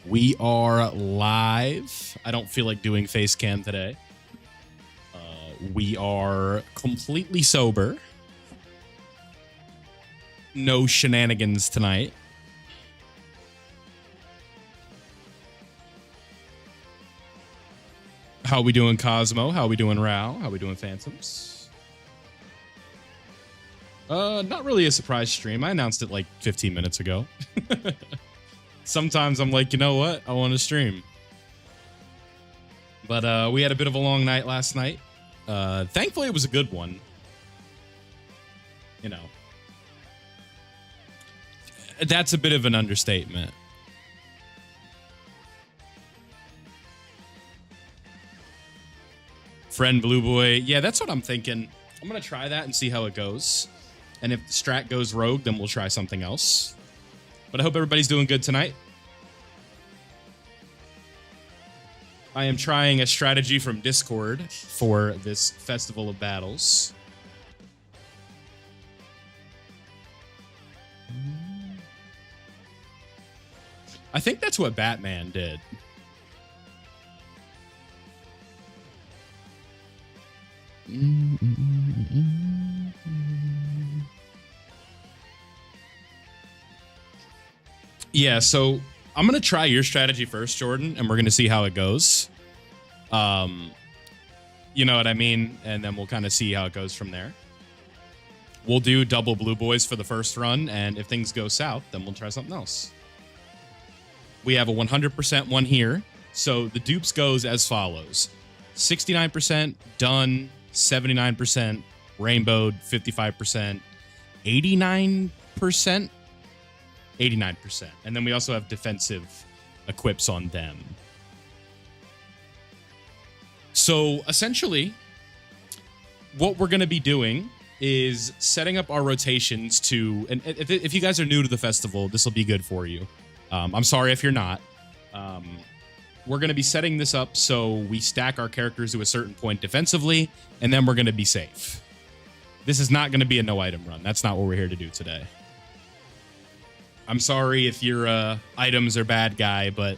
We are live. I don't feel like doing face cam today. We are completely sober. No shenanigans tonight. How we doing, Cosmo? How we doing, Rao? How we doing, Phantoms? Not really a surprise stream. I announced it like 15 minutes ago. Sometimes I'm like, you know what? I want to stream. But we had a bit of a long night last night. Thankfully, it was a good one. You know. That's a bit of an understatement. Friend Blue Boy. Yeah, that's what I'm thinking. I'm going to try that and see how it goes. And if the strat goes rogue, then we'll try something else. But I hope everybody's doing good tonight. I am trying a strategy from Discord for this Festival of Battles. I think that's what Batman did. Yeah, so I'm going to try your strategy first, Jordan, and we're going to see how it goes. You know what I mean? And then we'll kind of see how it goes from there. We'll do double Blue Boys for the first run, and if things go south, then we'll try something else. We have a 100% one here. So the dupes goes as follows. 69% done, 79% rainbowed, 55%, 89%, 89%. And then we also have defensive equips on them. So essentially, what we're going to be doing is setting up our rotations to, and if you guys are new to the festival, this will be good for you. I'm sorry if you're not. We're going to be setting this up so we stack our characters to a certain point defensively, and then we're going to be safe. This is not going to be a no-item run. That's not what we're here to do today. I'm sorry if your items are bad guy, but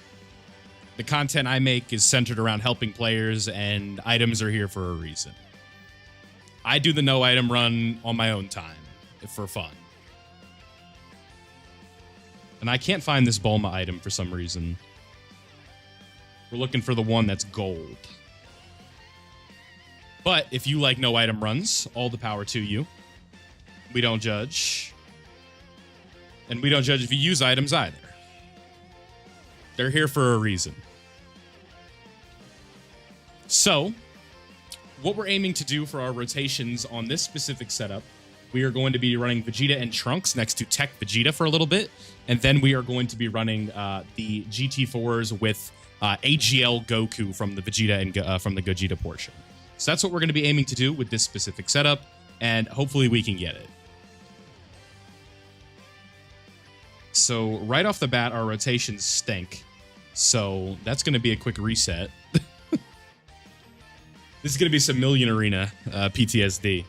the content I make is centered around helping players, and items are here for a reason. I do the no-item run on my own time for fun. And I can't find this Bulma item for some reason. We're looking for the one that's gold. But if you like no item runs, all the power to you. We don't judge. And we don't judge if you use items either. They're here for a reason. So, what we're aiming to do for our rotations on this specific setup, we are going to be running Vegeta and Trunks next to Tech Vegeta for a little bit. And then we are going to be running the GT4s with AGL Goku from the Vegeta and from the Gogeta portion. So that's what we're going to be aiming to do with this specific setup. And hopefully we can get it. So right off the bat, our rotations stink. So that's going to be a quick reset. This is going to be some Million Arena PTSD.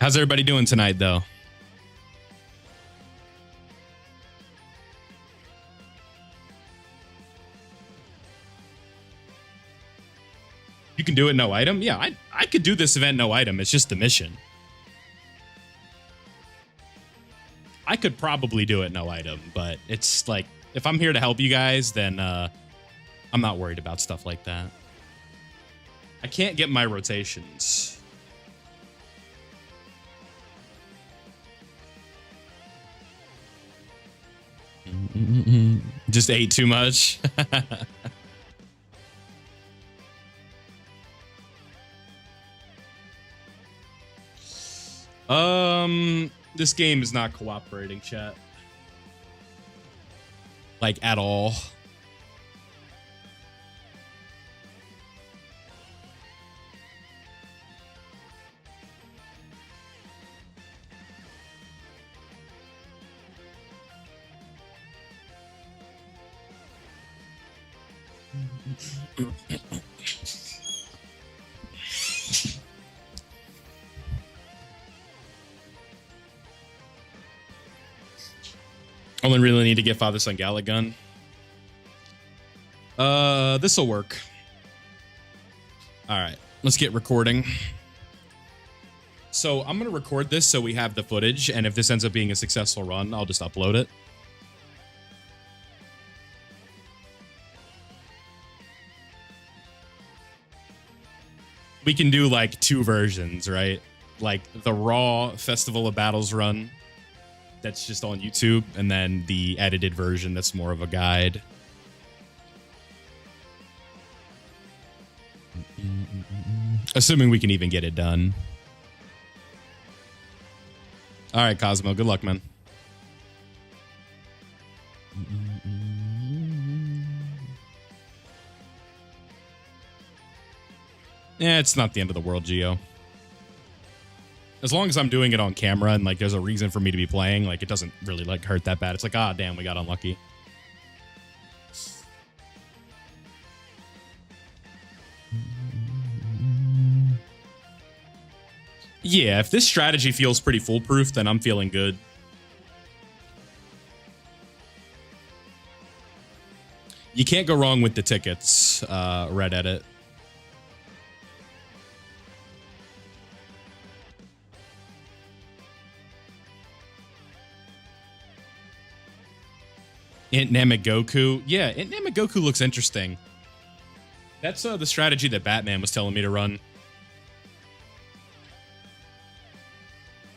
How's everybody doing tonight, though? You can do it no item? Yeah, I could do this event no item. It's just the mission. I could probably do it no item, but it's like, if I'm here to help you guys, then I'm not worried about stuff like that. I can't get my rotations. Just ate too much. This game is not cooperating, chat. Like, at all. Only really need to get Father Son Gala gun. This'll work. All right, let's get recording. So I'm gonna record this so we have the footage, and if this ends up being a successful run, I'll just upload it. We can do like 2 versions, right? Like the raw Festival of Battles run that's just on YouTube, and then the edited version that's more of a guide. Assuming we can even get it done. All right, Cosmo, good luck, man. Yeah, it's not the end of the world, Geo. As long as I'm doing it on camera and like there's a reason for me to be playing, like it doesn't really like hurt that bad. It's like, ah, damn, we got unlucky. Yeah, if this strategy feels pretty foolproof, then I'm feeling good. You can't go wrong with the tickets, Red Edit. Int Namagoku. Yeah, Int Namagoku looks interesting. That's the strategy that Batman was telling me to run.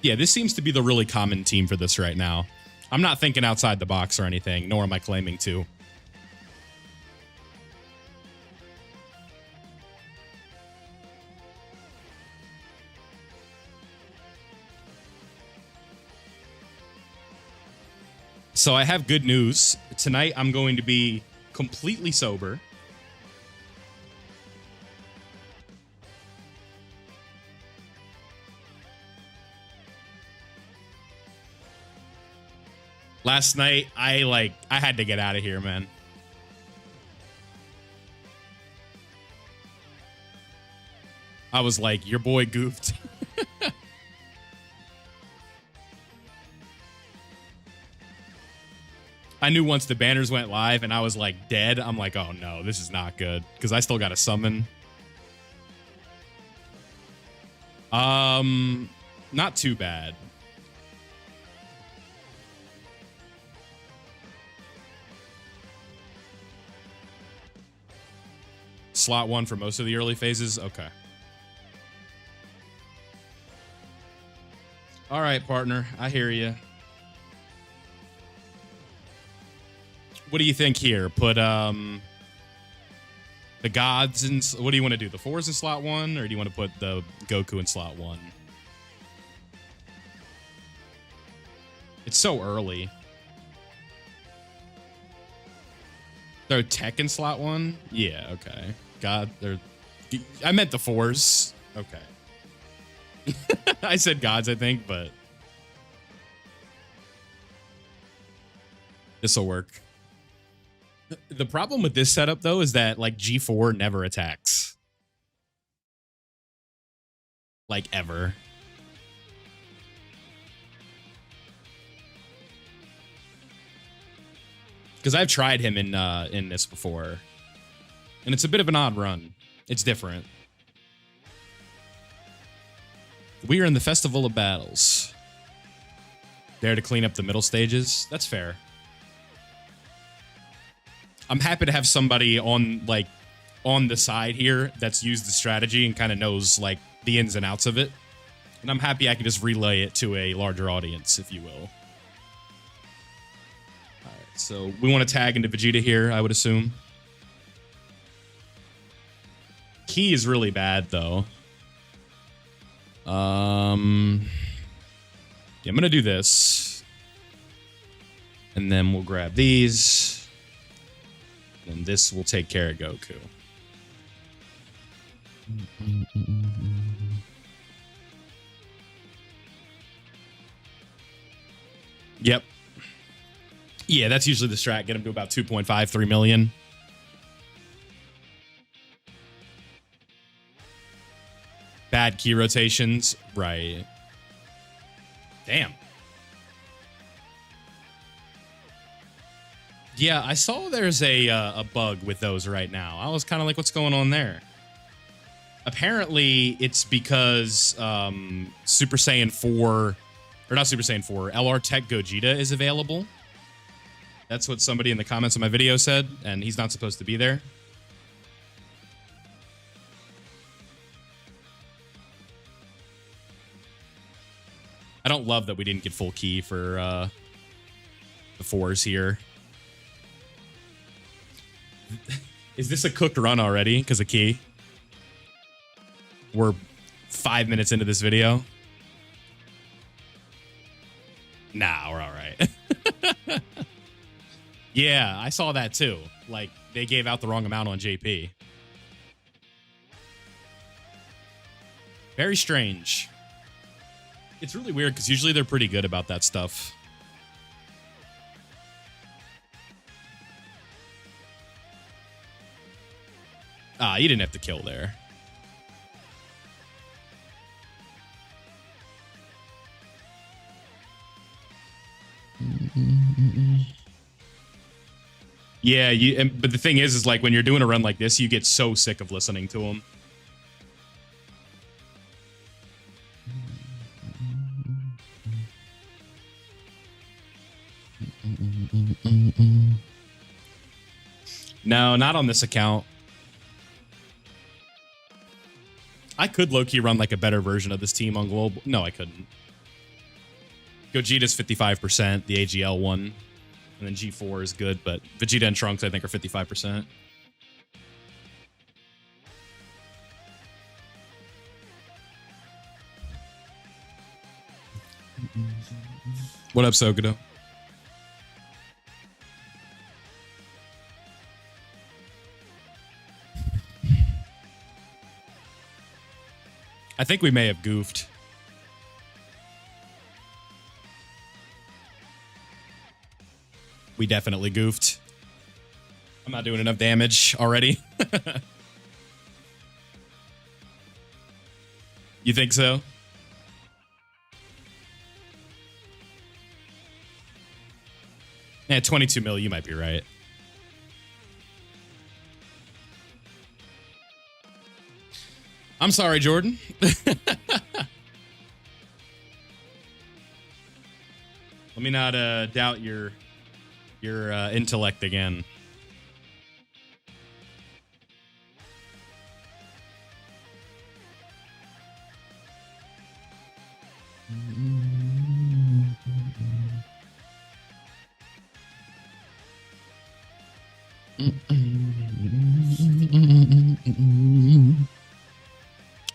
Yeah, this seems to be the really common team for this right now. I'm not thinking outside the box or anything, nor am I claiming to. So I have good news. Tonight I'm going to be completely sober. Last night I had to get out of here, man. I was like, your boy goofed. I knew once the banners went live and I was like dead, I'm like, oh no, this is not good. Because I still got to summon. Not too bad. Slot 1 for most of the early phases? Okay. All right, partner. I hear you. What do you think here? Put the gods in... What do you want to do? The 4s in slot 1? Or do you want to put the Goku in slot 1? It's so early. Throw Tech in slot 1? Yeah, okay. God, I meant the 4s. Okay. I said gods, I think, but... This'll work. The problem with this setup, though, is that, like, G4 never attacks. Like, ever. Because I've tried him in this before. And it's a bit of an odd run. It's different. We are in the Festival of Battles. There to clean up the middle stages. That's fair. I'm happy to have somebody on the side here that's used the strategy and kind of knows like the ins and outs of it. And I'm happy I can just relay it to a larger audience, if you will. All right, so we want to tag into Vegeta here, I would assume. Key is really bad, though. Yeah, I'm going to do this. And then we'll grab these. And this will take care of Goku. Yep. Yeah, that's usually the strat. Get him to about 2.5, 3 million. Bad key rotations. Right. Damn. Yeah, I saw there's a bug with those right now. I was kind of like, what's going on there? Apparently, it's because Super Saiyan 4, or not Super Saiyan 4, LR Tech Gogeta is available. That's what somebody in the comments of my video said, and he's not supposed to be there. I don't love that we didn't get full key for the 4s here. Is this a cooked run already because of key? We're 5 minutes into this video. Nah, we're all right. Yeah, I saw that too. Like, they gave out the wrong amount on JP. Very strange. It's really weird because usually they're pretty good about that stuff. Ah, you didn't have to kill there. Yeah, but the thing is like when you're doing a run like this, you get so sick of listening to them. No, not on this account. I could low-key run like a better version of this team on global. No, I couldn't. Gogeta's 55%, the AGL one. And then G4 is good, but Vegeta and Trunks, I think, are 55%. What up, Sokodo? I think we may have goofed. We definitely goofed. I'm not doing enough damage already. You think so? Yeah, 22 mil, you might be right. I'm sorry, Jordan. Let me not doubt your intellect again.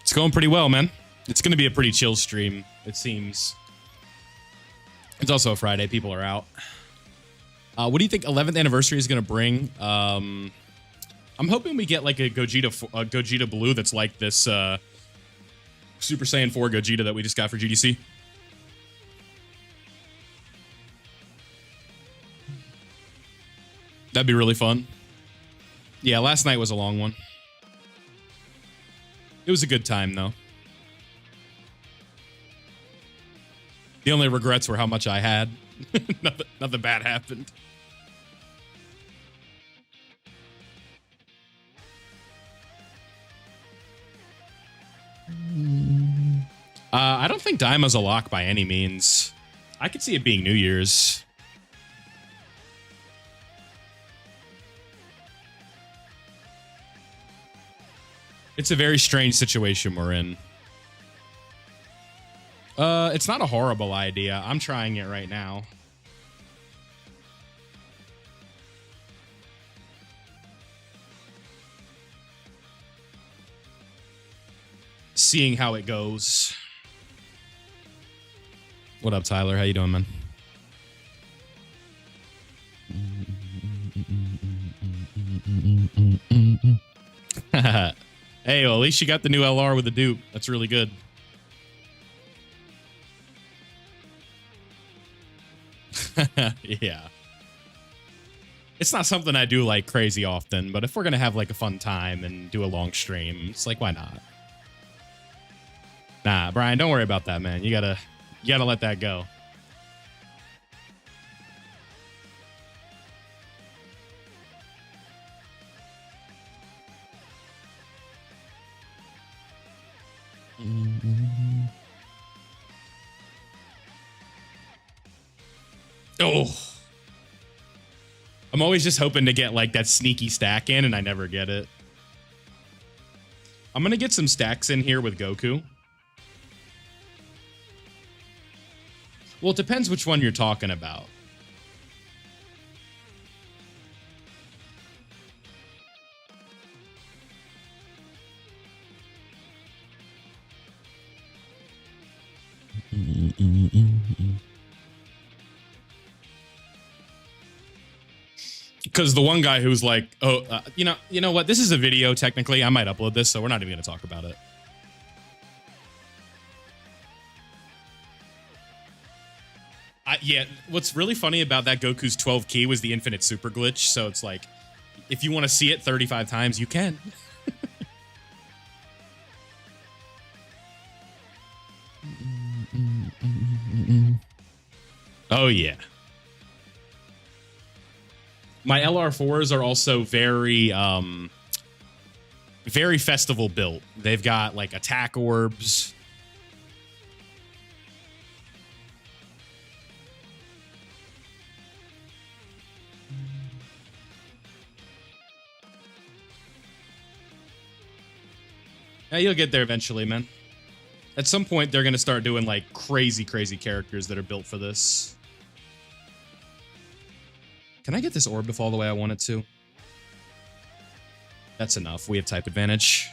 It's going pretty well, man. It's going to be a pretty chill stream, it seems. It's also a Friday. People are out. What do you think 11th anniversary is going to bring? I'm hoping we get like a Gogeta Blue that's like this Super Saiyan 4 Gogeta that we just got for GDC. That'd be really fun. Yeah, last night was a long one. It was a good time, though. The only regrets were how much I had. Nothing bad happened. I don't think Daima's a lock by any means. I could see it being New Year's. It's a very strange situation we're in. It's not a horrible idea. I'm trying it right now. Seeing how it goes. What up, Tyler? How you doing, man? Hey, well, at least you got the new LR with the dupe. That's really good. Yeah. It's not something I do like crazy often, but if we're going to have like a fun time and do a long stream, it's like, why not? Nah, Brian, don't worry about that, man. You gotta let that go. Oh, I'm always just hoping to get like that sneaky stack in, and I never get it. I'm gonna get some stacks in here with Goku. Well, it depends which one you're talking about. Because the one guy who's like, oh, you know what? This is a video. Technically, I might upload this, so we're not even going to talk about it. Yeah, what's really funny about that Goku's 12 key was the infinite super glitch. So it's like, if you want to see it 35 times, you can. Oh, yeah. My LR4s are also very, very festival built. They've got like attack orbs. Yeah, you'll get there eventually, man. At some point, they're going to start doing like crazy, crazy characters that are built for this. Can I get this orb to fall the way I want it to? That's enough. We have type advantage.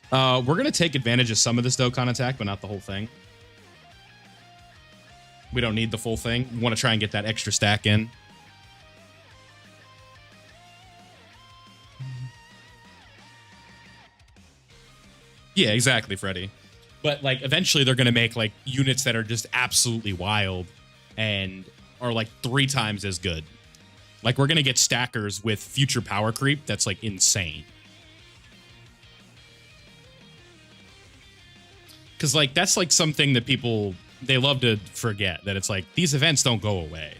We're going to take advantage of some of this Dokkan attack, but not the whole thing. We don't need the full thing. We want to try and get that extra stack in. Yeah, exactly, Freddy. But like eventually they're going to make like units that are just absolutely wild and are like 3 times as good. Like we're going to get stackers with future power creep that's like insane. Cuz like that's like something that people they love to forget, that it's like these events don't go away.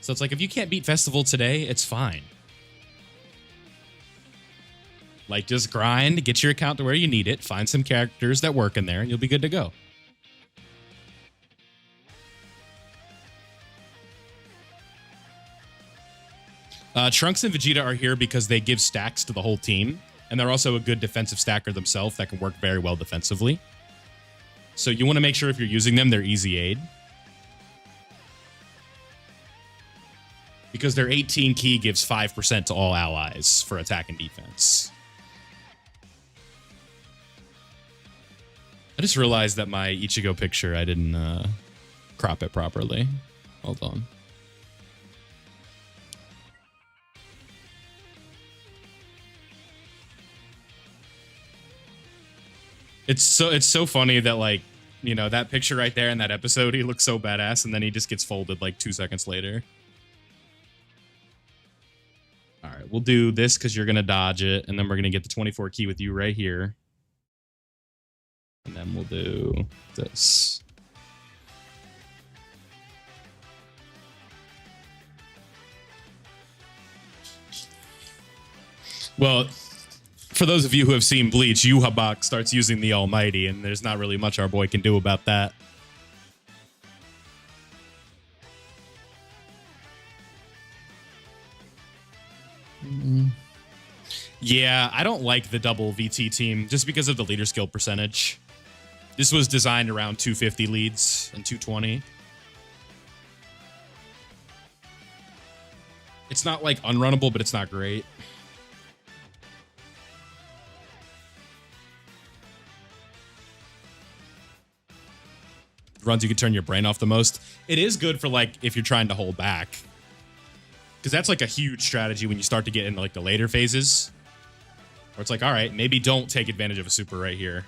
So it's like if you can't beat Festival today, it's fine. Like, just grind, get your account to where you need it, find some characters that work in there, and you'll be good to go. Trunks and Vegeta are here because they give stacks to the whole team, and they're also a good defensive stacker themselves that can work very well defensively. So you want to make sure if you're using them, they're easy aid. Because their 18 key gives 5% to all allies for attack and defense. I just realized that my Ichigo picture, I didn't crop it properly. Hold on. It's so funny that like, you know, that picture right there in that episode, he looks so badass and then he just gets folded like 2 seconds later. All right, we'll do this because you're going to dodge it, and then we're going to get the 24 key with you right here. And then we'll do this. Well, for those of you who have seen Bleach, Yuhabak starts using the Almighty, and there's not really much our boy can do about that. Yeah, I don't like the double VT team just because of the leader skill percentage. This was designed around 250 leads and 220. It's not like unrunnable, but it's not great. Runs you can turn your brain off the most. It is good for like if you're trying to hold back, because that's like a huge strategy when you start to get into like the later phases, where it's like, all right, maybe don't take advantage of a super right here.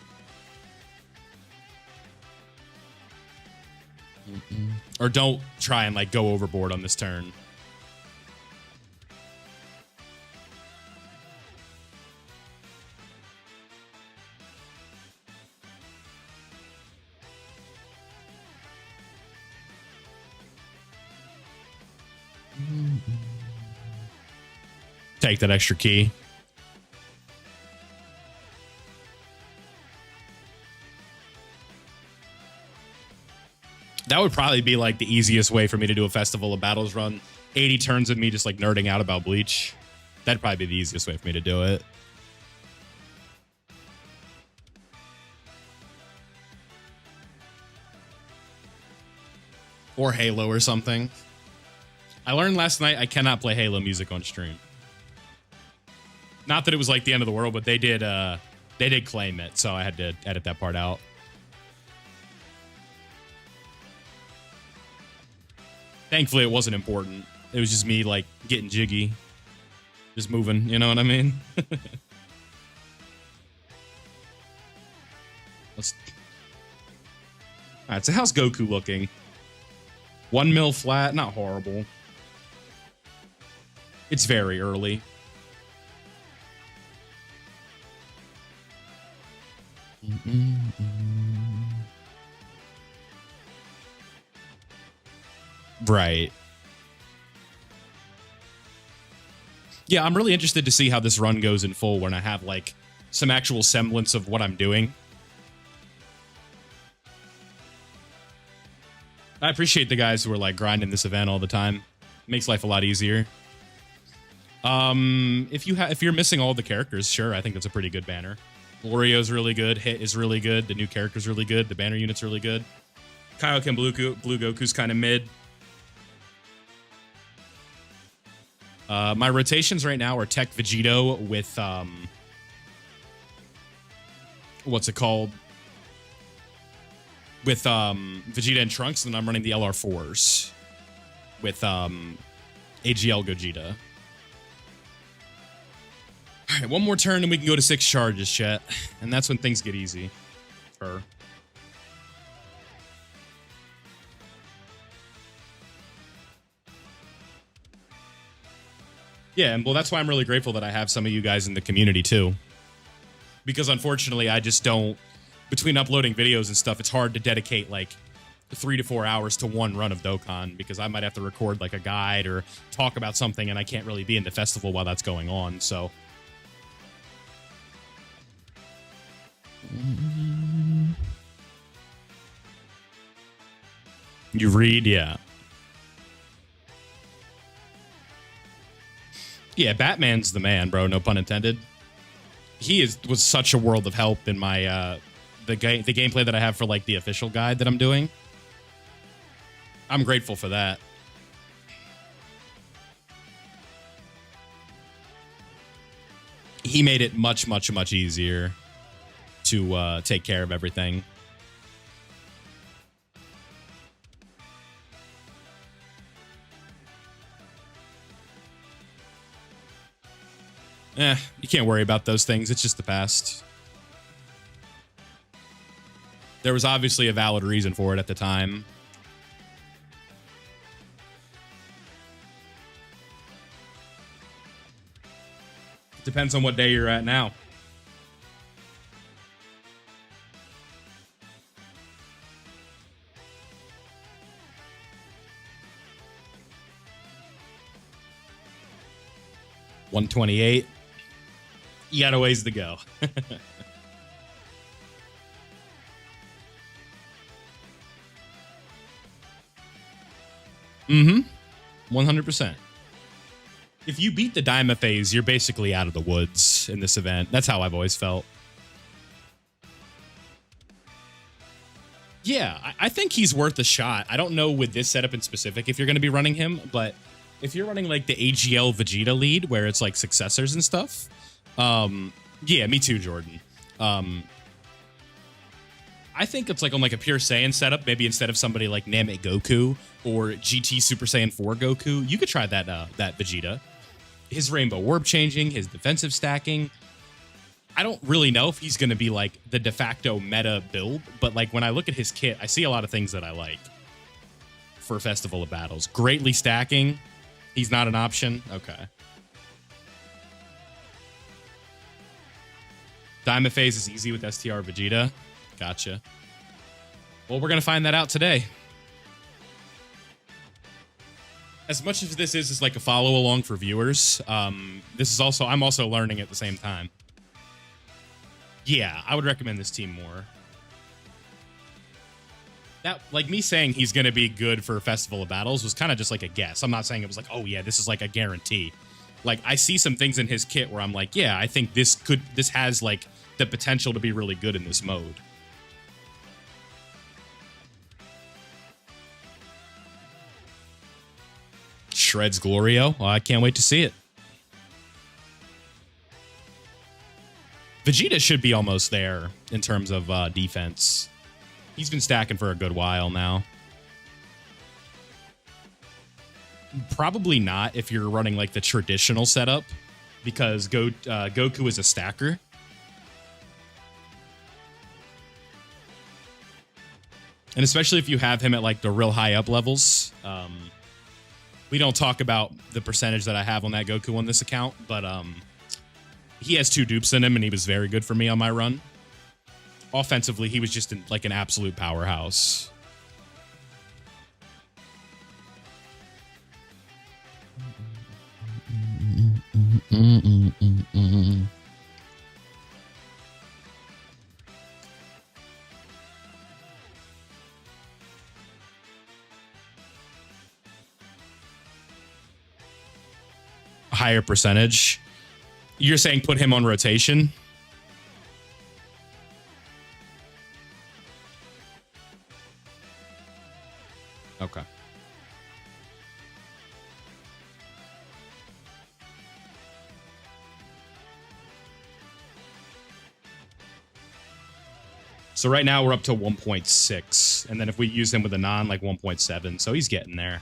Or don't try and like go overboard on this turn. Take that extra key. That would probably be like the easiest way for me to do a Festival of Battles run. 80 turns of me just like nerding out about Bleach. That'd probably be the easiest way for me to do it. Or Halo or something. I learned last night I cannot play Halo music on stream. Not that it was like the end of the world, but they did claim it, so I had to edit that part out. Thankfully, it wasn't important. It was just me, like, getting jiggy. Just moving, you know what I mean? Alright, so how's Goku looking? 1 mil flat, not horrible. It's very early. Right. Yeah, I'm really interested to see how this run goes in full when I have, like, some actual semblance of what I'm doing. I appreciate the guys who are, like, grinding this event all the time. It makes life a lot easier. If you're missing all the characters, sure, I think that's a pretty good banner. Glorio's really good. Hit is really good. The new character's really good. The banner unit's really good. Kaioken Blue Goku's kind of mid. My rotations right now are Tech Vegito with, what's it called? With Vegeta and Trunks, and I'm running the LR4s with AGL Gogeta. All right, one more turn and we can go to 6 charges, chat. And that's when things get easy. Yeah, and well, that's why I'm really grateful that I have some of you guys in the community too. Because unfortunately, I just don't, between uploading videos and stuff, it's hard to dedicate like 3 to 4 hours to one run of Dokkan because I might have to record like a guide or talk about something and I can't really be in the festival while that's going on, so. You read, yeah. Yeah, Batman's the man, bro. No pun intended. He was such a world of help in my the gameplay that I have for like the official guide that I'm doing. I'm grateful for that. He made it much, much, much easier to take care of everything. You can't worry about those things. It's just the past. There was obviously a valid reason for it at the time. Depends on what day you're at now. $128. You got a ways to go. Mm-hmm. 100%. If you beat the Daima phase, you're basically out of the woods in this event. That's how I've always felt. Yeah, I think he's worth a shot. I don't know with this setup in specific if you're going to be running him, but if you're running like the AGL Vegeta lead where it's like successors and stuff, yeah, me too, Jordan. I think it's like on like a pure Saiyan setup, maybe instead of somebody like Namek Goku or GT Super Saiyan 4 Goku, you could try that that Vegeta. His Rainbow Orb changing, his defensive stacking. I don't really know if he's going to be like the de facto meta build, but like when I look at his kit, I see a lot of things that I like for Festival of Battles. Greatly stacking. He's not an option. Okay. Diamond phase is easy with STR Vegeta. Gotcha. Well, we're going to find that out today. as much as this is like a follow along for viewers, this is also I'm also learning at the same time. Yeah, I would recommend this team more. That, like, me saying he's going to be good for Festival of Battles was kind of just like a guess. I'm not saying it was like, oh yeah, this is like a guarantee. Like, I see some things in his kit where I'm like, yeah, I think this has like the potential to be really good in this mode. Shreds Glorio. Well, I can't wait to see it. Vegeta should be almost there in terms of defense. He's been stacking for a good while now. Probably not if you're running like the traditional setup, because Goku is a stacker. And especially if you have him at like the real high up levels. We don't talk about the percentage that I have on that Goku on this account, but he has 2 dupes in him, and he was very good for me on my run. Offensively, he was just like an absolute powerhouse. Higher percentage. You're saying put him on rotation? Okay. So right now we're up to 1.6. And then if we use him with a non, like 1.7. So he's getting there.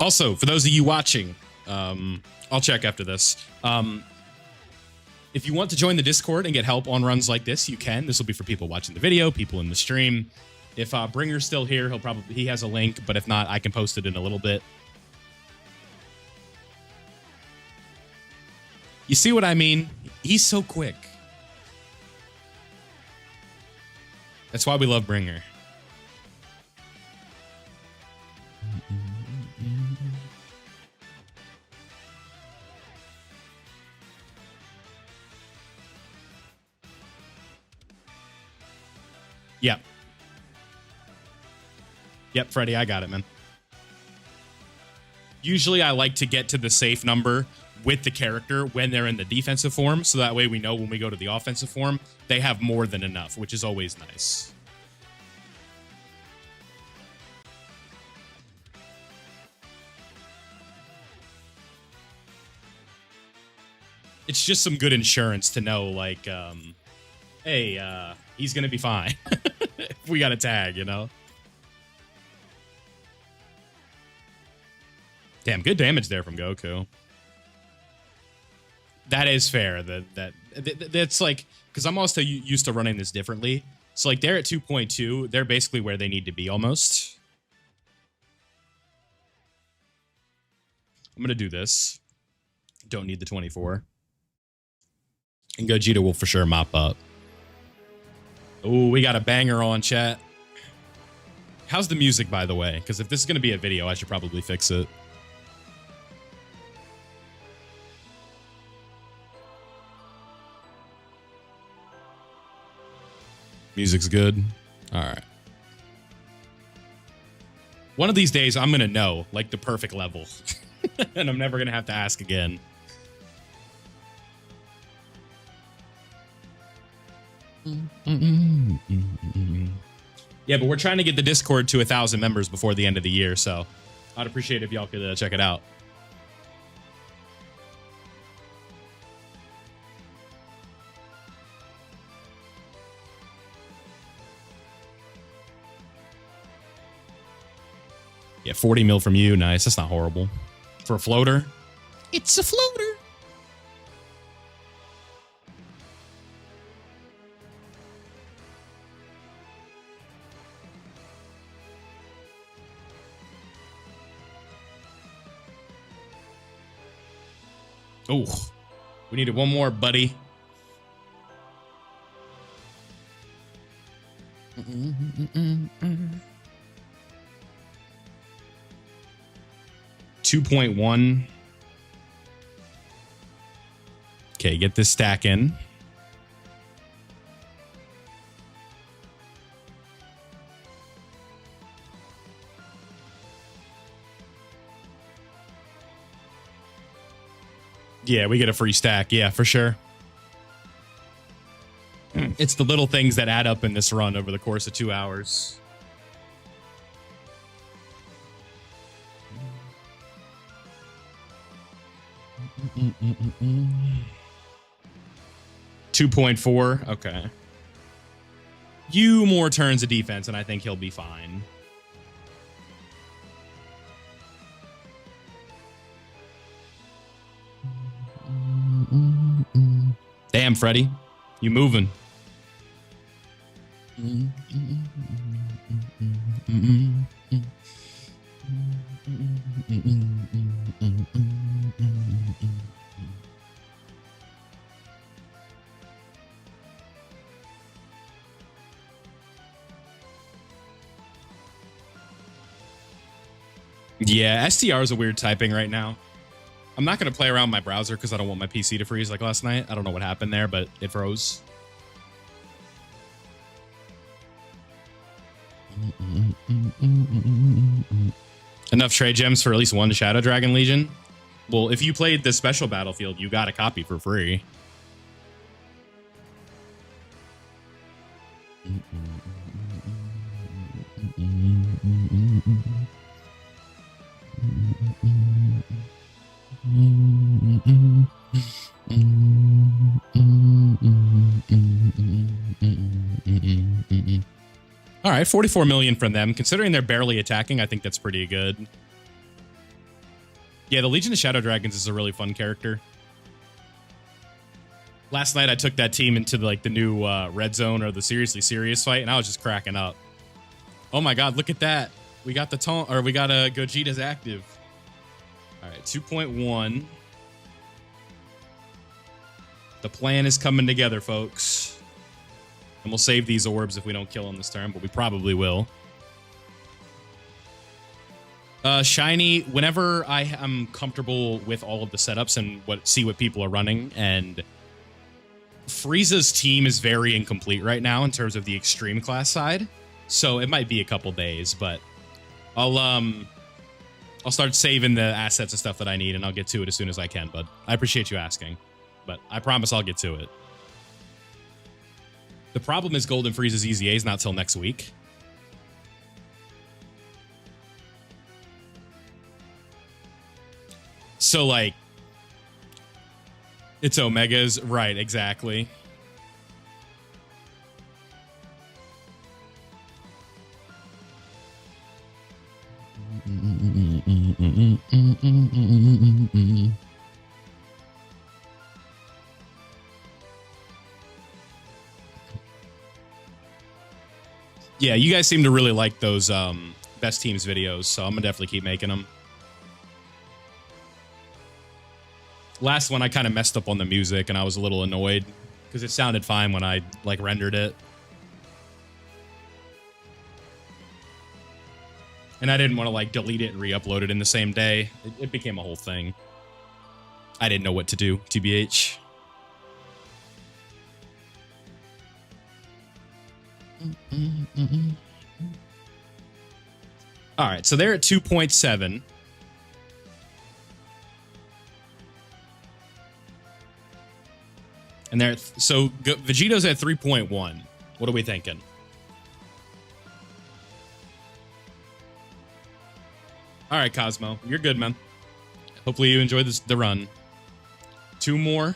Also, for those of you watching, I'll check after this. If you want to join the Discord and get help on runs like this, you can. This will be for people watching the video, people in the stream. If Bringer's still here, he has a link, but if not, I can post it in a little bit. You see what I mean? He's so quick. That's why we love Bringer. Yep. Yep, Freddy, I got it, man. Usually I like to get to the safe number with the character when they're in the defensive form, so that way we know when we go to the offensive form, they have more than enough, which is always nice. It's just some good insurance to know, like, hey, he's going to be fine if we got a tag, you know? Damn, good damage there from Goku. That is fair. That's like, because I'm also used to running this differently. So, like, they're at 2.2. They're basically where they need to be almost. I'm going to do this. Don't need the 24. And Gogeta will for sure mop up. Oh, we got a banger on, chat. How's the music, by the way? Because if this is going to be a video, I should probably fix it. Music's good. All right. One of these days, I'm going to know, like, the perfect level. And I'm never going to have to ask again. Yeah, but we're trying to get the Discord to 1,000 members before the end of the year, so I'd appreciate it if y'all could check it out. Yeah, 40 mil from you. Nice. That's not horrible. For a floater? It's a floater. Oh, we needed one more, buddy. Mm-mm-mm-mm-mm. 2.1. Okay, get this stack in. Yeah, we get a free stack. Yeah, for sure. It's the little things that add up in this run over the course of 2 hours. Mm-mm-mm-mm. 2.4. Okay. You more turns of defense, and I think he'll be fine. Damn, Freddy. You moving. Yeah, STR is a weird typing right now. I'm not going to play around my browser because I don't want my PC to freeze like last night. I don't know what happened there, but it froze. Enough trade gems for at least one Shadow Dragon Legion. Well, if you played the special battlefield, you got a copy for free. All right, 44 million from them. Considering they're barely attacking, I think that's pretty good. Yeah, the Legion of Shadow Dragons is a really fun character. Last night I took that team into like the new Red Zone or the Seriously Serious fight, and I was just cracking up. Oh my god, look at that. We got the taunt, or we got a Gogeta's active. All right, 2.1. The plan is coming together, folks. And we'll save these orbs if we don't kill them this turn, but we probably will. Shiny, whenever I am comfortable with all of the setups and see what people are running, and Frieza's team is very incomplete right now in terms of the extreme class side, so it might be a couple days, but I'll start saving the assets and stuff that I need, and I'll get to it as soon as I can, bud. I appreciate you asking, but I promise I'll get to it. The problem is Golden Frieza's EZA is not till next week. So, like, it's Omegas. Right, exactly. Yeah, you guys seem to really like those best teams videos, so I'm gonna definitely keep making them. Last one, I kind of messed up on the music, and I was a little annoyed because it sounded fine when I like rendered it, and I didn't want to like delete it and re-upload it in the same day. It became a whole thing. I didn't know what to do. TBH. All right, so they're at 2.7. And they're so Vegeto's at 3.1. What are we thinking? All right, Cosmo, you're good, man. Hopefully you enjoy the run. 2 more.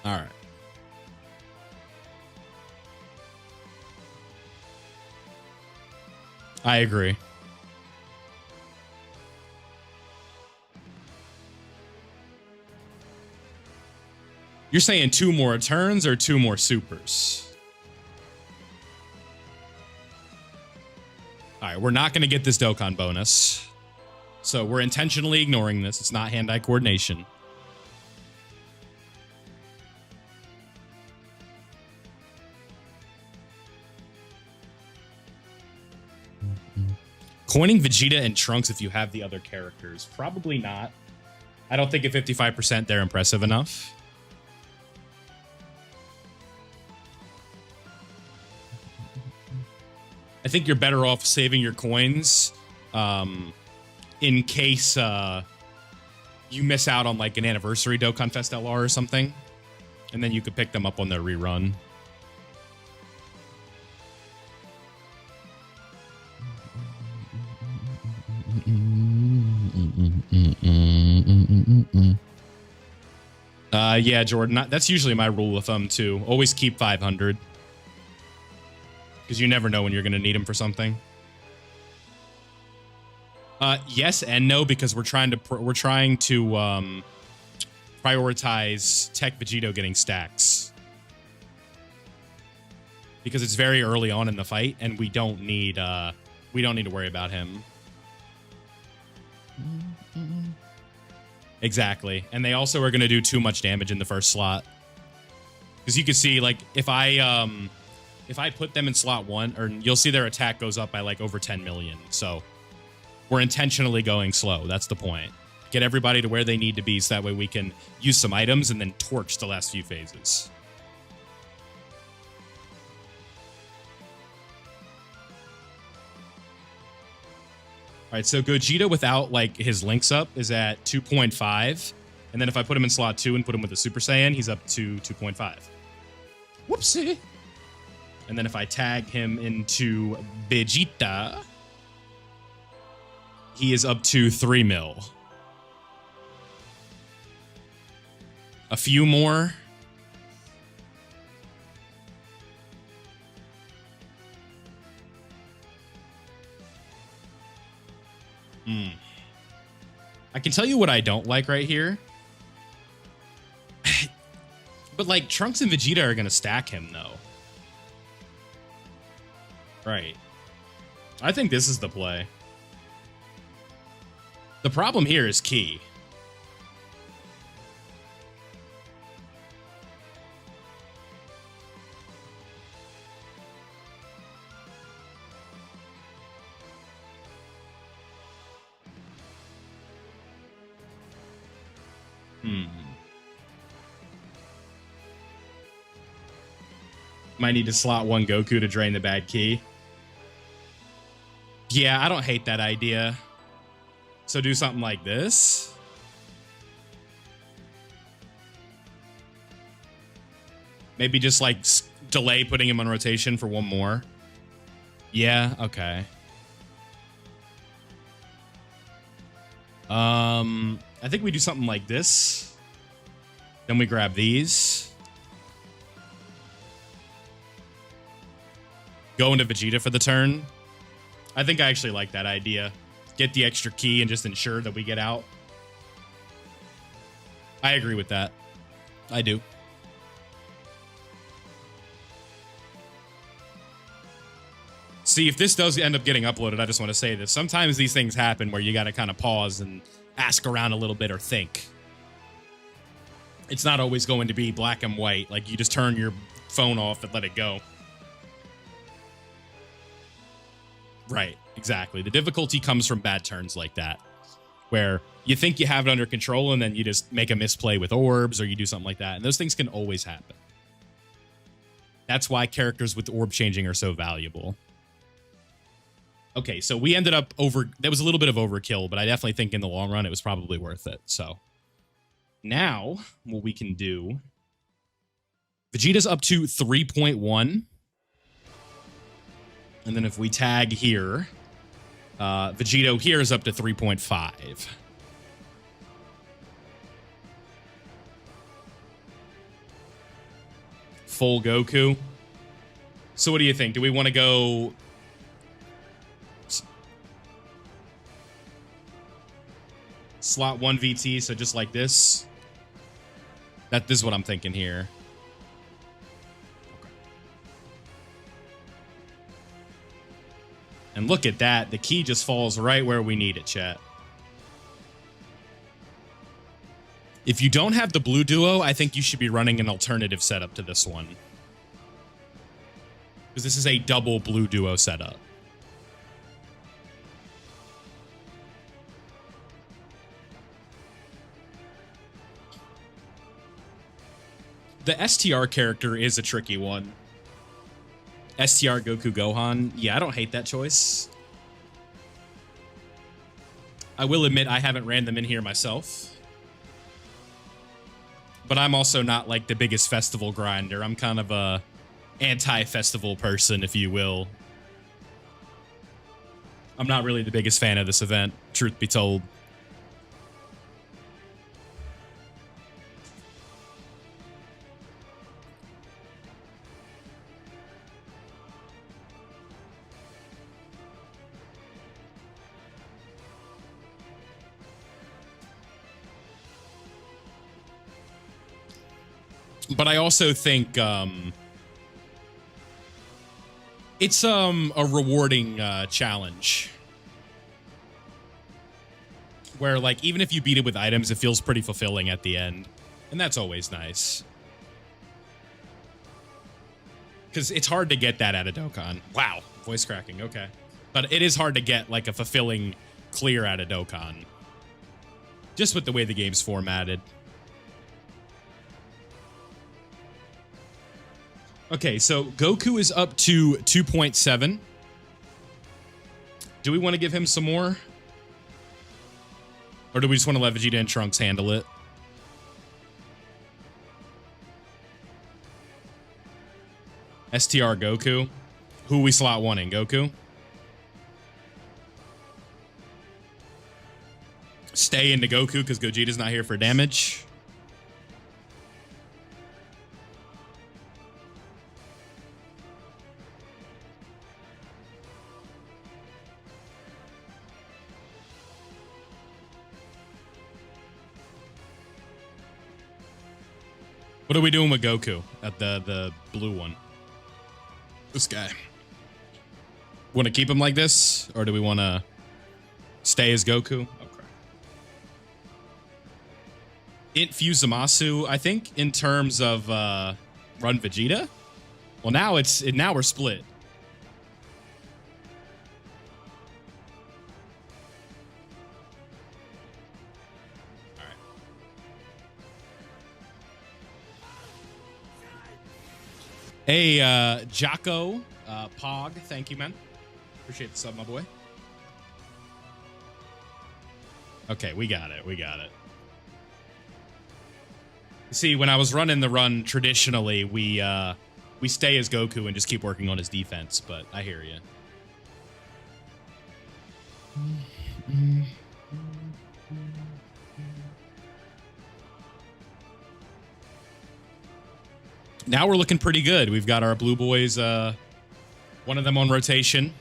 All right. I agree. You're saying 2 more turns or 2 more supers? All right, we're not going to get this Dokkan bonus. So we're intentionally ignoring this. It's not hand-eye coordination. Coining Vegeta and Trunks if you have the other characters. Probably not. I don't think at 55% they're impressive enough. I think you're better off saving your coins in case you miss out on like an anniversary Dokkan Fest LR or something. And then you could pick them up on their rerun. Yeah, Jordan, that's usually my rule of thumb too. Always keep 500. Because you never know when you're going to need them for something. Yes and no, because we're trying to prioritize Tech Vegito getting stacks. Because it's very early on in the fight, and we don't need to worry about him. Exactly. And they also are going to do too much damage in the first slot. Because you can see, like, if I put them in slot 1, or you'll see their attack goes up by, like, over 10 million. So we're intentionally going slow. That's the point. Get everybody to where they need to be so that way we can use some items and then torch the last few phases. All right, so Gogeta without like his links up is at 2.5. And then if I put him in slot 2 and put him with the Super Saiyan, he's up to 2.5. Whoopsie. And then if I tag him into Vegeta, he is up to 3 mil. A few more. I can tell you what I don't like right here. But, like, Trunks and Vegeta are going to stack him, though. Right. I think this is the play. The problem here is Ki. Might need to slot 1 Goku to drain the bad Ki. Yeah, I don't hate that idea. So do something like this. Maybe just like delay putting him on rotation for 1 more. Yeah, okay. I think we do something like this. Then we grab these. Go into Vegeta for the turn. I think I actually like that idea. Get the extra Ki and just ensure that we get out. I agree with that. I do. See, if this does end up getting uploaded, I just want to say this. Sometimes these things happen where you got to kind of pause and ask around a little bit or think. It's not always going to be black and white. Like, you just turn your phone off and let it go. Right, exactly. The difficulty comes from bad turns like that, where you think you have it under control and then you just make a misplay with orbs or you do something like that. And those things can always happen. That's why characters with orb changing are so valuable. Okay, so we ended up that was a little bit of overkill, but I definitely think in the long run it was probably worth it. So now what we can do, Vegeta's up to 3.1. And then if we tag here, Vegito here is up to 3.5. Full Goku. So what do you think? Do we want to go slot 1 VT, so just like this? This is what I'm thinking here. And look at that. The Ki just falls right where we need it, chat. If you don't have the blue duo, I think you should be running an alternative setup to this one. Because this is a double blue duo setup. The STR character is a tricky one. STR Goku Gohan. Yeah, I don't hate that choice. I will admit I haven't ran them in here myself. But I'm also not like the biggest festival grinder. I'm kind of a anti-festival person, if you will. I'm not really the biggest fan of this event, truth be told. But I also think it's a rewarding challenge where, like, even if you beat it with items, it feels pretty fulfilling at the end, and that's always nice. Because it's hard to get that out of Dokkan. Wow, voice cracking. Okay, but it is hard to get like a fulfilling clear out of Dokkan, just with the way the game's formatted. Okay, so Goku is up to 2.7. Do we want to give him some more? Or do we just want to let Vegeta and Trunks handle it? STR Goku. Who we slot one in? Goku? Stay into Goku because Gogeta's not here for damage. What are we doing with Goku at the blue one? This guy. Want to keep him like this? Or do we want to stay as Goku? Okay. Int Fusamasu, I think, in terms of run Vegeta. Well, now now we're split. Hey, Jocko, Pog, thank you, man. Appreciate the sub, my boy. Okay, we got it. We got it. See, when I was running the run, traditionally, we stay as Goku and just keep working on his defense, but I hear you. Now we're looking pretty good. We've got our blue boys, one of them on rotation.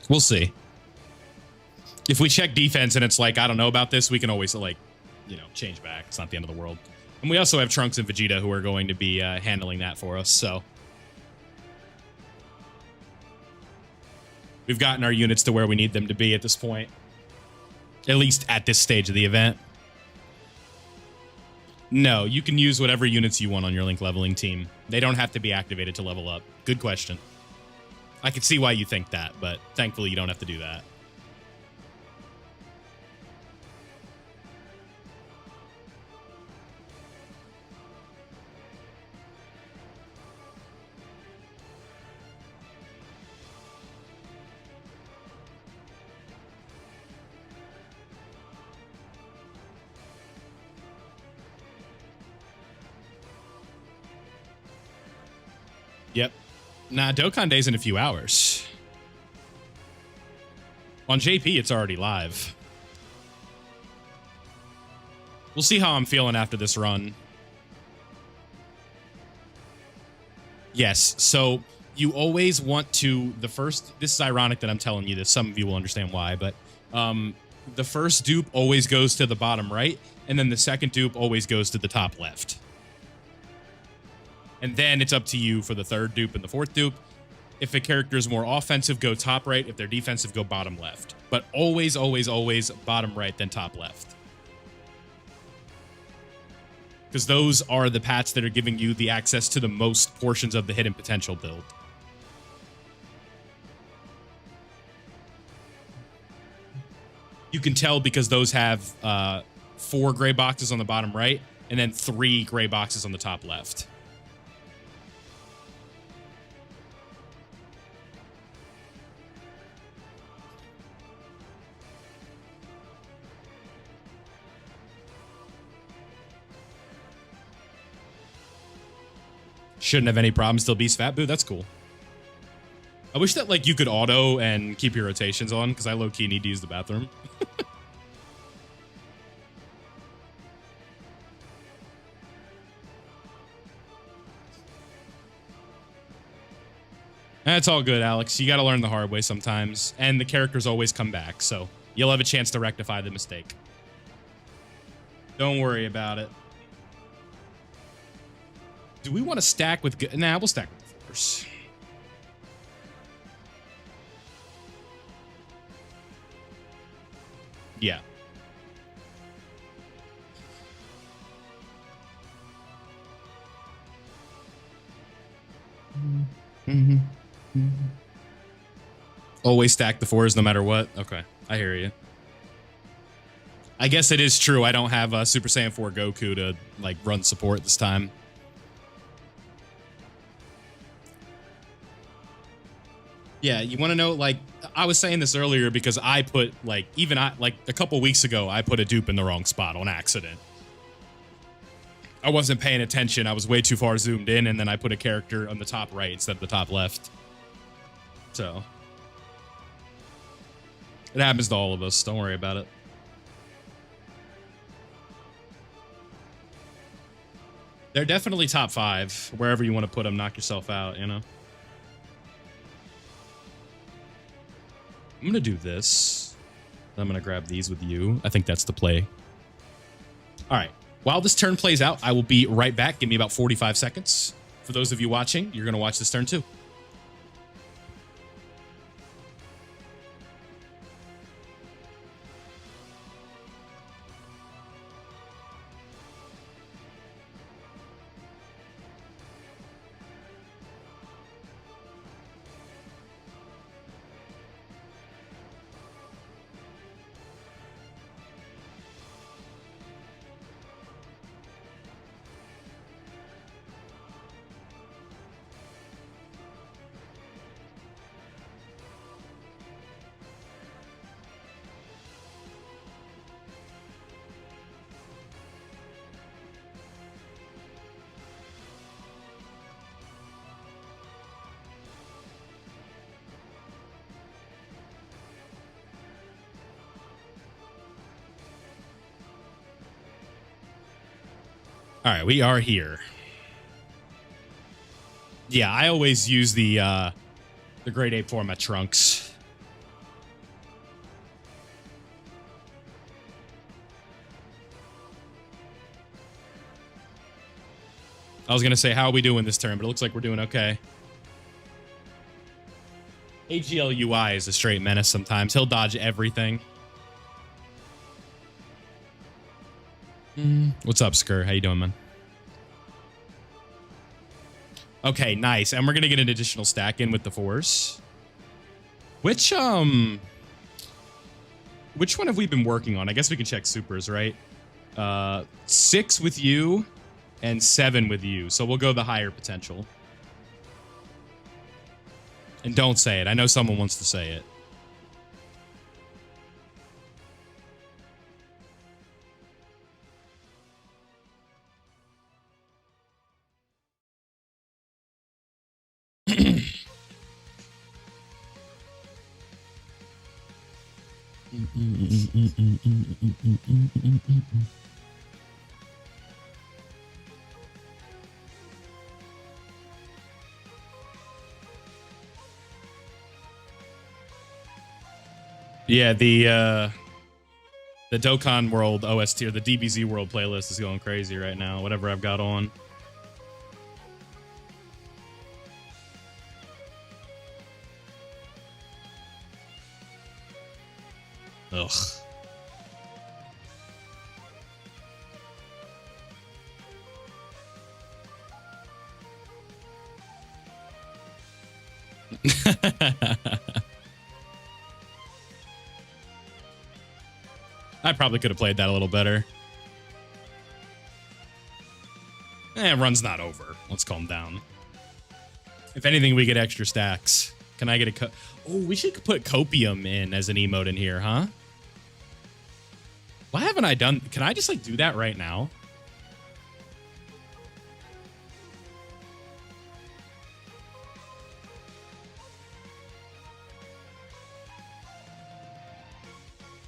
We'll see. If we check defense and it's like, I don't know about this, we can always, like, you know, change back. It's not the end of the world. And we also have Trunks and Vegeta who are going to be handling that for us, so. We've gotten our units to where we need them to be at this point. At least at this stage of the event. No, you can use whatever units you want on your link leveling team. They don't have to be activated to level up. Good question. I can see why you think that, but thankfully you don't have to do that. Yep. Nah, Dokkan Day's in a few hours. On JP, it's already live. We'll see how I'm feeling after this run. Yes, so you always want to, this is ironic that I'm telling you this, some of you will understand why, but the first dupe always goes to the bottom right, and then the second dupe always goes to the top left. And then it's up to you for the third dupe and the fourth dupe. If a character is more offensive, go top right. If they're defensive, go bottom left. But always, always, always bottom right, then top left. Because those are the pats that are giving you the access to the most portions of the hidden potential build. You can tell because those have 4 gray boxes on the bottom right and then 3 gray boxes on the top left. Shouldn't have any problems till Beast Fat Boo. That's cool. I wish that like you could auto and keep your rotations on because I low-key need to use the bathroom. That's all good, Alex. You got to learn the hard way sometimes, and the characters always come back, so you'll have a chance to rectify the mistake. Don't worry about it. Do we want to stack with... Nah, we'll stack with the Force. Yeah. Always stack the 4s no matter what. Okay, I hear you. I guess it is true. I don't have a Super Saiyan 4 Goku to like run support this time. Yeah, you want to know, like, I was saying this earlier because I put, like, like, a couple weeks ago, I put a dupe in the wrong spot on accident. I wasn't paying attention. I was way too far zoomed in, and then I put a character on the top right instead of the top left. So. It happens to all of us. Don't worry about it. They're definitely top 5. Wherever you want to put them, knock yourself out, you know? I'm going to do this. I'm going to grab these with you. I think that's the play. All right. While this turn plays out, I will be right back. Give me about 45 seconds. For those of you watching, you're going to watch this turn too. All right, we are here. Yeah, I always use the grade 8 format trunks. I was gonna say, how are we doing this turn? But it looks like we're doing okay. AGL UI is a straight menace sometimes. He'll dodge everything. What's up, Skur? How you doing, man? Okay, nice. And we're gonna get an additional stack in with the 4s. Which one have we been working on? I guess we can check supers, right? 6 with you and 7 with you. So we'll go the higher potential. And don't say it. I know someone wants to say it. Yeah, the The Dokkan World OST or the DBZ World playlist is going crazy right now. Whatever I've got on. Ugh. I probably could have played that a little better. Run's not over. Let's calm down. If anything, we get extra stacks. Can I get a... Oh, we should put Copium in as an emote in here, huh? Why haven't I done... Can I just, like, do that right now?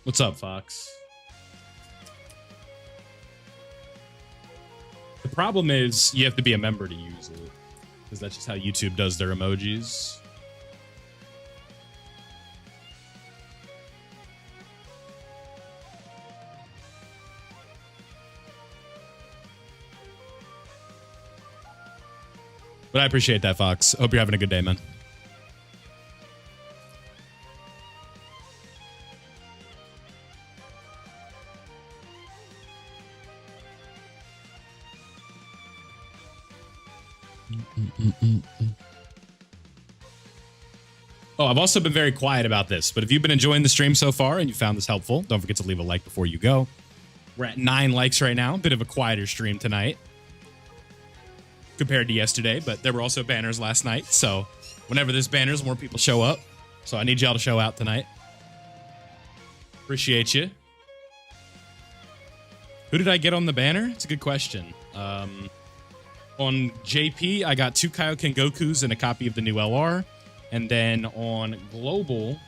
What's up, Fox? The problem is you have to be a member to use it, because that's just how YouTube does their emojis. But I appreciate that, Fox. Hope you're having a good day, man. Oh, I've also been very quiet about this, but if you've been enjoying the stream so far and you found this helpful, don't forget to leave a like before you go. We're at 9 likes right now. Bit of a quieter stream tonight compared to yesterday, but there were also banners last night, so whenever there's banners, more people show up. So I need y'all to show out tonight. Appreciate you. Who did I get on the banner? It's a good question. On JP, I got 2 Kaioken Gokus and a copy of the new LR. And then on Global,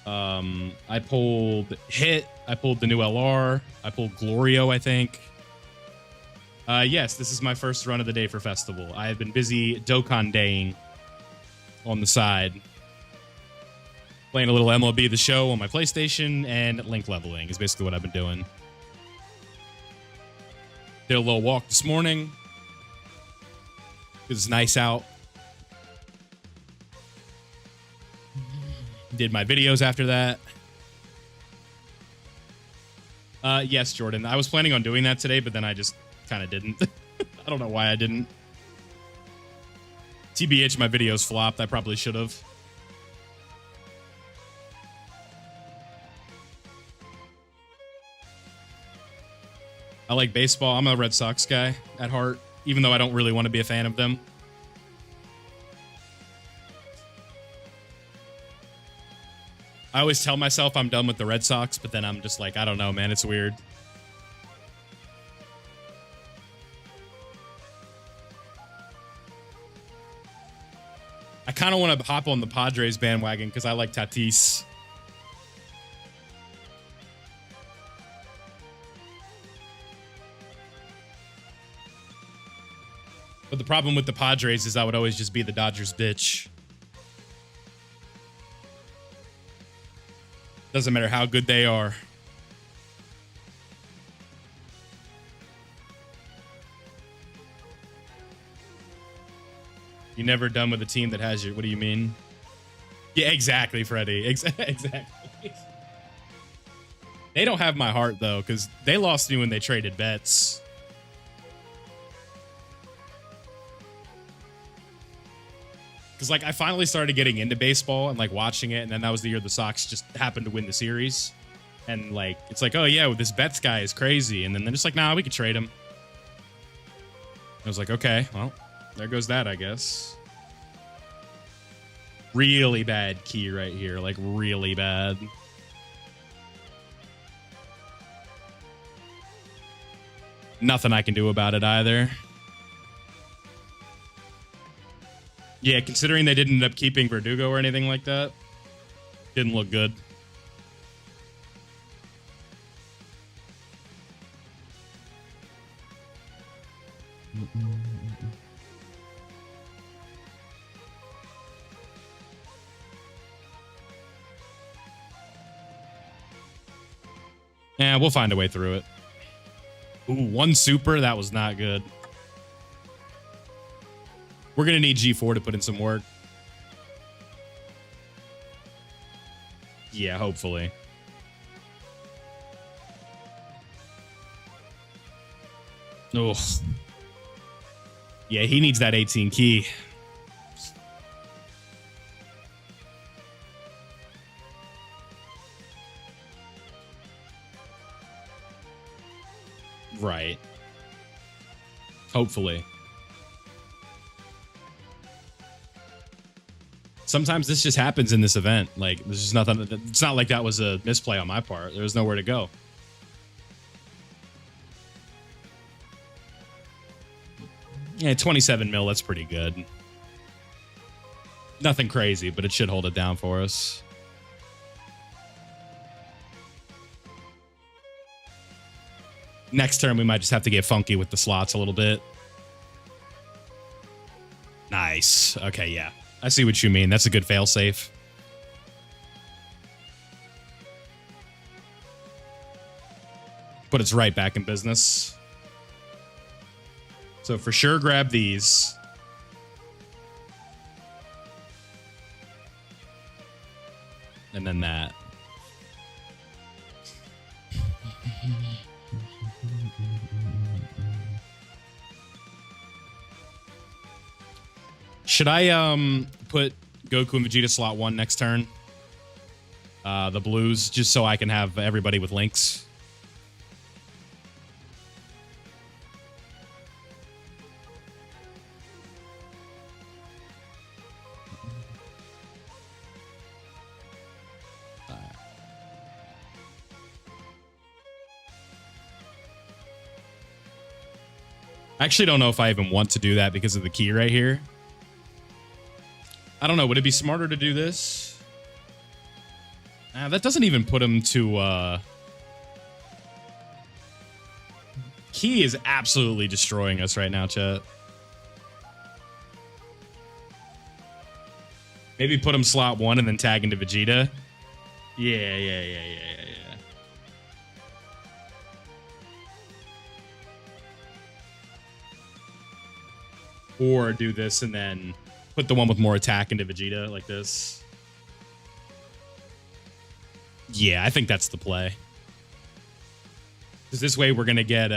I pulled Hit, I pulled the new LR, I pulled Glorio, I think. Yes, this is my first run of the day for Festival. I have been busy Dokkan Daying on the side. Playing a little MLB The Show on my PlayStation, and link leveling is basically what I've been doing. Did a little walk this morning, because it's nice out. Did my videos after that. Yes, Jordan. I was planning on doing that today, but then I just kind of didn't. I don't know why I didn't. TBH, my videos flopped. I probably should have. I like baseball. I'm a Red Sox guy at heart, even though I don't really want to be a fan of them. I always tell myself I'm done with the Red Sox, but then I'm just like, I don't know, man. It's weird. I kind of want to hop on the Padres bandwagon because I like Tatis. But the problem with the Padres is I would always just be the Dodgers bitch. Doesn't matter how good they are. You're never done with a team that has you. What do you mean? Yeah, exactly, Freddie. Exactly. They don't have my heart, though, because they lost me when they traded Betts. Because, like, I finally started getting into baseball and, like, watching it, and then that was the year the Sox just happened to win the series. And, like, it's like, oh, yeah, well, this Betts guy is crazy. And then they're just like, nah, we could trade him. I was like, okay, well, there goes that, I guess. Really bad key right here. Like, really bad. Nothing I can do about it either. Yeah, considering they didn't end up keeping Verdugo or anything like that, didn't look good. Yeah, we'll find a way through it. Ooh, one super. That was not good. We're going to need G4 to put in some work. Yeah, hopefully. Oh. Yeah, he needs that 18 key. Right. Hopefully. Sometimes this just happens in this event. Like, there's just nothing. It's not like that was a misplay on my part. There was nowhere to go. Yeah, 27 mil. That's pretty good. Nothing crazy, but it should hold it down for us. Next turn, we might just have to get funky with the slots a little bit. Nice. Okay, yeah. I see what you mean. That's a good failsafe. But it's right back in business. So for sure, grab these. And then that. Should I put Goku and Vegeta slot 1 next turn? The blues, just so I can have everybody with links. I actually don't know if I even want to do that because of the key right here. I don't know. Would it be smarter to do this? That doesn't even put him to... Key is absolutely destroying us right now, chat. Maybe put him slot 1 and then tag into Vegeta. Yeah. Or do this and then put the one with more attack into Vegeta like this. Yeah, I think that's the play. Because this way we're going to get...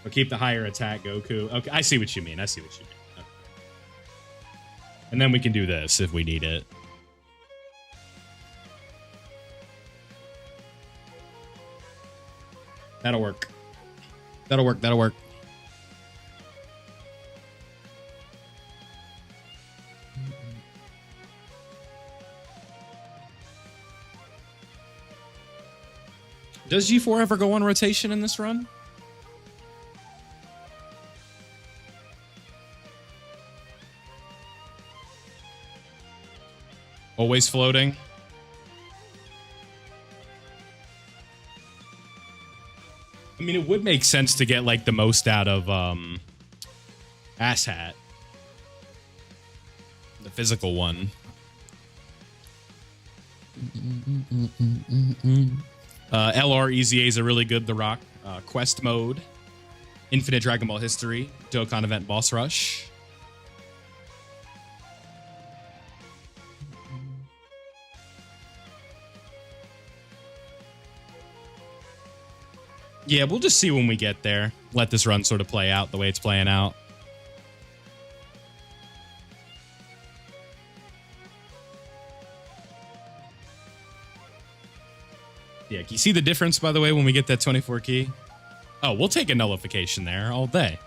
We'll keep the higher attack Goku. Okay, I see what you mean. Okay. And then we can do this if we need it. That'll work. That'll work. Does G4 ever go on rotation in this run? Always floating. I mean, it would make sense to get, like, the most out of, Asshat. The physical one. LR EZA is a really good The Rock. Quest mode. Infinite Dragon Ball History. Dokkan Event Boss Rush. Yeah, we'll just see when we get there. Let this run sort of play out the way it's playing out. Yeah, can you see the difference, by the way, when we get that 24 key? Oh, we'll take a nullification there all day.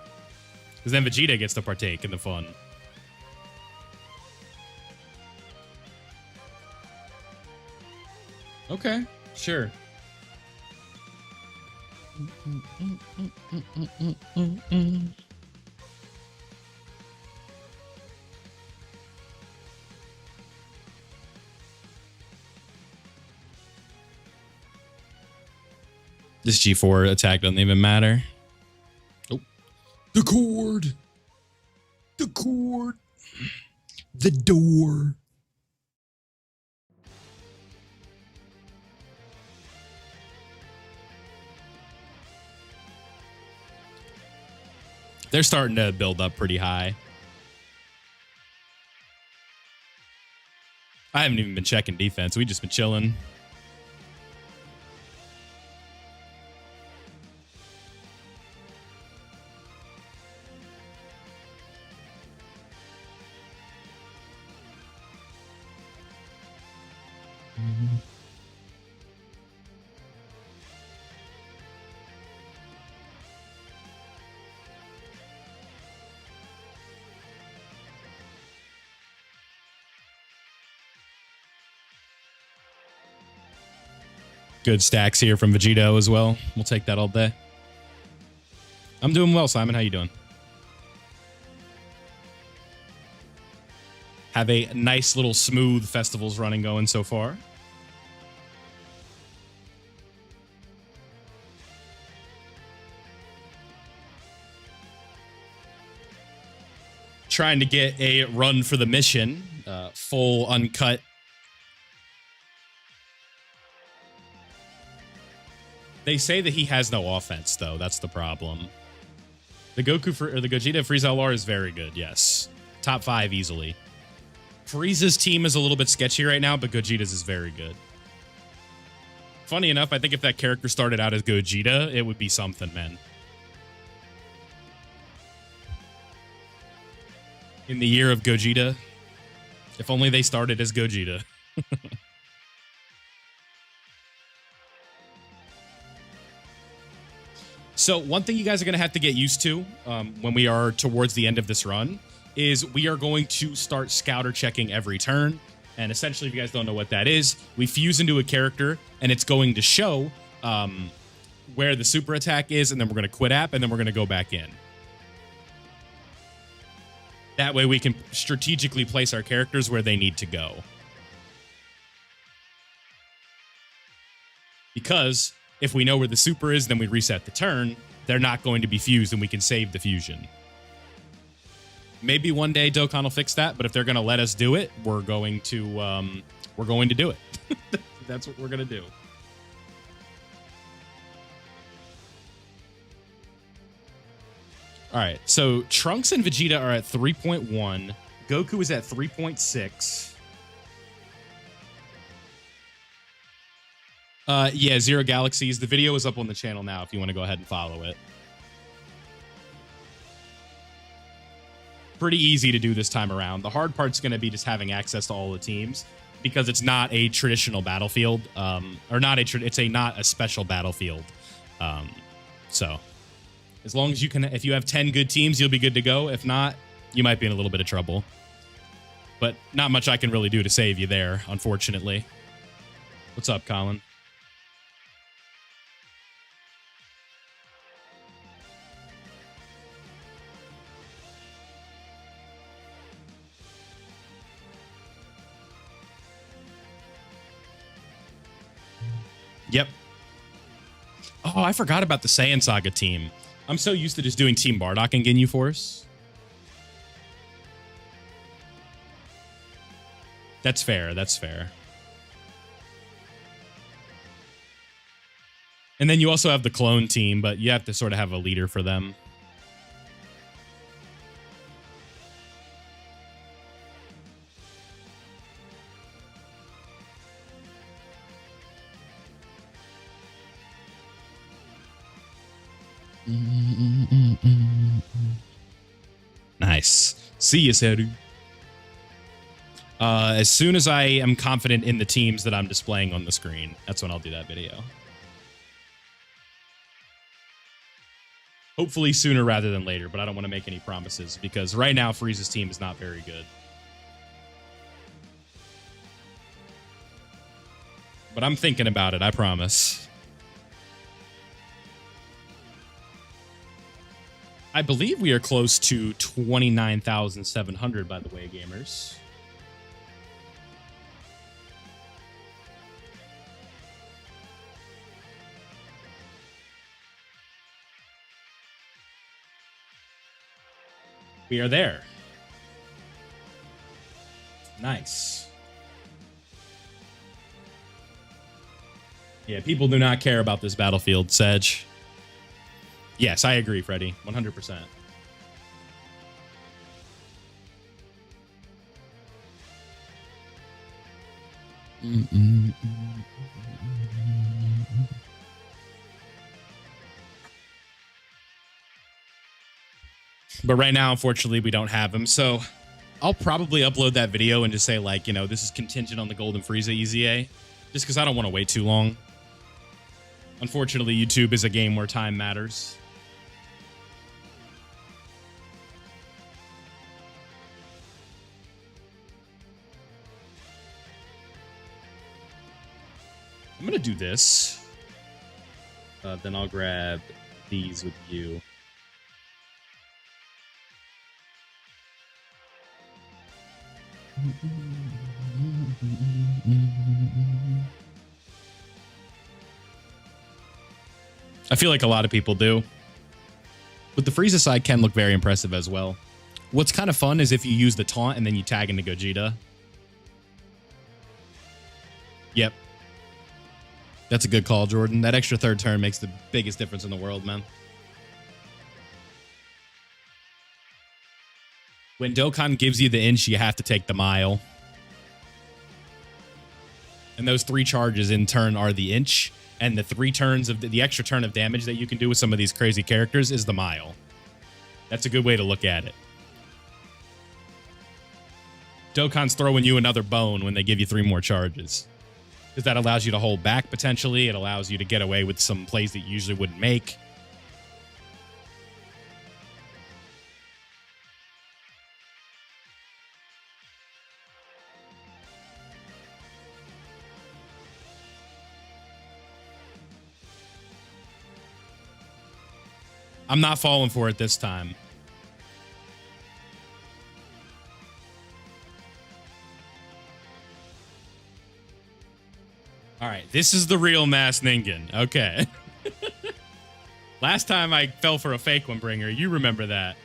Because then Vegeta gets to partake in the fun. Okay, sure. This G4 attack doesn't even matter. Oh, the cord. The cord. The door. They're starting to build up pretty high. I haven't even been checking defense. We've just been chilling. Good stacks here from Vegito as well. We'll take that all day. I'm doing well, Simon. How you doing? Have a nice little smooth festivals running going so far. Trying to get a run for the mission. Full uncut. They say that he has no offense, though. That's the problem. The Gogeta Frieza LR is very good, yes. Top 5 easily. Frieza's team is a little bit sketchy right now, but Gogeta's is very good. Funny enough, I think if that character started out as Gogeta, it would be something, man. In the year of Gogeta, if only they started as Gogeta. So one thing you guys are going to have to get used to when we are towards the end of this run is we are going to start scouter checking every turn. And essentially, if you guys don't know what that is, we fuse into a character and it's going to show where the super attack is, and then we're going to quit app, and then we're going to go back in. That way we can strategically place our characters where they need to go. Because if we know where the super is, then we reset the turn. They're not going to be fused, and we can save the fusion. Maybe one day Dokkan will fix that, but if they're going to let us do it, we're going to do it. That's what we're going to do. All right, so Trunks and Vegeta are at 3.1. Goku is at 3.6. Yeah, Zero Galaxies. The video is up on the channel now if you want to go ahead and follow it. Pretty easy to do this time around. The hard part's going to be just having access to all the teams because it's not a traditional battlefield, or not a special battlefield. So as long as you can, if you have 10 good teams, you'll be good to go. If not, you might be in a little bit of trouble. But not much I can really do to save you there, unfortunately. What's up, Colin? Yep. Oh, I forgot about the Saiyan Saga team. I'm so used to just doing Team Bardock and Ginyu Force. That's fair. That's fair. And then you also have the clone team, but you have to sort of have a leader for them. Nice. See you, Seru. As soon as I am confident in the teams that I'm displaying on the screen, that's when I'll do that video. Hopefully sooner rather than later, but I don't want to make any promises because right now Frieza's team is not very good. But I'm thinking about it, I promise. I believe we are close to 29,700, by the way, gamers. We are there. Nice. Yeah, people do not care about this battlefield, Sedge. Yes, I agree, Freddy. 100%. But right now, unfortunately, we don't have him. So I'll probably upload that video and just say, like, you know, this is contingent on the Golden Frieza EZA, just because I don't want to wait too long. Unfortunately, YouTube is a game where time matters. I'm going to do this. Then I'll grab these with you. I feel like a lot of people do. But the Frieza side can look very impressive as well. What's kind of fun is if you use the taunt and then you tag into Gogeta. Yep. That's a good call, Jordan. That extra third turn makes the biggest difference in the world, man. When Dokkan gives you the inch, you have to take the mile. And those 3 charges in turn are the inch. And the 3 turns of the extra turn of damage that you can do with some of these crazy characters is the mile. That's a good way to look at it. Dokkan's throwing you another bone when they give you 3 more charges. Because that allows you to hold back potentially. It allows you to get away with some plays that you usually wouldn't make. I'm not falling for it this time. All right, this is the real Mass Ningen. Okay. Last time I fell for a fake one bringer. You remember that.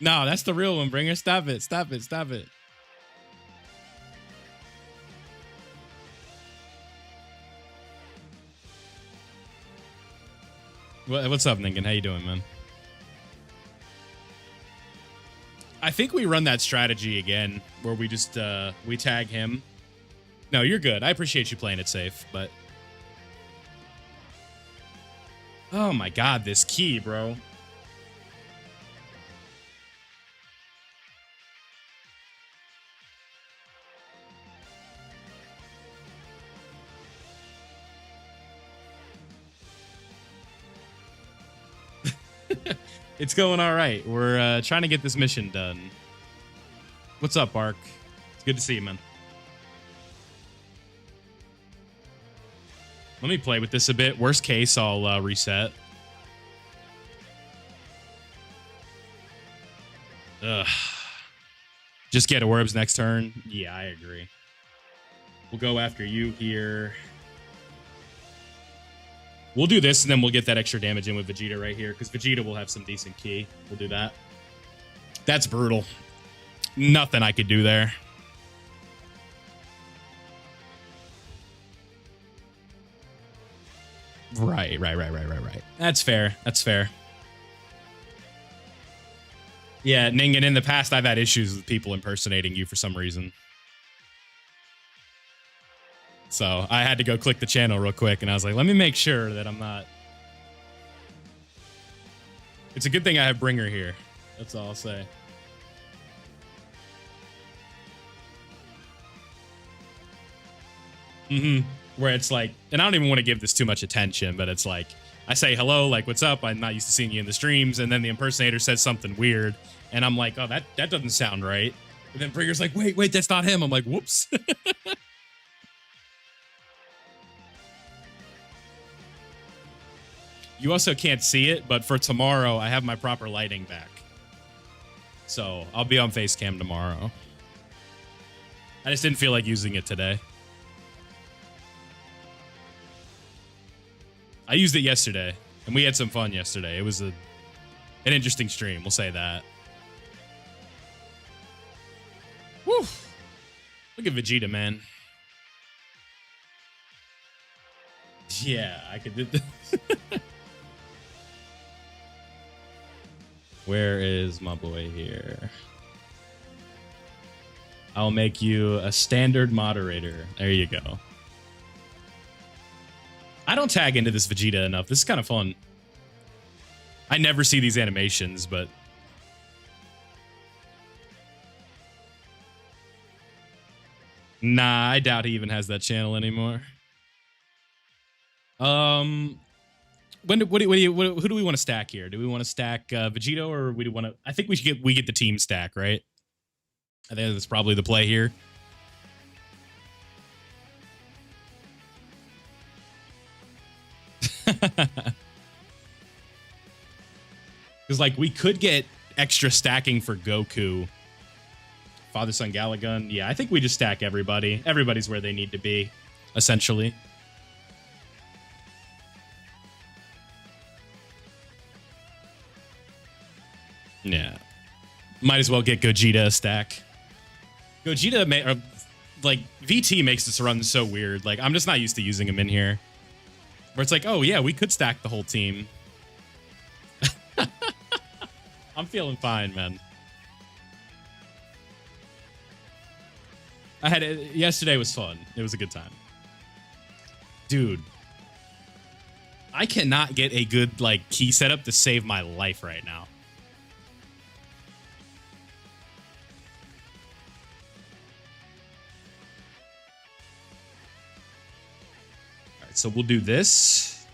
No, that's the real one bringer. Stop it. Stop it. Stop it. What's up, Ningen? How you doing, man? I think we run that strategy again where we just we tag him. No, you're good. I appreciate you playing it safe, but oh my god, this key, bro. It's going all right. We're trying to get this mission done. What's up, Bark? It's good to see you, man. Let me play with this a bit. Worst case, I'll reset. Ugh. Just get orbs next turn. Yeah, I agree. We'll go after you here. We'll do this, and then we'll get that extra damage in with Vegeta right here, because Vegeta will have some decent key. We'll do that. That's brutal. Nothing I could do there. Right. That's fair. That's fair. Yeah, Ningen, in the past, I've had issues with people impersonating you for some reason. So I had to go click the channel real quick, and I was like, let me make sure that I'm not. It's a good thing I have Bringer here. That's all I'll say. Where it's like, and I don't even want to give this too much attention, but it's like, I say hello, like, what's up? I'm not used to seeing you in the streams. And then the impersonator says something weird. And I'm like, oh, that doesn't sound right. And then Bringer's like, wait, that's not him. I'm like, whoops. You also can't see it, but for tomorrow, I have my proper lighting back. So I'll be on face cam tomorrow. I just didn't feel like using it today. I used it yesterday, and we had some fun yesterday. It was an interesting stream, we'll say that. Woo! Look at Vegeta, man. Yeah, I could do this. Where is my boy here? I'll make you a standard moderator. There you go. I don't tag into this Vegeta enough. This is kind of fun. I never see these animations, but... Nah, I doubt he even has that channel anymore. Who do we want to stack here? Do we want to stack Vegito, or we want to? I think we get the team stack, right? I think that's probably the play here. Because like we could get extra stacking for Goku. Father Son Galagun. Yeah, I think we just stack everybody. Everybody's where they need to be, essentially. Yeah. Might as well get Gogeta a stack. Gogeta, like, VT makes this run so weird. Like, I'm just not used to using him in here. Where it's like, oh, yeah, we could stack the whole team. I'm feeling fine, man. Yesterday was fun. It was a good time. Dude. I cannot get a good, like, key setup to save my life right now. So we'll do this,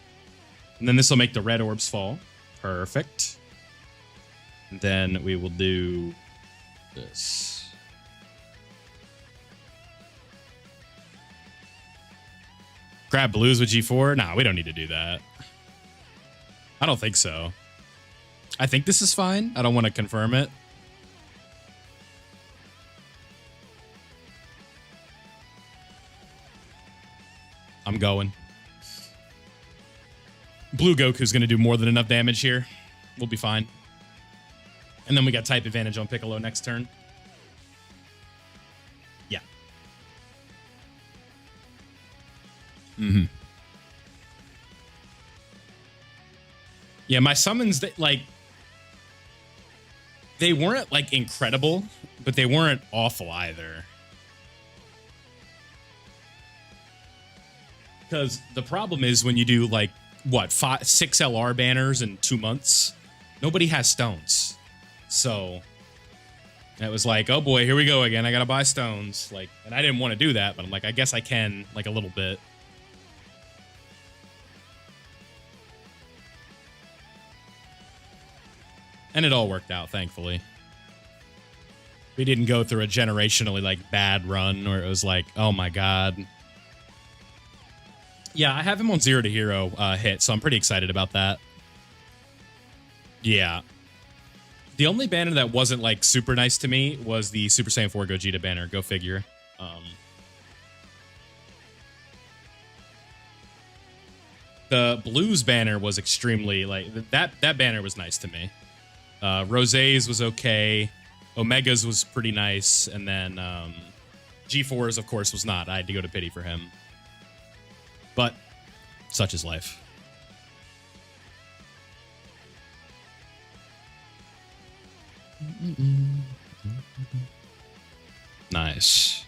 and then this will make the red orbs fall. Perfect. And then we will do this. Grab blues with G4? Nah, we don't need to do that. I don't think so. I think this is fine. I don't want to confirm it. I'm going. Blue Goku's going to do more than enough damage here. We'll be fine. And then we got type advantage on Piccolo next turn. Yeah. Mm-hmm. Yeah, my summons, like, they weren't, like, incredible, but they weren't awful either. Because the problem is when you do, like, what, 6 LR banners in 2 months, nobody has stones. So it was like, oh boy, here we go again. I gotta buy stones. Like, and I didn't want to do that, but I'm like, I guess I can, like, a little bit. And it all worked out, thankfully. We didn't go through a generationally, like, bad run where it was like, oh my god. Yeah, I have him on 0 to hero hit, so I'm pretty excited about that. Yeah. The only banner that wasn't, like, super nice to me was the Super Saiyan 4 Gogeta banner. Go figure. The Blues banner was extremely, like, that banner was nice to me. Rosé's was okay. Omega's was pretty nice. And then G4's, of course, was not. I had to go to pity for him. But such is life. Nice.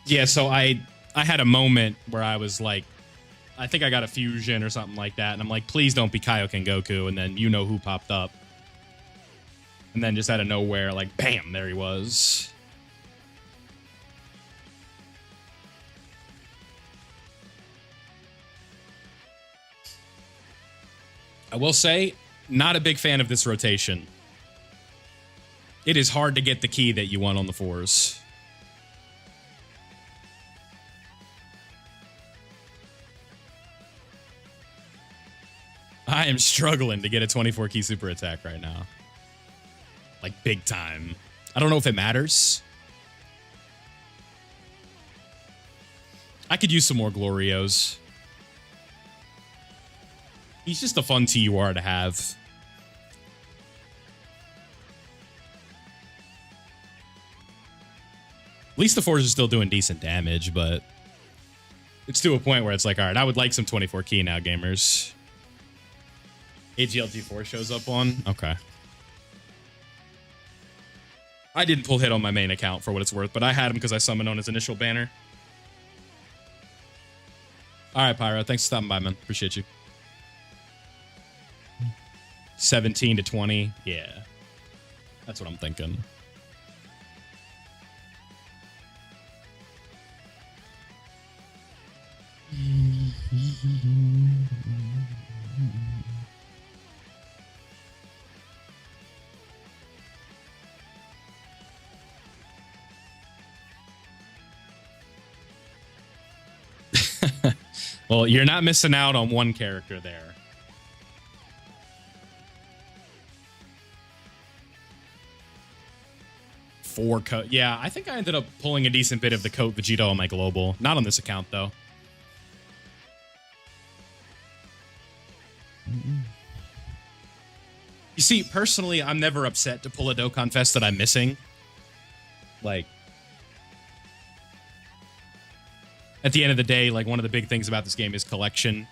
Yeah, so I had a moment where I was like, I think I got a fusion or something like that, and I'm like, please don't be Kaioken Goku, and then you know who popped up. And then just out of nowhere, like, bam, there he was. I will say, not a big fan of this rotation. It is hard to get the key that you want on the 4s. I am struggling to get a 24 key super attack right now. Like, big time. I don't know if it matters. I could use some more Glorios. He's just a fun TUR to have. At least the 4s are still doing decent damage, but it's to a point where it's like, all right, I would like some 24 key now, gamers. AGLG4 shows up on? Okay. I didn't pull hit on my main account for what it's worth, but I had him because I summoned on his initial banner. All right, Pyro. Thanks for stopping by, man. Appreciate you. 17 to 20. Yeah. That's what I'm thinking. Well, you're not missing out on one character there. Four coat. Yeah, I think I ended up pulling a decent bit of the coat Vegito on my global. Not on this account, though. You see, personally, I'm never upset to pull a Dokkan Fest that I'm missing. Like, at the end of the day, like, one of the big things about this game is collection.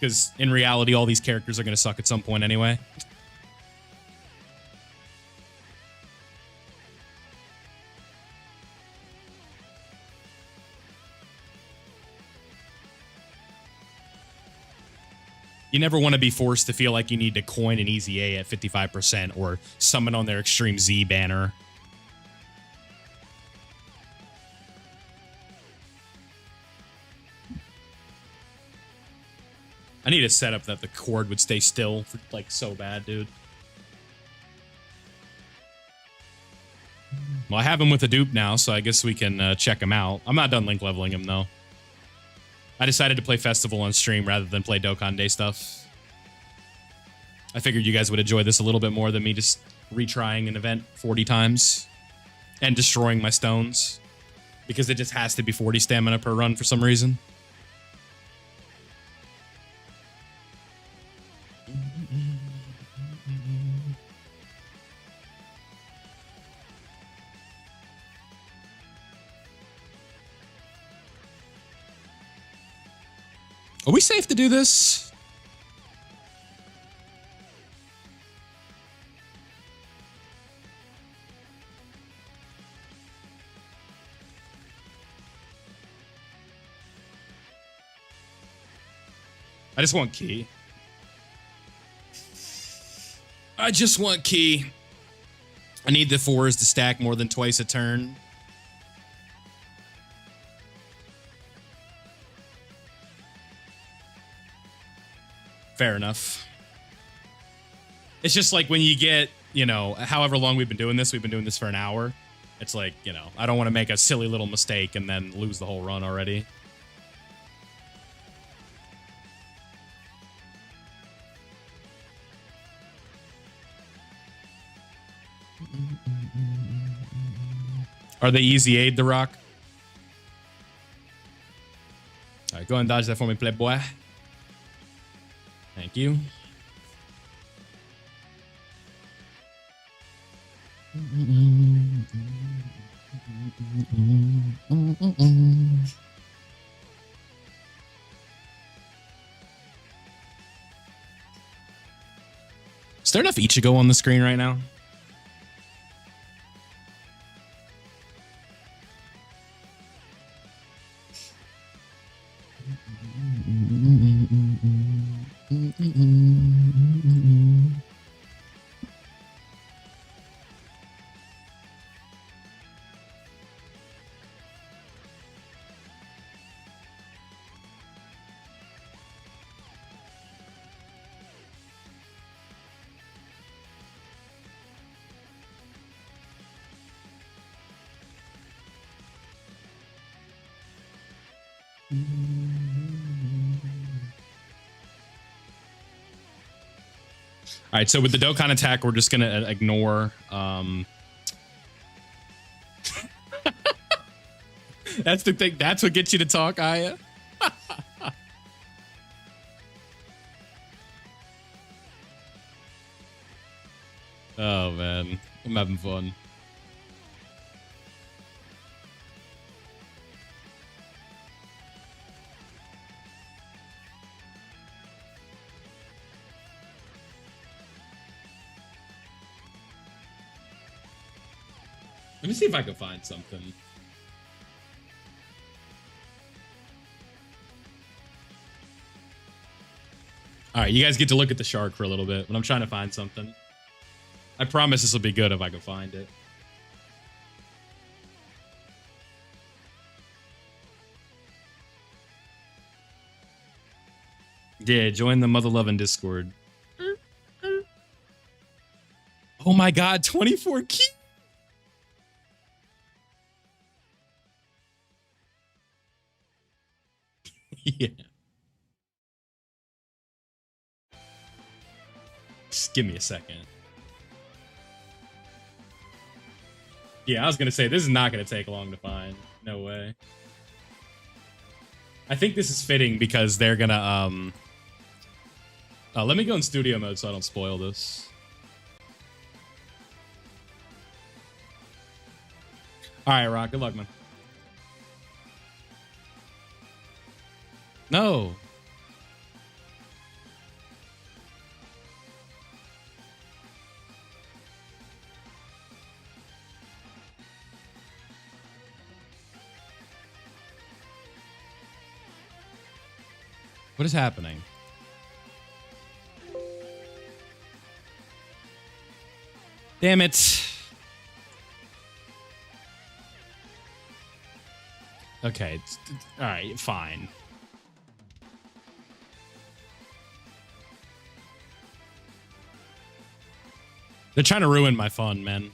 Because in reality, all these characters are going to suck at some point anyway. You never want to be forced to feel like you need to coin an easy A at 55% or summon on their Extreme Z banner. I need a setup that the cord would stay still for, like, so bad, dude. Well, I have him with a dupe now, so I guess we can check him out. I'm not done link leveling him, though. I decided to play Festival on stream rather than play Dokkan Day stuff. I figured you guys would enjoy this a little bit more than me just retrying an event 40 times and destroying my stones. Because it just has to be 40 stamina per run for some reason. Are we safe to do this? I just want key. I just want key. I need the 4s to stack more than twice a turn. Fair enough. It's just like when you get, you know, however long we've been doing this for an hour. It's like, you know, I don't want to make a silly little mistake and then lose the whole run already. Are they easy aid, The Rock? All right, go ahead and dodge that for me, playboy. Thank you. Is there enough Ichigo on the screen right now? All right, so with the Dokkan attack, we're just gonna ignore. That's the thing. That's what gets you to talk, Aya. Oh man, I'm having fun. Let me see if I can find something. All right, you guys get to look at the shark for a little bit, but I'm trying to find something. I promise this will be good if I can find it. Yeah, join the Mother Loving Discord. Oh my god, 24 key. Yeah. Just give me a second. Yeah, I was gonna say this is not gonna take long to find. No way. I think this is fitting because they're gonna let me go in studio mode so I don't spoil this. All right, Rock. Good luck, man. No. What is happening? Damn it. Okay. All right, fine. They're trying to ruin my fun, man.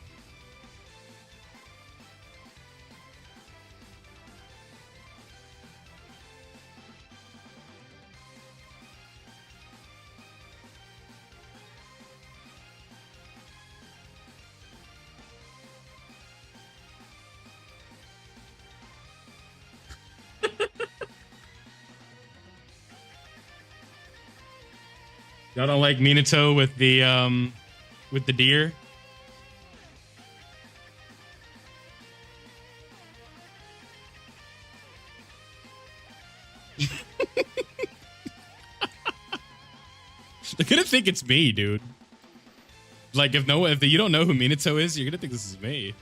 Y'all don't like Minato with the deer? They're gonna think it's me, dude. Like if you don't know who Minato is, you're gonna think this is me.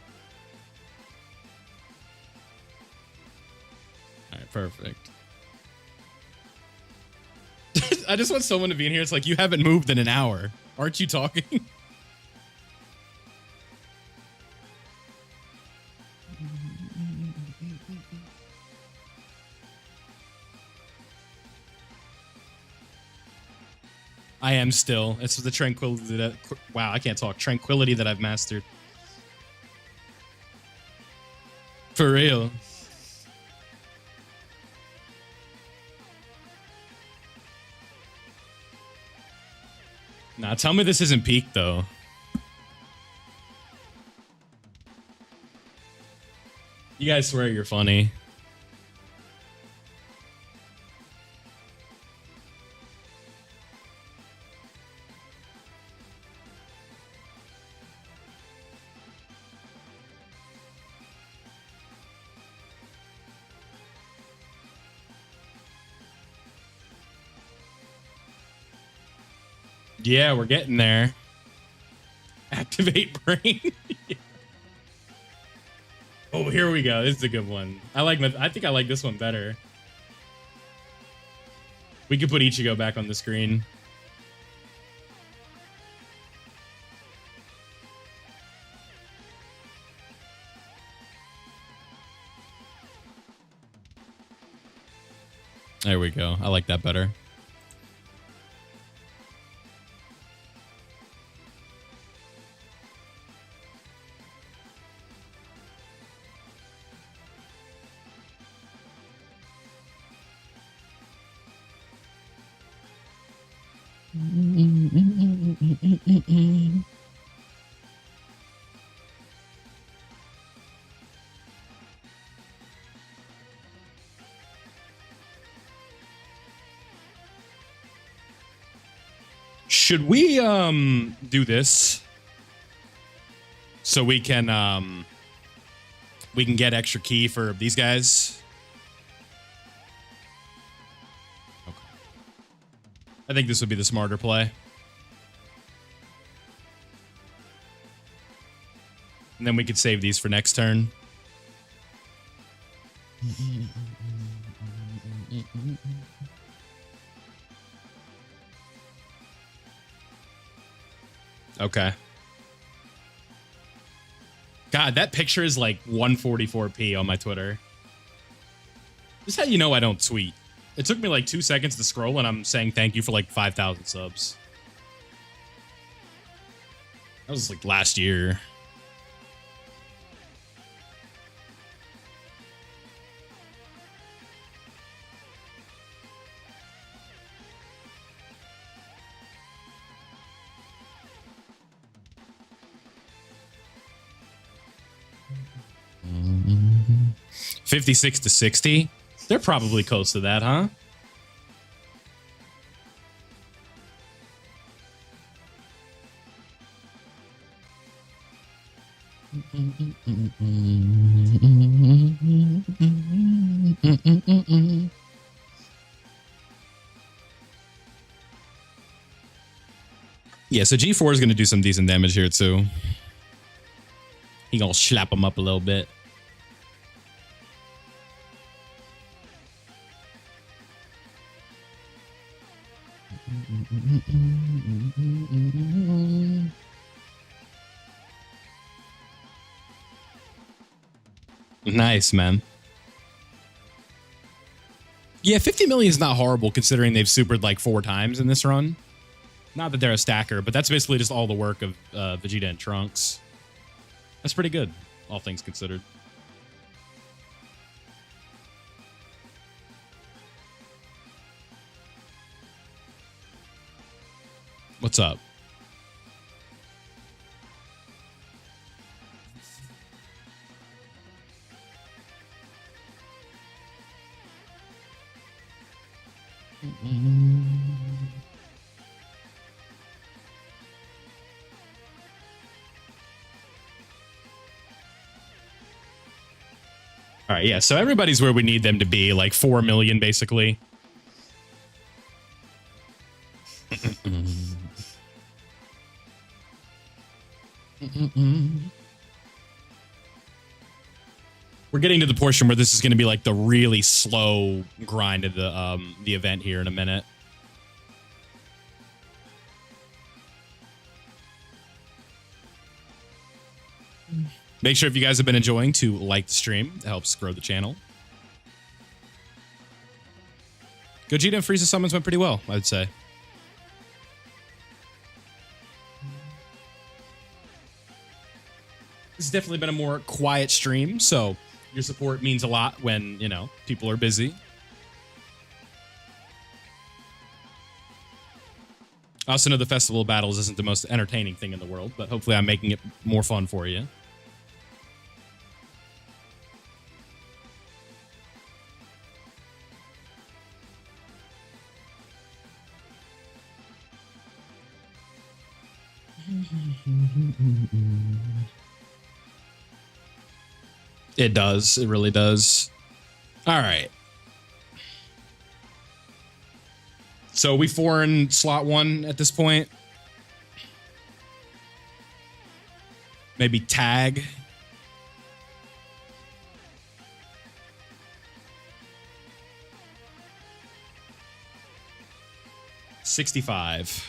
All right, perfect. I just want someone to be in here. It's like, you haven't moved in an hour. Aren't you talking? I am still. It's the tranquility that... Wow, I can't talk. Tranquility that I've mastered. For real. Nah, tell me this isn't peak, though. You guys swear you're funny. Yeah, we're getting there. Activate brain. Oh, here we go. This is a good one. I think I like this one better. We could put Ichigo back on the screen. There we go. I like that better. Should we do this so we can get extra key for these guys? Okay. I think this would be the smarter play. And then we could save these for next turn. Okay. God, that picture is like 144p on my Twitter. This is how you know I don't tweet. It took me like 2 seconds to scroll, and I'm saying thank you for like 5,000 subs. That was like last year. Mm-hmm. 56 to 60. They're probably close to that, huh? Yeah, so G4 is going to do some decent damage here, too. He gonna slap him up a little bit. Nice, man. Yeah, 50 million is not horrible considering they've supered like 4 times in this run. Not that they're a stacker, but that's basically just all the work of Vegeta and Trunks. That's pretty good, all things considered. What's up? All right, yeah, so everybody's where we need them to be, like 4 million, basically. We're getting to the portion where this is going to be like the really slow grind of the event here in a minute. Make sure if you guys have been enjoying to like the stream. It helps grow the channel. Gogeta and Frieza summons went pretty well, I would say. This has definitely been a more quiet stream, so your support means a lot when, you know, people are busy. I also know the Festival of Battles isn't the most entertaining thing in the world, but hopefully I'm making it more fun for you. It does. It really does. All right. So we 4 in slot 1 at this point. Maybe tag. $65.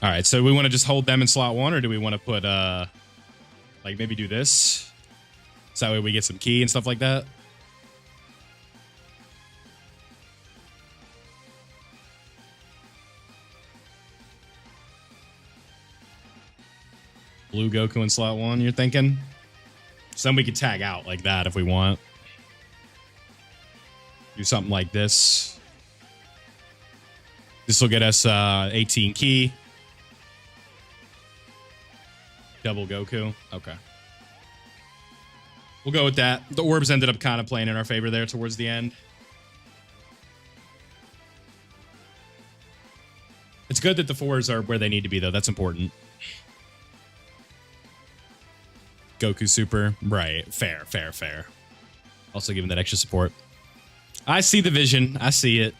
All right, so we want to just hold them in slot 1, or do we want to put like maybe do this so that way we get some key and stuff like that? Blue Goku in slot 1, you're thinking? So then we could tag out like that if we want. Do something like this. This will get us 18 key. Double Goku. Okay. We'll go with that. The orbs ended up kind of playing in our favor there towards the end. It's good that the 4s are where they need to be, though. That's important. Goku Super. Right. Fair, fair, fair. Also giving that extra support. I see the vision. I see it.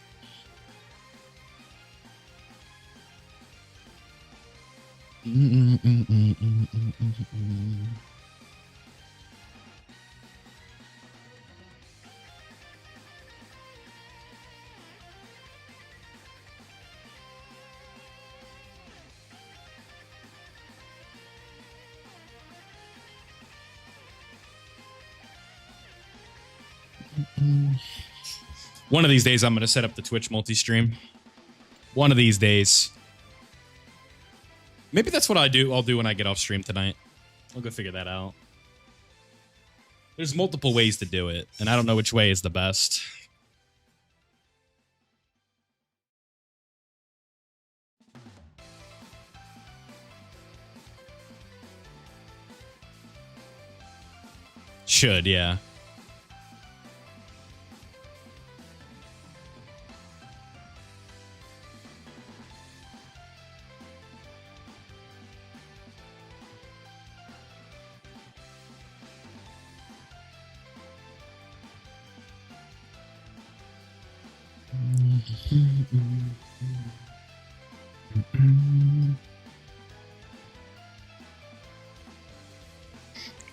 One of these days, I'm going to set up the Twitch multi-stream. One of these days. Maybe that's what I'll do when I get off stream tonight. I'll go figure that out. There's multiple ways to do it, and I don't know which way is the best. Should, yeah.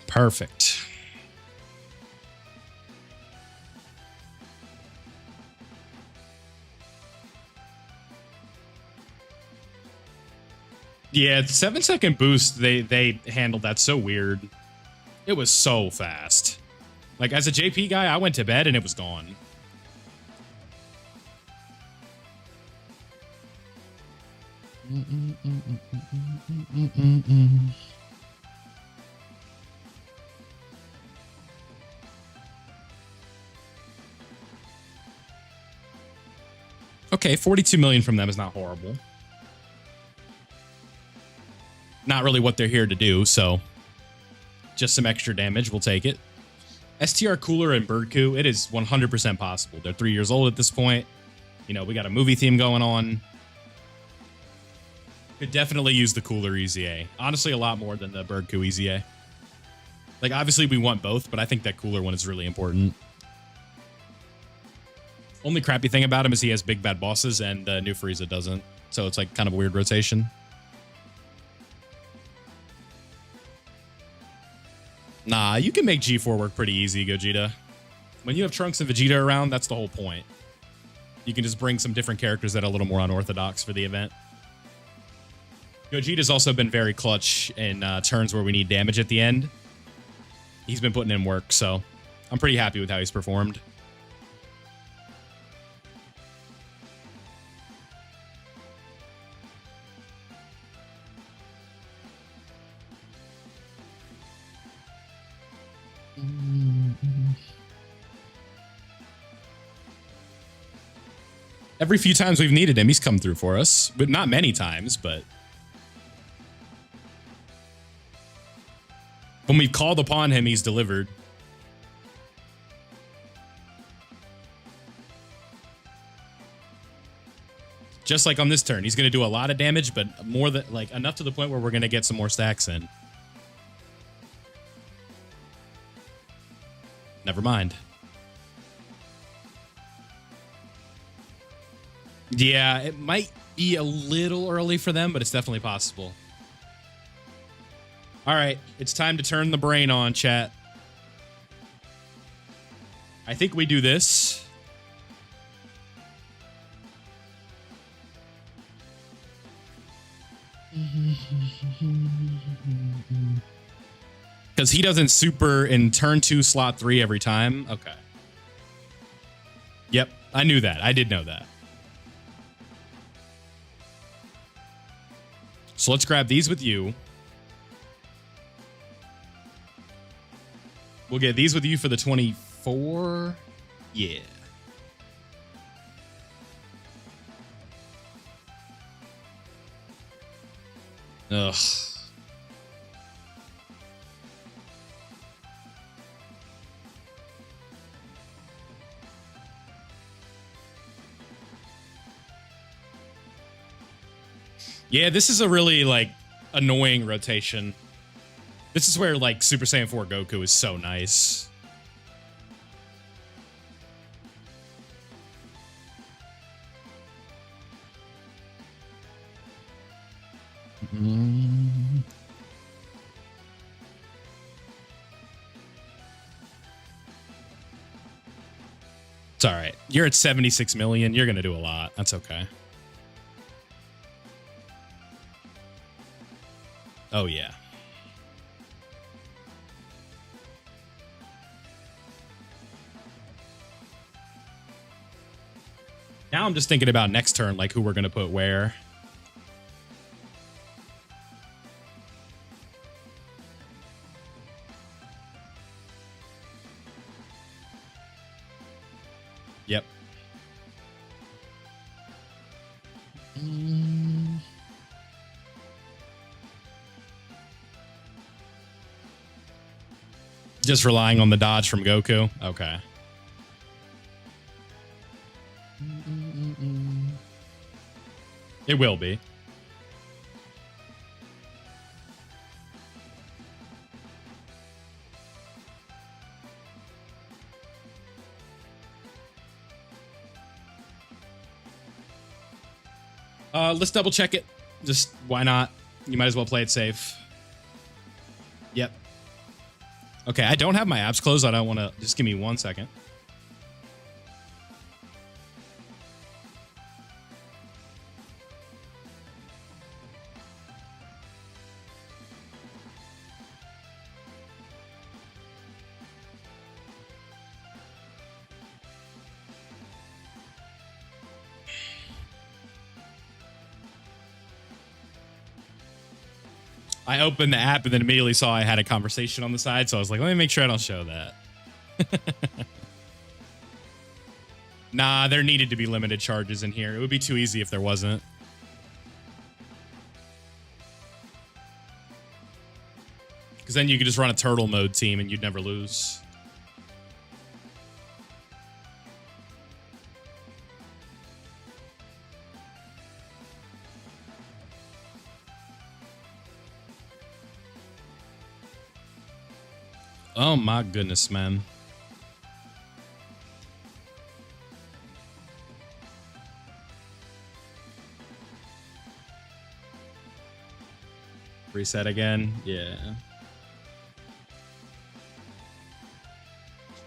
Perfect. Yeah, 7-second boost, they handled that so weird. It was so fast. Like, as a JP guy, I went to bed and it was gone. Okay, 42 million from them is not horrible. Not really what they're here to do, so just some extra damage, we'll take it. STR Cooler and Birdcoo, it is 100% possible. They're 3 years old at this point. You know, we got a movie theme going on. Could definitely use the Cooler EZA. Honestly, a lot more than the Birdcoo EZA. Like, obviously, we want both, but I think that Cooler one is really important. Only crappy thing about him is he has big bad bosses, and New Frieza doesn't. So it's like kind of a weird rotation. Nah, you can make G4 work pretty easy, Gogeta. When you have Trunks and Vegeta around, that's the whole point. You can just bring some different characters that are a little more unorthodox for the event. Gogeta's also been very clutch in turns where we need damage at the end. He's been putting in work, so I'm pretty happy with how he's performed. Every few times we've needed him, he's come through for us. But not many times, but when we've called upon him, he's delivered. Just like on this turn, he's going to do a lot of damage, but more than like enough to the point where we're going to get some more stacks in. Never mind. Yeah, it might be a little early for them, but it's definitely possible. All right, it's time to turn the brain on, chat. I think we do this. Because he doesn't super in turn 2, slot 3 every time. Okay. Yep, I knew that. I did know that. So let's grab these with you. We'll get these with you for the 24. Yeah. Ugh. Yeah, this is a really, like, annoying rotation. This is where like Super Saiyan 4 Goku is so nice. It's all right. You're at 76 million. You're going to do a lot. That's okay. Oh, yeah. Now I'm just thinking about next turn, like who we're going to put where. Yep. Just relying on the dodge from Goku. Okay. It will be. Let's double check it. Just why not? You might as well play it safe. Yep. Okay, I don't have my apps closed. I don't want to. Just give me 1 second. I opened the app and then immediately saw I had a conversation on the side, so I was like, let me make sure I don't show that. Nah, there needed to be limited charges in here. It would be too easy if there wasn't. Because then you could just run a turtle mode team and you'd never lose. Oh my goodness, man. Reset again. Yeah.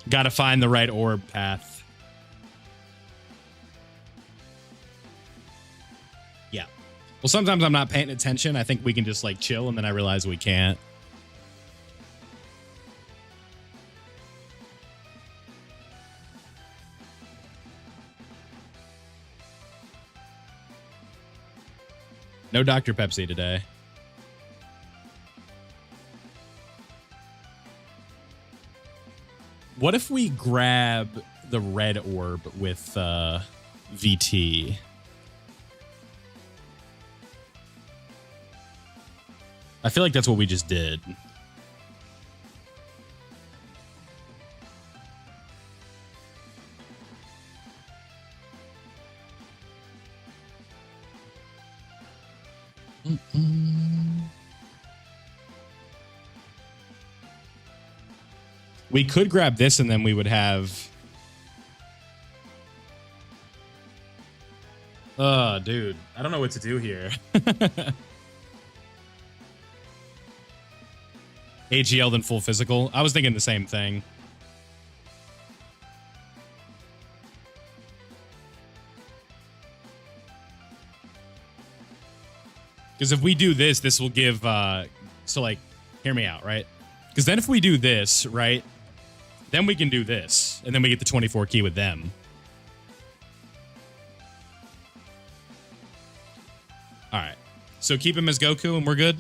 Gotta find the right orb path. Yeah. Well, sometimes I'm not paying attention. I think we can just like chill, and then I realize we can't. No Dr. Pepsi today. What if we grab the red orb with VT? I feel like that's what we just did. We could grab this and then we would have... dude. I don't know what to do here. AGL then full physical. I was thinking the same thing. Because if we do this, this will give... so, like, hear me out, right? Because then if we do this, right... Then we can do this, and then we get the 24 key with them. All right. So keep him as Goku, and we're good?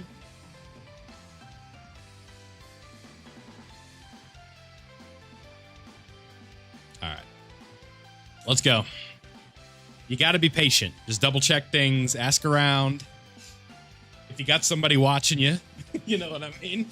All right. Let's go. You got to be patient. Just double check things, ask around. If you got somebody watching you, you know what I mean?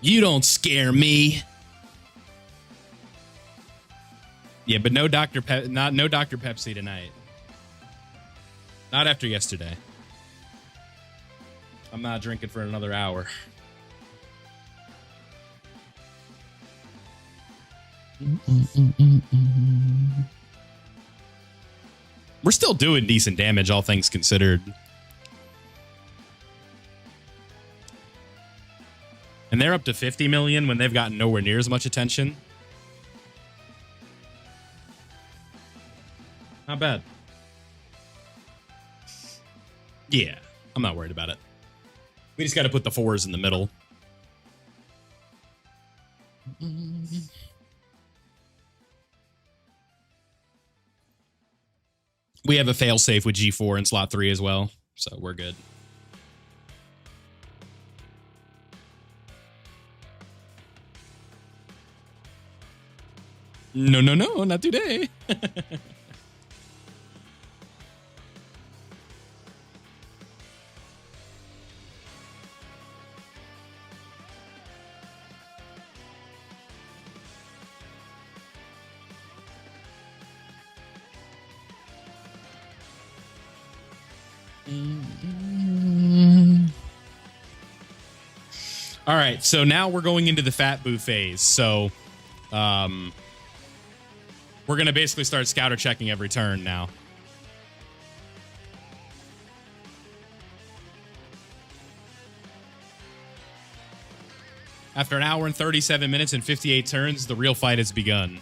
You don't scare me. Yeah, but no Dr. no Dr. Pepsi tonight. Not after yesterday. I'm not drinking for another hour. We're still doing decent damage, all things considered. And they're up to 50 million when they've gotten nowhere near as much attention. Not bad. Yeah, I'm not worried about it. We just got to put the 4s in the middle. We have a failsafe with G4 in slot 3 as well, so we're good. No, no, no, not today. All right, so now we're going into the fat boo phase. So, we're gonna basically start scouter checking every turn now. After an hour and 37 minutes and 58 turns, the real fight has begun.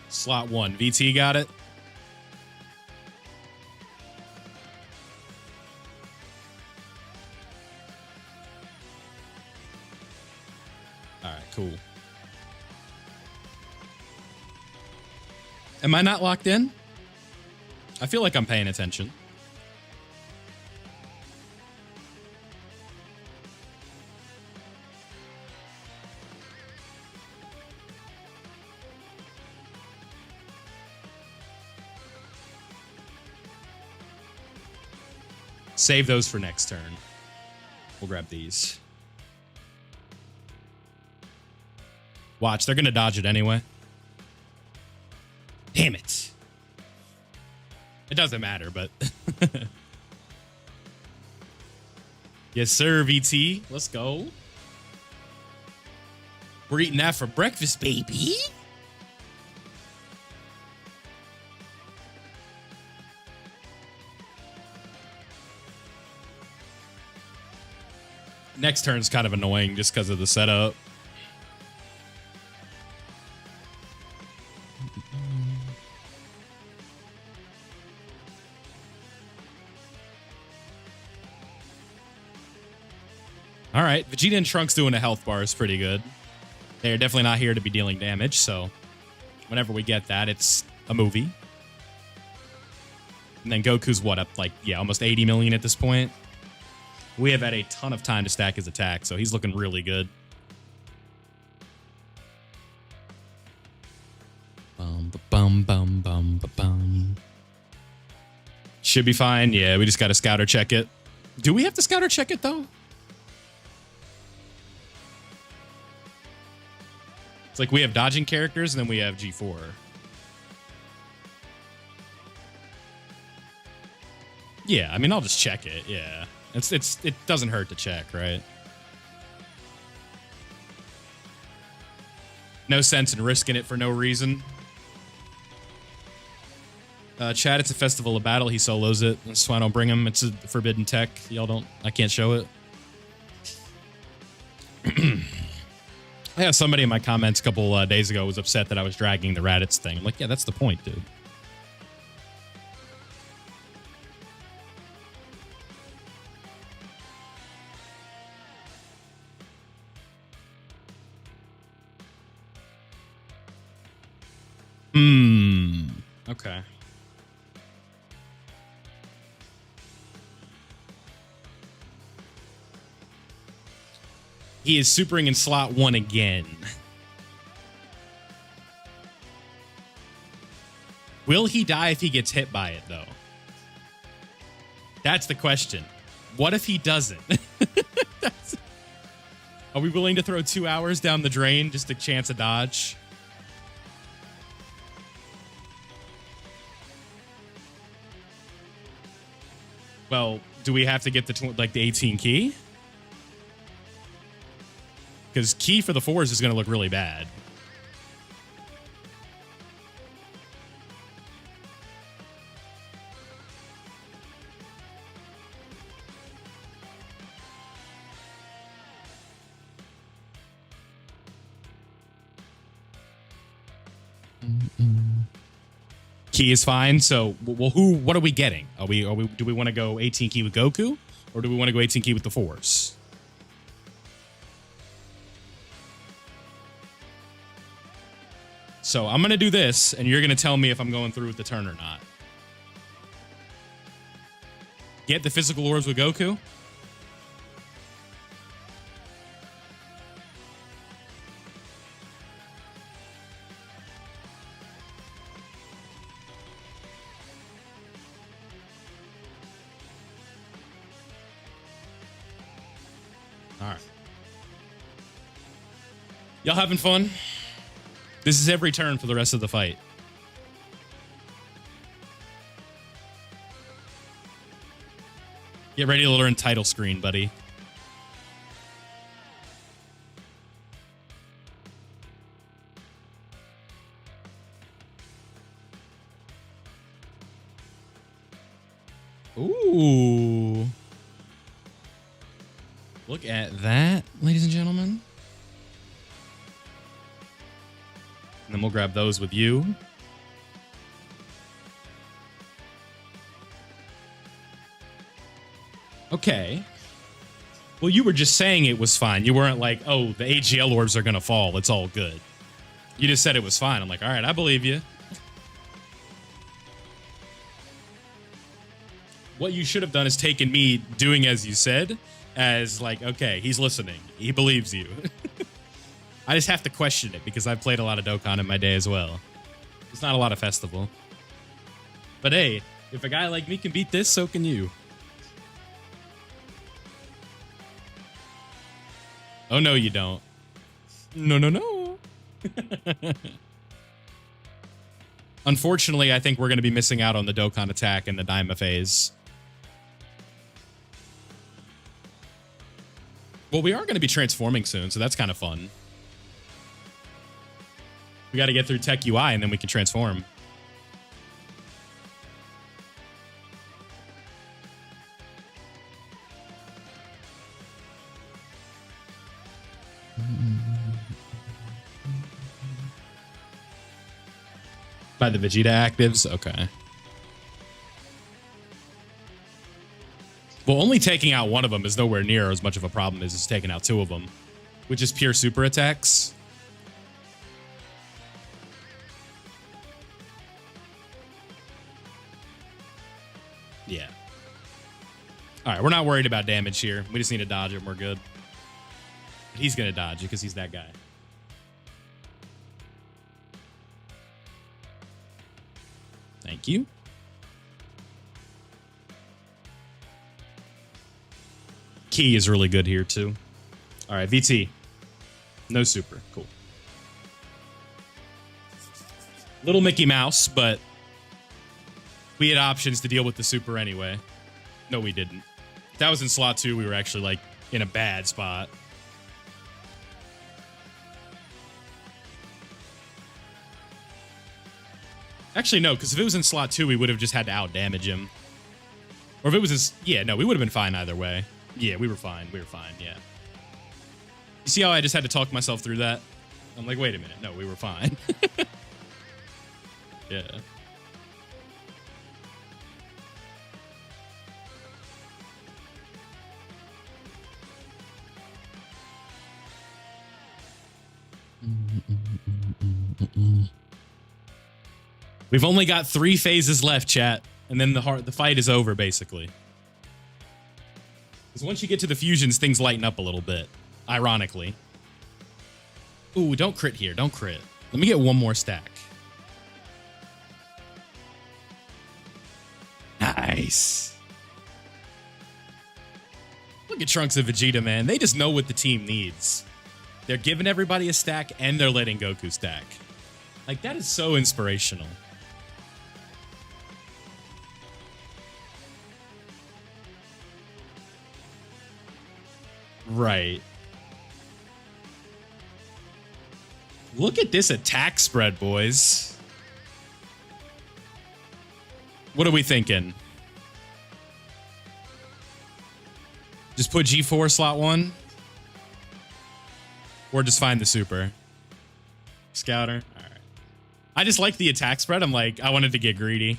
Slot 1. VT got it. All right, cool. Am I not locked in? I feel like I'm paying attention. Save those for next turn. We'll grab these. Watch, they're going to dodge it anyway. Damn it. It doesn't matter, but... Yes, sir, VT. Let's go. We're eating that for breakfast, baby. Next turn's kind of annoying just because of the setup. All right, Vegeta and Trunks doing a health bar is pretty good. They're definitely not here to be dealing damage, so whenever we get that, it's a movie. And then Goku's what, up like, yeah, almost 80 million at this point. We have had a ton of time to stack his attack, so he's looking really good. Should be fine. Yeah, we just got to scouter check it. Do we have to scouter check it, though? It's like we have dodging characters, and then we have G4. Yeah, I mean, I'll just check it, yeah. It doesn't hurt to check, right? No sense in risking it for no reason. Chad, it's a festival of battle. He solos it. That's why I don't bring him. It's a forbidden tech. Y'all don't... I can't show it. Yeah, somebody in my comments a couple days ago was upset that I was dragging the Raditz thing. I'm like, yeah, that's the point, dude. Okay. He is supering in slot 1 again. Will he die if he gets hit by it, though? That's the question. What if he doesn't? Are we willing to throw 2 hours down the drain just to chance a dodge? Well, do we have to get the 18 key? Because key for the 4s is going to look really bad. Key is fine. So, well, what are we getting? Do we want to go 18 key with Goku, or do we want to go 18 key with the 4s? So I'm going to do this, and you're going to tell me if I'm going through with the turn or not. Get the physical orbs with Goku. All right. Y'all having fun? This is every turn for the rest of the fight. Get ready to learn title screen, buddy. Ooh. Look at that, ladies and gentlemen. And then we'll grab those with you. Okay. Well, you were just saying it was fine. You weren't like, oh, the AGL orbs are going to fall. It's all good. You just said it was fine. I'm like, all right, I believe you. What you should have done is taken me doing as you said as like, okay, he's listening. He believes you. I just have to question it because I've played a lot of Dokkan in my day as well. It's not a lot of festival. But hey, if a guy like me can beat this, so can you. Oh, no, you don't. No, no, no. Unfortunately, I think we're going to be missing out on the Dokkan attack in the Daima phase. Well, we are going to be transforming soon, so that's kind of fun. We got to get through Tech UI, and then we can transform. By the Vegeta actives? Okay. Well, only taking out one of them is nowhere near as much of a problem as just taking out 2 of them, which is pure super attacks. Yeah. All right, we're not worried about damage here. We just need to dodge it and we're good. But he's going to dodge it because he's that guy. Thank you. Key is really good here, too. All right, VT. No super. Cool. Little Mickey Mouse, but we had options to deal with the super anyway. No, we didn't. If that was in slot 2, we were actually, like, in a bad spot. Actually, no, because if it was in slot 2, we would have just had to out-damage him. Or if it was in... Yeah, no, we would have been fine either way. Yeah, we were fine. We were fine, yeah. You see how I just had to talk myself through that? I'm like, wait a minute. No, we were fine. Yeah. We've only got 3 phases left, chat, and then the fight is over, basically. Because once you get to the fusions, things lighten up a little bit, ironically. Ooh, don't crit here. Don't crit. Let me get one more stack. Nice. Look at Trunks and Vegeta, man. They just know what the team needs. They're giving everybody a stack, and they're letting Goku stack. Like, that is so inspirational. Right. Look at this attack spread, boys. What are we thinking? Just put G4 slot 1? Or just find the super? Scouter? All right. I just like the attack spread. I'm like, I wanted to get greedy.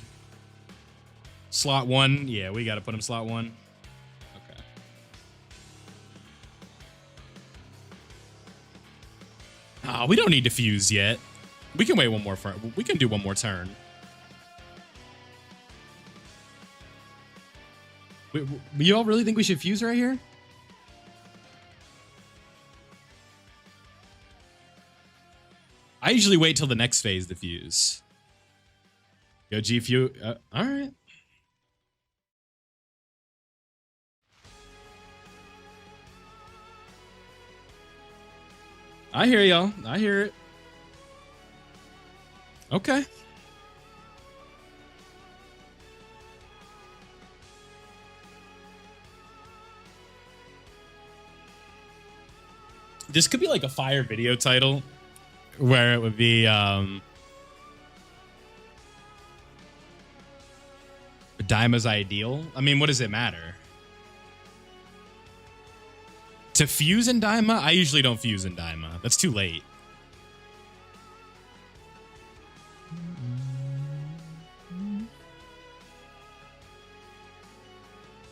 Slot 1? Yeah, we got to put him slot 1. Okay. Ah, we don't need to fuse yet. We can wait one more. We can do one more turn. You all really think we should fuse right here? I usually wait till the next phase to fuse. Go G fuse. All right. I hear y'all. I hear it. Okay. This could be like a fire video title where it would be Daima's ideal. I mean, what does it matter? To fuse in Daima? I usually don't fuse in Daima. That's too late.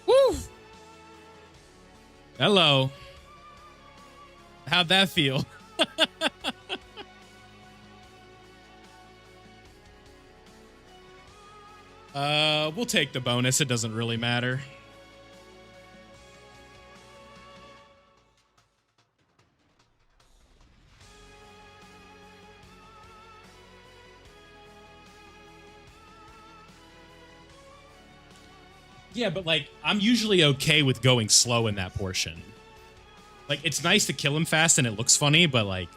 Woo! Hello. How'd that feel? We'll take the bonus. It doesn't really matter. Yeah, but like, I'm usually okay with going slow in that portion. Like, it's nice to kill him fast and it looks funny, but like,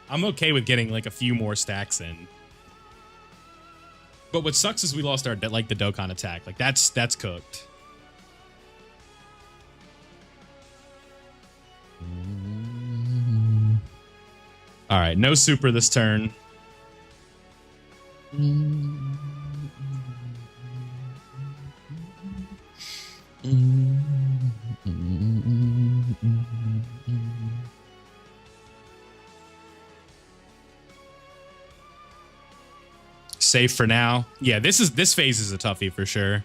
I'm okay with getting like a few more stacks in. But what sucks is we lost our, like, the Dokkan attack. Like, that's cooked. All right, no super this turn. Safe for now. Yeah, this phase is a toughie for sure.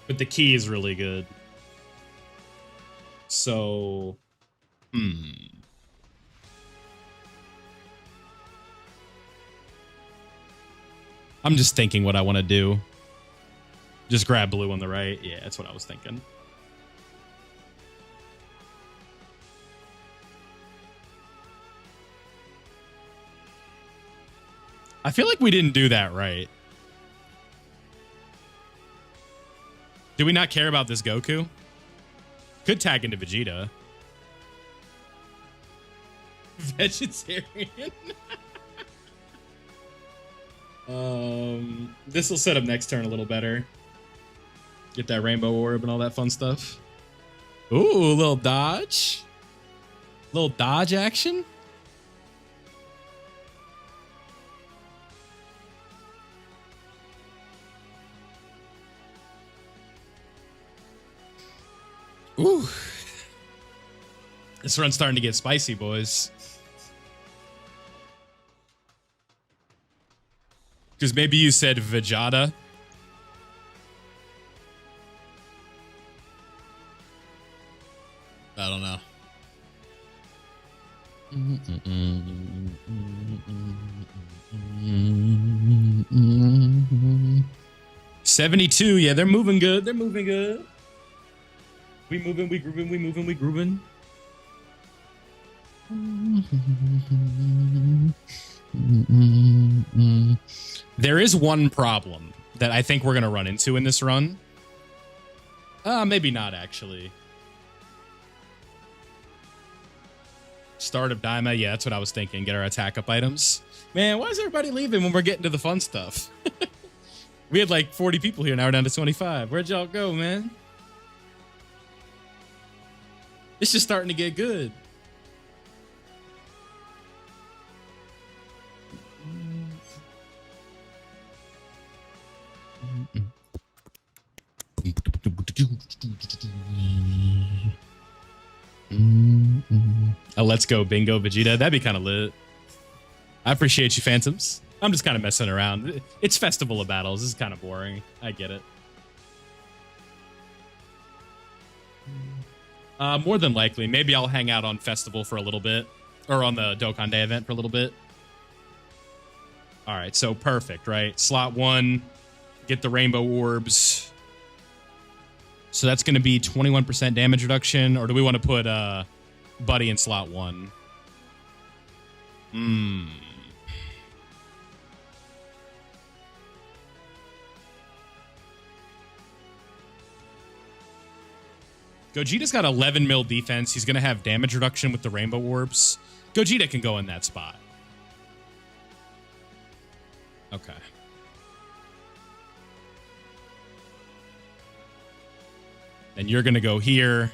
But the key is really good. So, I'm just thinking what I want to do. Just grab blue on the right. Yeah, that's what I was thinking. I feel like we didn't do that right. Do we not care about this Goku? Could tag into Vegeta. Vegetarian. This will set up next turn a little better. Get that rainbow orb and all that fun stuff. Ooh, a little dodge. Little dodge action. Ooh. This run's starting to get spicy, boys. Because maybe you said Vegeta. I don't know. 72. Yeah, they're moving good. They're moving good. We moving, we grooving, we moving, we grooving. There is one problem that I think we're going to run into in this run. Maybe not, actually. Start of Daima. Yeah, that's what I was thinking. Get our attack up items. Man, why is everybody leaving when we're getting to the fun stuff? We had like 40 people here. Now we're down to 25. Where'd y'all go, man? It's just starting to get good. A let's go bingo Vegeta. That'd be kind of lit. I appreciate you, Phantoms. I'm just kind of messing around. It's Festival of Battles. This is kind of boring. I get it. More than likely. Maybe I'll hang out on Festival for a little bit. Or on the Dokkan Day event for a little bit. Alright, so perfect, right? Slot 1. Get the Rainbow Orbs. So that's going to be 21% damage reduction. Or do we want to put Buddy in slot 1? Gogeta's got 11 mil defense. He's going to have damage reduction with the Rainbow Orbs. Gogeta can go in that spot. Okay. And you're going to go here.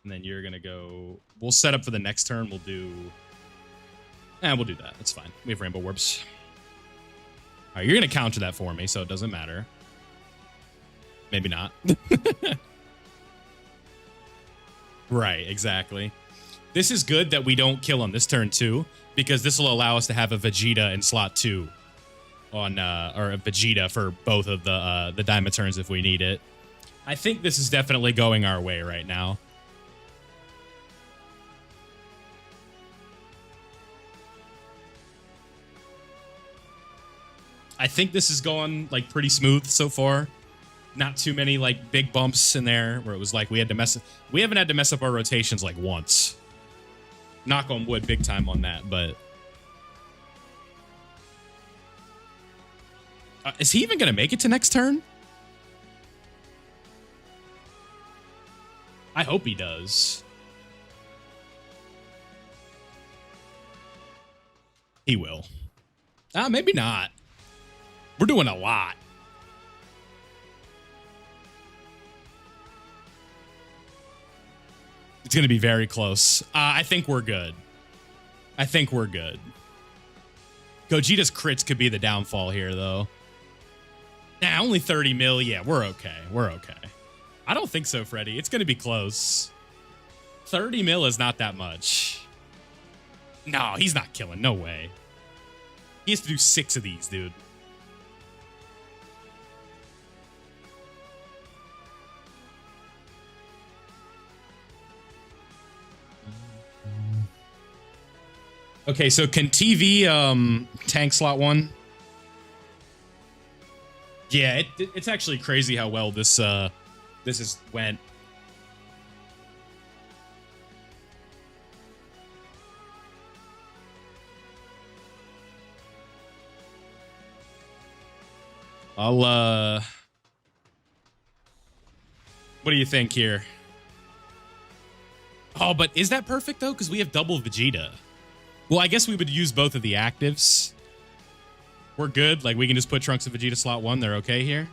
And then you're going to go... We'll set up for the next turn. We'll do... we'll do that. That's fine. We have Rainbow Orbs. All right, you're going to counter that for me, so it doesn't matter. Maybe not. Right, exactly. This is good that we don't kill him this turn, too, because this will allow us to have a Vegeta in slot 2. On, or a Vegeta for both of the Daima turns if we need it. I think this is definitely going our way right now. I think this is going like pretty smooth so far. Not too many like big bumps in there where it was like we haven't had to mess up our rotations like once. Knock on wood big time on that, but is he even going to make it to next turn? I hope he does. He will. Maybe not. We're doing a lot. It's going to be very close. I think we're good. I think we're good. Gogeta's crits could be the downfall here, though. Nah, only 30 mil. Yeah, we're okay. We're okay. I don't think so, Freddy. It's going to be close. 30 mil is not that much. No, he's not killing. No way. He has to do 6 of these, dude. Okay, so can TV tank slot 1? Yeah, it's actually crazy how well this went. What do you think here? Oh, but is that perfect though? Because we have double Vegeta. Well, I guess we would use both of the actives. We're good. Like, we can just put Trunks and Vegeta slot 1. They're okay here.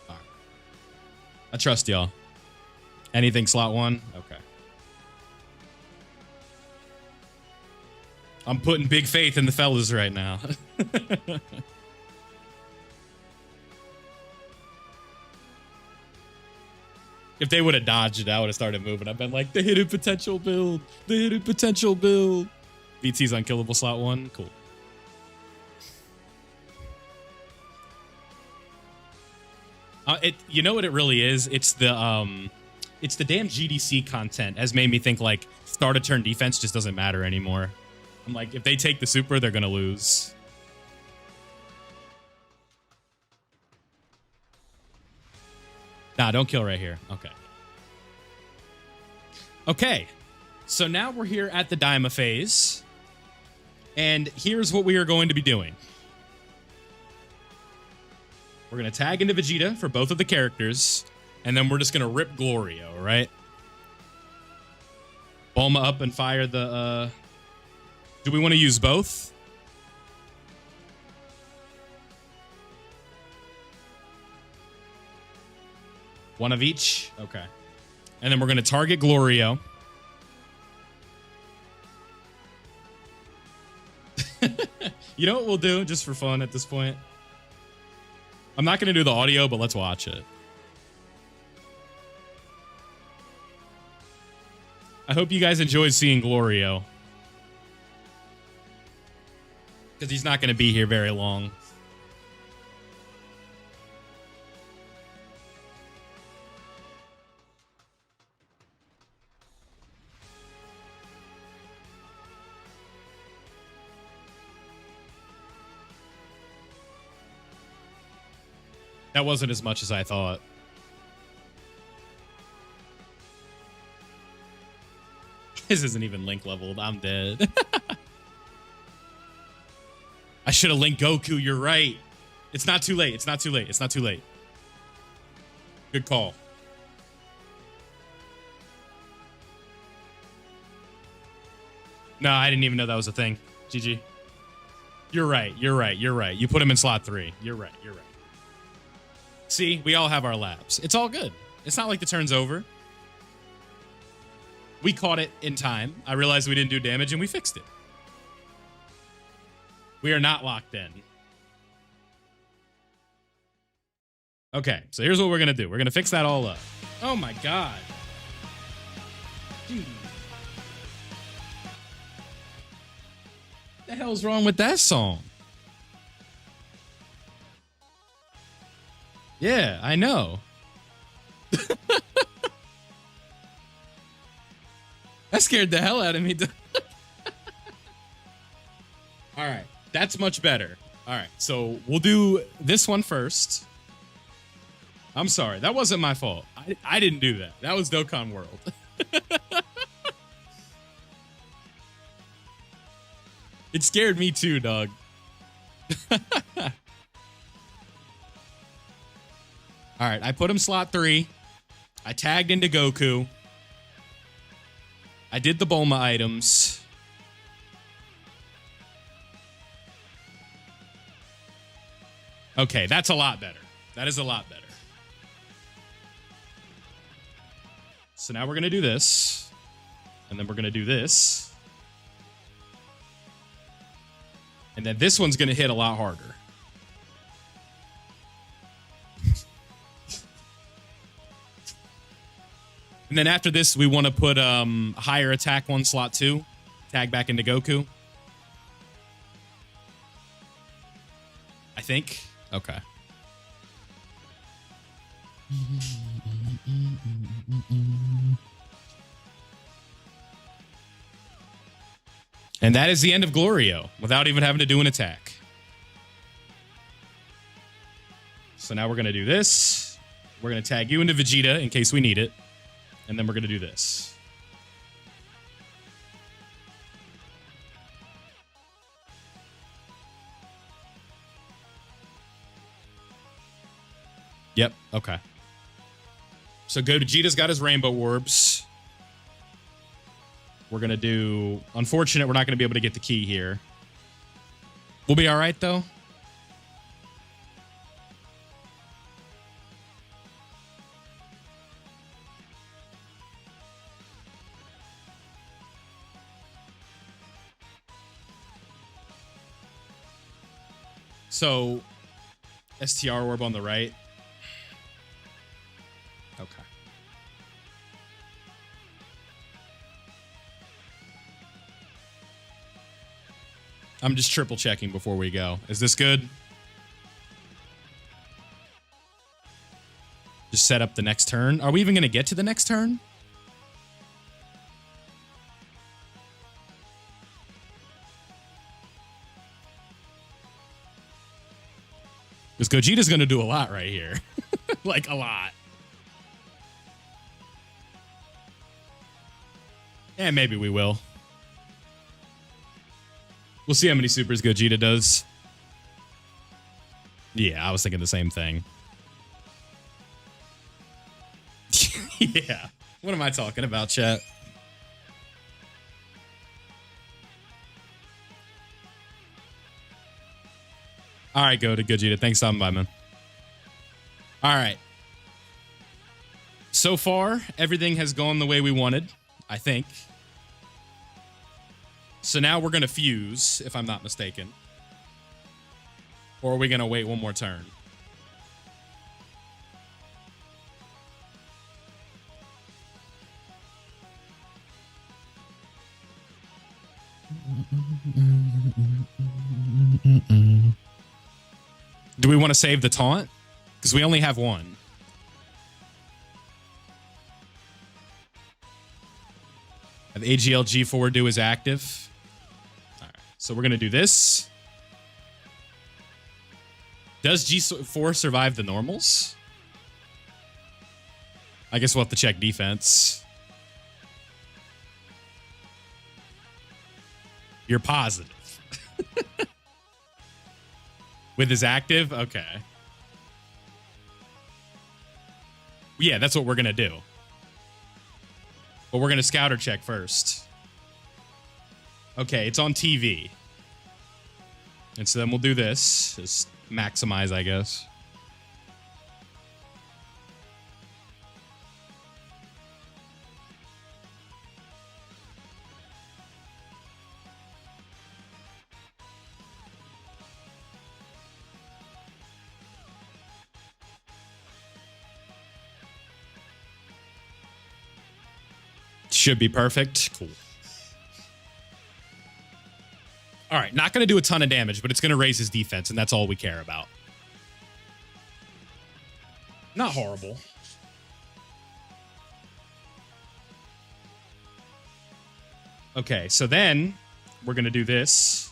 Right. I trust y'all. Anything slot 1? Okay. I'm putting big faith in the fellas right now. If they would have dodged it, I would have started moving. I've been like, the hidden potential build. The hidden potential build. BT's unkillable slot 1. Cool. You know what it really is? It's the damn GDC content has made me think like start a turn defense just doesn't matter anymore. I'm like, if they take the super, they're gonna lose. Nah, don't kill right here. Okay. Okay. So now we're here at the Daima phase. And here's what we are going to be doing. We're going to tag into Vegeta for both of the characters. And then we're just going to rip Glorio, right? Bulma up and fire the... Do we want to use both? One of each? Okay. And then we're going to target Glorio. You know what we'll do, just for fun at this point? I'm not going to do the audio, but let's watch it. I hope you guys enjoyed seeing Glorio. Because he's not going to be here very long. That wasn't as much as I thought. This isn't even Link leveled. I'm dead. I should have linked Goku. You're right. It's not too late. It's not too late. It's not too late. Good call. No, I didn't even know that was a thing. GG. You're right. You're right. You're right. You put him in slot 3. You're right. You're right. See, we all have our laps. It's all good. It's not like the turn's over. We caught it in time. I realized we didn't do damage, and we fixed it. We are not locked in. Okay, so here's what we're going to do. We're going to fix that all up. Oh, my God. Dude. What the hell's wrong with that song? Yeah, I know. That scared the hell out of me. All right, that's much better. All right, so we'll do this one first. I'm sorry, that wasn't my fault. I didn't do that. That was Dokkan World. It scared me too, dog. All right, I put him slot 3. I tagged into Goku. I did the Bulma items. Okay, that's a lot better. That is a lot better. So now we're going to do this. And then we're going to do this. And then this one's going to hit a lot harder. And then after this, we want to put higher attack 1 slot 2. Tag back into Goku. I think. Okay. And that is the end of Glorio without even having to do an attack. So now we're going to do this. We're going to tag you into Vegeta in case we need it. And then we're going to do this. Yep, okay. So Vegeta's got his rainbow orbs. We're going to do... Unfortunate, we're not going to be able to get the key here. We'll be all right, though. So, STR orb on the right. Okay. I'm just triple checking before we go. Is this good? Just set up the next turn. Are we even going to get to the next turn? Because Gogeta's going to do a lot right here. Like, a lot. And maybe we will. We'll see how many supers Gogeta does. Yeah, I was thinking the same thing. Yeah. What am I talking about, chat? All right, go to Gogeta. Thanks for stopping by, man. All right. So far, everything has gone the way we wanted, I think. So now we're going to fuse, if I'm not mistaken. Or are we going to wait one more turn? Do we want to save the taunt? Because we only have one. The AGL G4 do is active. All right, so we're going to do this. Does G4 survive the normals? I guess we'll have to check defense. You're positive. With his active? Okay. Yeah, that's what we're going to do. But we're going to scouter check first. Okay, it's on TV. And so then we'll do this. Just maximize, I guess. Should be perfect. Cool. All right, not going to do a ton of damage, but it's going to raise his defense, and that's all we care about. Not horrible. Okay, so then we're going to do this.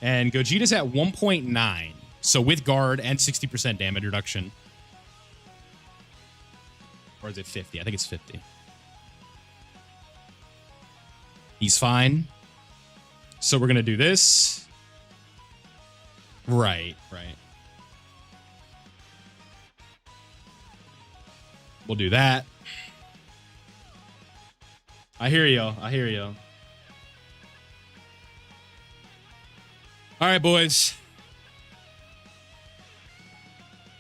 And Gogeta's at 1.9. So with guard and 60% damage reduction. Or is it 50? I think it's 50. He's fine. So we're going to do this. Right. We'll do that. I hear you. All right, boys.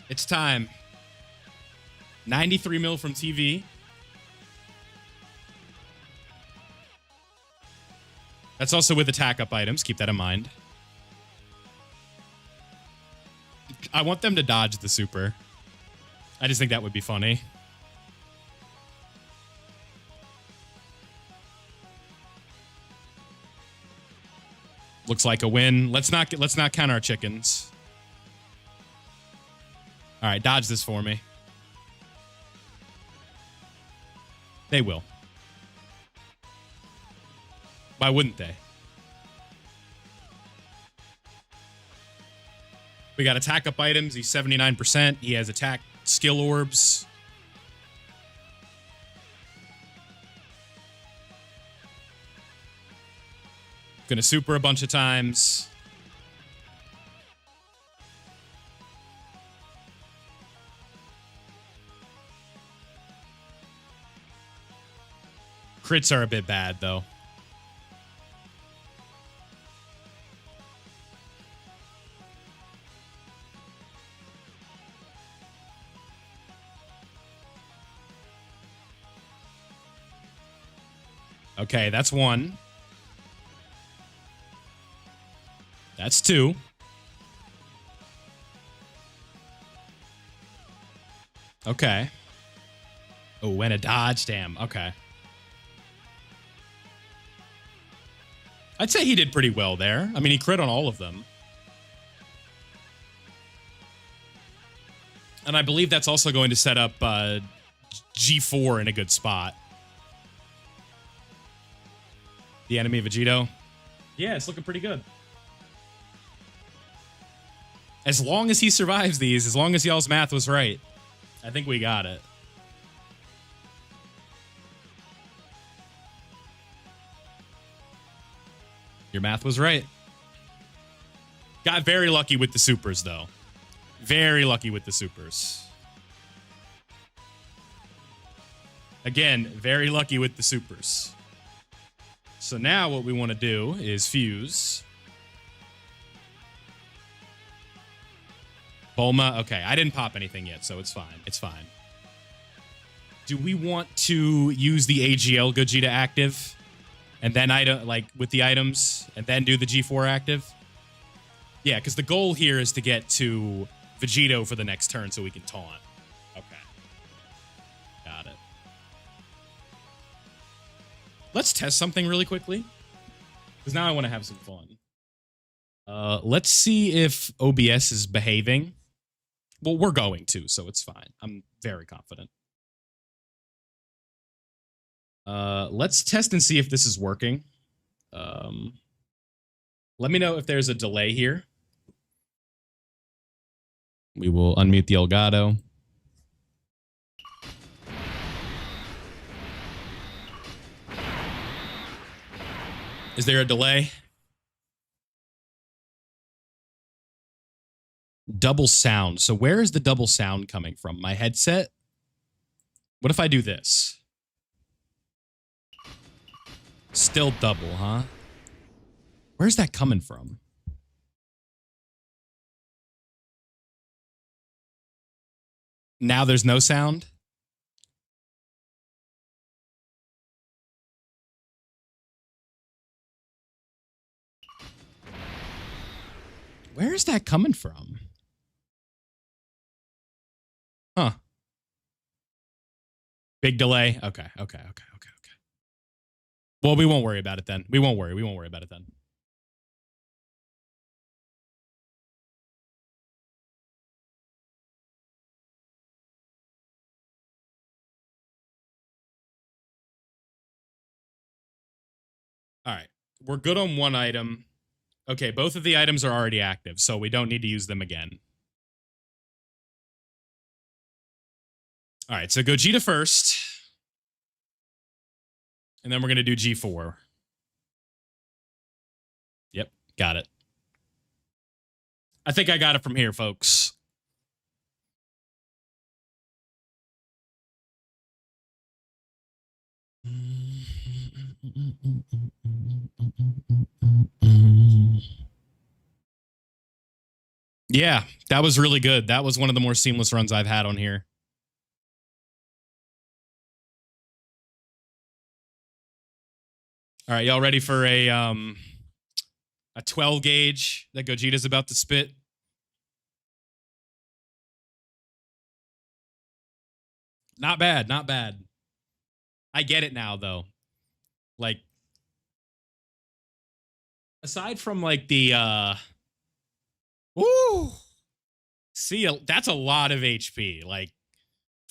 It's time. 93 mil from TV. That's also with attack up items. Keep that in mind. I want them to dodge the super. I just think that would be funny. Looks like a win. Let's not count our chickens. All right, dodge this for me. They will. Why wouldn't they? We got attack up items. He's 79%. He has attack skill orbs. Gonna super a bunch of times. Crits are a bit bad, though. Okay, that's one. That's two. Okay. Oh, and a dodge. Damn. Okay. I'd say he did pretty well there. I mean, he crit on all of them. And I believe that's also going to set up G4 in a good spot. The enemy Vegito. Yeah, it's looking pretty good. As long as he survives these, as long as y'all's math was right, I think we got it. Your math was right. Got very lucky with the supers, though. Very lucky with the supers. Again, very lucky with the supers. So now what we want to do is fuse. Bulma. Okay, I didn't pop anything yet, so it's fine. It's fine. Do we want to use the AGL Gogeta active? And then like with the items, and then do the G4 active? Yeah, because the goal here is to get to Vegito for the next turn so we can taunt. Okay. Got it. Let's test something really quickly. Because now I want to have some fun. Let's see if OBS is behaving. Well, we're going to, so it's fine. I'm very confident. Let's test and see if this is working. Let me know if there's a delay here. We will unmute the Elgato. Is there a delay? Double sound. So where is the double sound coming from? My headset? What if I do this? Still double, huh? Where's that coming from? Now there's no sound? Where is that coming from? Huh. Big delay. Okay. Well, we won't worry about it then. We won't worry about it then. All right. We're good on one item. Okay, both of the items are already active, so we don't need to use them again. All right, so Gogeta first. And then we're going to do G4. Yep, got it. I think I got it from here, folks. Yeah, that was really good. That was one of the more seamless runs I've had on here. All right, y'all ready for a 12 gauge that Gogeta's about to spit? Not bad, not bad. I get it now, though. Like, aside from like the ooh, see, that's a lot of HP. Like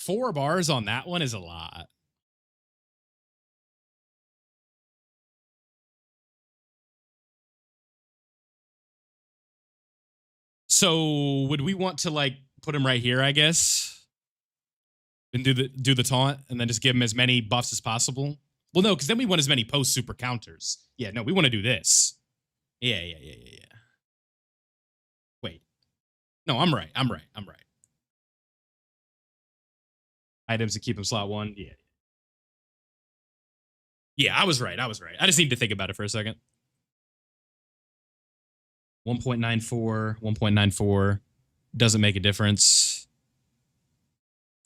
4 bars on that one is a lot. So would we want to like put him right here, I guess, and do the taunt and then just give him as many buffs as possible? Well, no, because then we want as many post super counters. Yeah, no, we want to do this. Yeah. Wait. No, I'm right. Items to keep him slot 1. Yeah. Yeah, I was right. I just need to think about it for a second. 1.94, 1.94. Doesn't make a difference.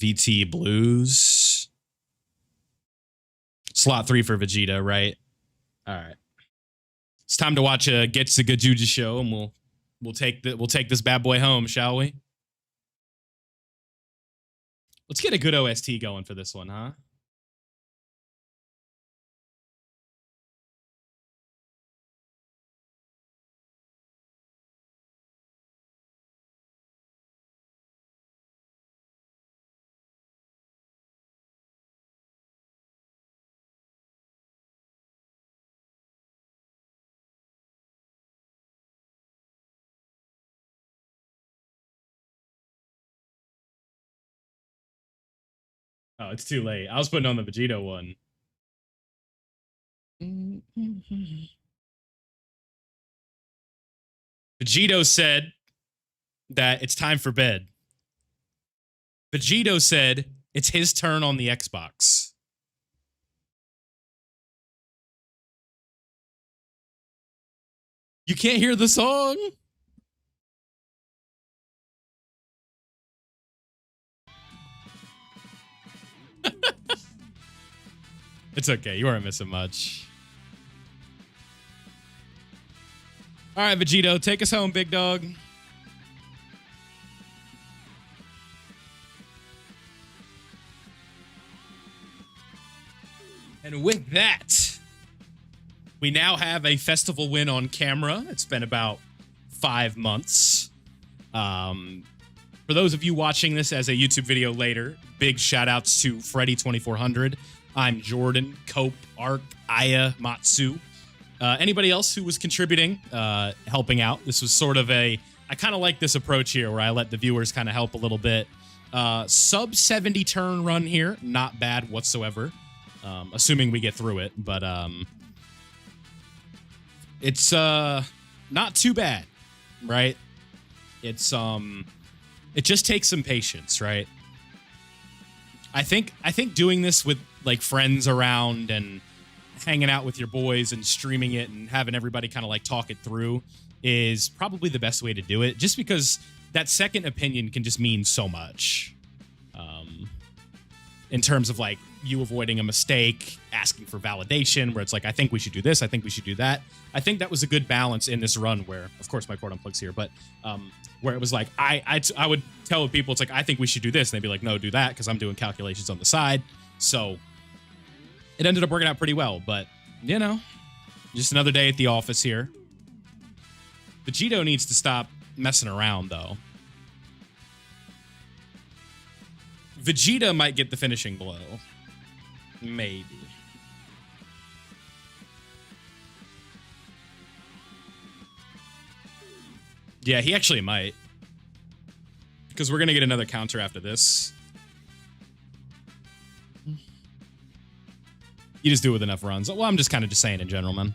VT Blues. Slot 3 for Vegeta, right? All right. It's time to watch a Gets a Gojuju show, and we'll take this bad boy home, shall we? Let's get a good OST going for this one, huh? Oh, it's too late. I was putting on the Vegito one. Vegito said that it's time for bed. Vegito said it's his turn on the Xbox. You can't hear the song? It's okay. You weren't missing much. All right, Vegito, take us home, big dog. And with that, we now have a festival win on camera. It's been about 5 months. For those of you watching this as a YouTube video later, big shout outs to Freddy2400. I'm Jordan, Cope, Ark, Aya, Matsu. Anybody else who was contributing, helping out. This was sort of I kind of like this approach here where I let the viewers kind of help a little bit. Sub 70 turn run here. Not bad whatsoever. Assuming we get through it, but it's not too bad, right? It's it just takes some patience, right? I think doing this with like friends around and hanging out with your boys and streaming it and having everybody kind of like talk it through is probably the best way to do it, just because that second opinion can just mean so much. In terms of like you avoiding a mistake, asking for validation, where it's like, I think we should do this, I think we should do that. I think that was a good balance in this run where, of course, my cord unplugs here, but where it was like, I would tell people, it's like, I think we should do this. And they'd be like, no, do that, because I'm doing calculations on the side. So it ended up working out pretty well, but, you know, just another day at the office here. Vegito needs to stop messing around, though. Vegeta might get the finishing blow. Maybe. Yeah, he actually might. Because we're going to get another counter after this. You just do it with enough runs. Well, I'm just kind of just saying in general, man.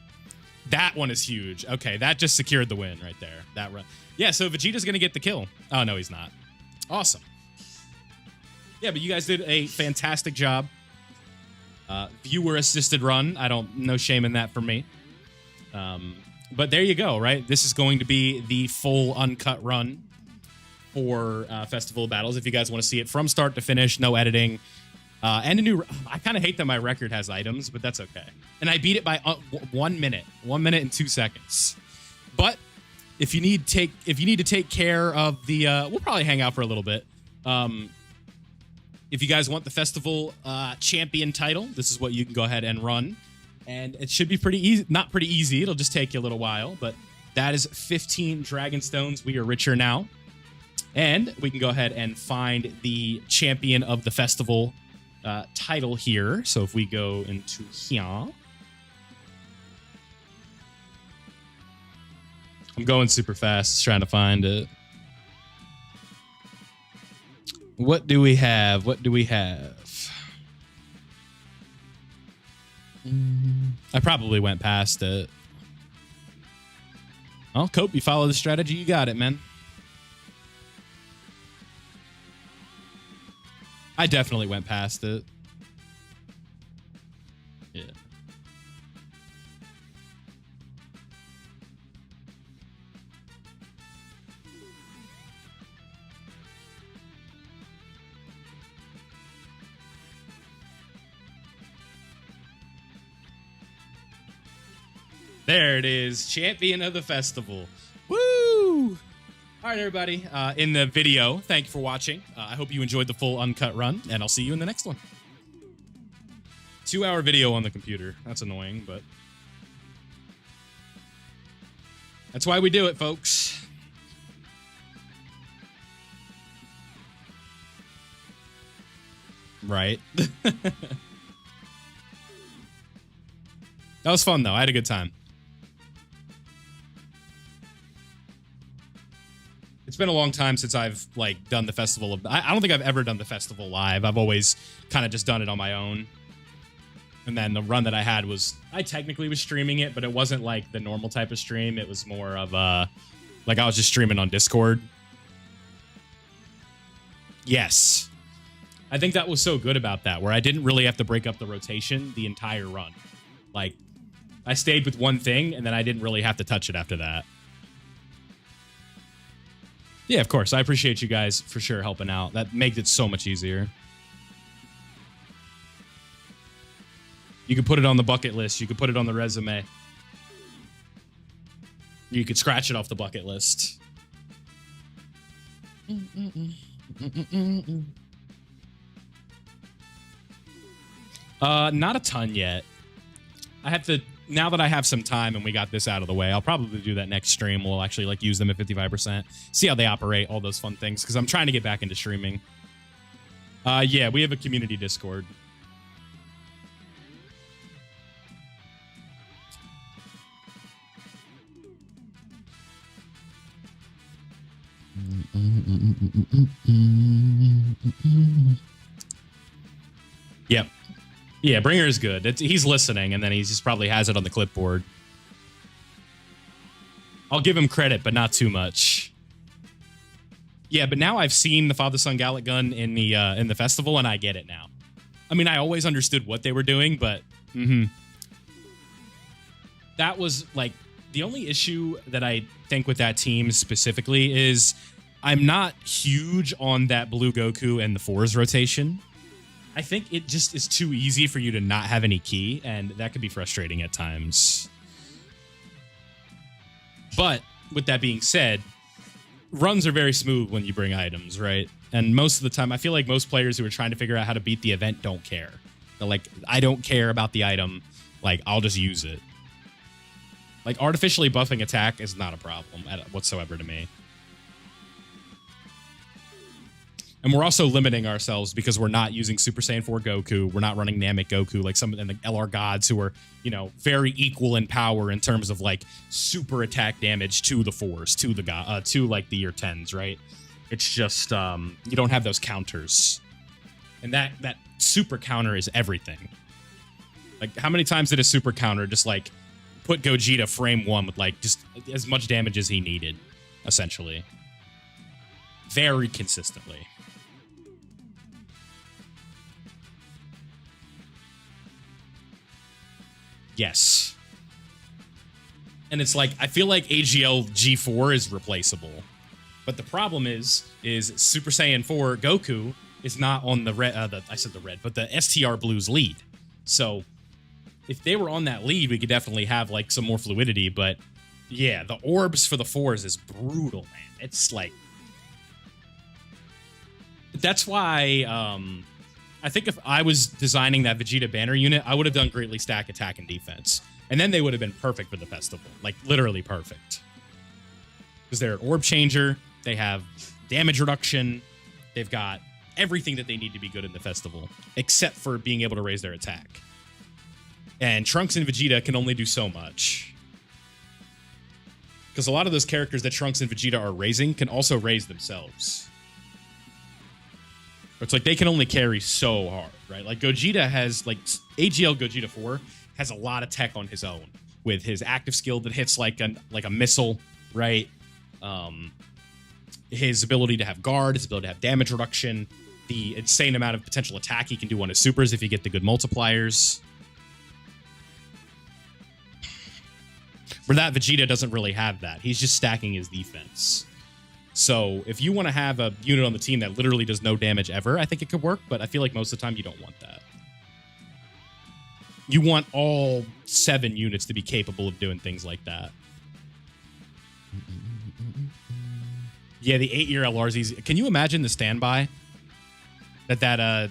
That one is huge. Okay, that just secured the win right there. That run. Yeah, so Vegeta's going to get the kill. Oh, no, he's not. Awesome. Yeah, but you guys did a fantastic job. Viewer-assisted run. No shame in that for me. But there you go, right? This is going to be the full uncut run for Festival of Battles. If you guys want to see it from start to finish, no editing. And a new... I kind of hate that my record has items, but that's okay. And I beat it by 1 minute. 1 minute and 2 seconds. But if you need to take care of the... we'll probably hang out for a little bit. If you guys want the festival champion title, this is what you can go ahead and run. And it should be pretty easy. Not pretty easy. It'll just take you a little while. But that is 15 Dragon Stones. We are richer now. And we can go ahead and find the champion of the festival title here. So if we go into here. I'm going super fast trying to find it. What do we have? What do we have? I probably went past it. Oh, Cope, you follow the strategy. You got it, man. I definitely went past it. Yeah. There it is. Champion of the festival. Woo! All right, everybody. In the video, thank you for watching. I hope you enjoyed the full uncut run, and I'll see you in the next one. 2-hour video on the computer. That's annoying, but that's why we do it, folks. Right. That was fun, though. I had a good time. It's been a long time since I've like done the festival of. I don't think I've ever done the festival live. I've always kind of just done it on my own. And then the run that I had was, I technically was streaming it, but it wasn't like the normal type of stream. It was more of like I was just streaming on Discord. Yes. I think that was so good about that, where I didn't really have to break up the rotation the entire run. Like, I stayed with one thing, and then I didn't really have to touch it after that. Yeah, of course. I appreciate you guys for sure helping out. That makes it so much easier. You could put it on the bucket list. You could put it on the resume. You could scratch it off the bucket list. Not a ton yet. I have to, now that I have some time and we got this out of the way, I'll probably do that next stream. We'll actually like use them at 55%. See how they operate, all those fun things, because I'm trying to get back into streaming. Yeah, we have a community Discord. Yep. Yeah, Bringer is good. He's listening, and then he just probably has it on the clipboard. I'll give him credit, but not too much. Yeah, but now I've seen the Father-Son Gallic Gun in the festival, and I get it now. I mean, I always understood what they were doing, but that was like the only issue that I think with that team specifically is I'm not huge on that Blue Goku and the Fours rotation. I think it just is too easy for you to not have any key, and that could be frustrating at times. But with that being said, runs are very smooth when you bring items, right? And most of the time, I feel like most players who are trying to figure out how to beat the event don't care. They're like, I don't care about the item. Like, I'll just use it. Like, artificially buffing attack is not a problem whatsoever to me. And we're also limiting ourselves because we're not using Super Saiyan 4 Goku. We're not running Namek Goku like some of the LR gods who are, you know, very equal in power in terms of like super attack damage to the 4s, to the to like the year 10s, right? It's just you don't have those counters. And that super counter is everything. Like, how many times did a super counter just like put Gogeta frame 1 with like just as much damage as he needed, essentially? Very consistently. Yes. And it's like, I feel like AGL G4 is replaceable. But the problem is Super Saiyan 4 Goku is not on the red, I said the red, but the STR Blues lead. So if they were on that lead, we could definitely have like some more fluidity. But yeah, the orbs for the 4s is brutal, man. It's like, that's why I think if I was designing that Vegeta banner unit, I would have done greatly stack attack and defense. And then they would have been perfect for the festival. Like, literally perfect. Because they're an orb changer. They have damage reduction. They've got everything that they need to be good in the festival, except for being able to raise their attack. And Trunks and Vegeta can only do so much. Because a lot of those characters that Trunks and Vegeta are raising can also raise themselves. It's like they can only carry so hard, right? Like Gogeta has, like, AGL Gogeta 4 has a lot of tech on his own with his active skill that hits like a missile, right? His ability to have guard, his ability to have damage reduction, the insane amount of potential attack he can do on his supers if you get the good multipliers. Where that Vegeta doesn't really have that. He's just stacking his defense. So if you want to have a unit on the team that literally does no damage ever, I think it could work, but I feel like most of the time you don't want that. You want all 7 units to be capable of doing things like that. Yeah, the 8-year LRZs. Can you imagine the standby that the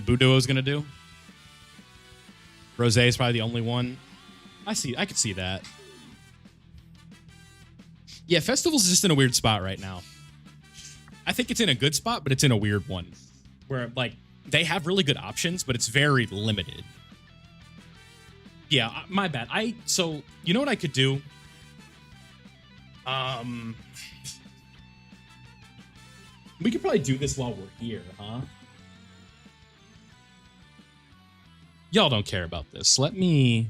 Budo is going to do? Rosé is probably the only one. I could see that. Yeah, Festival's just in a weird spot right now. I think it's in a good spot, but it's in a weird one. Where, like, they have really good options, but it's very limited. Yeah, my bad. So, you know what I could do? We could probably do this while we're here, huh? Y'all don't care about this. Let me...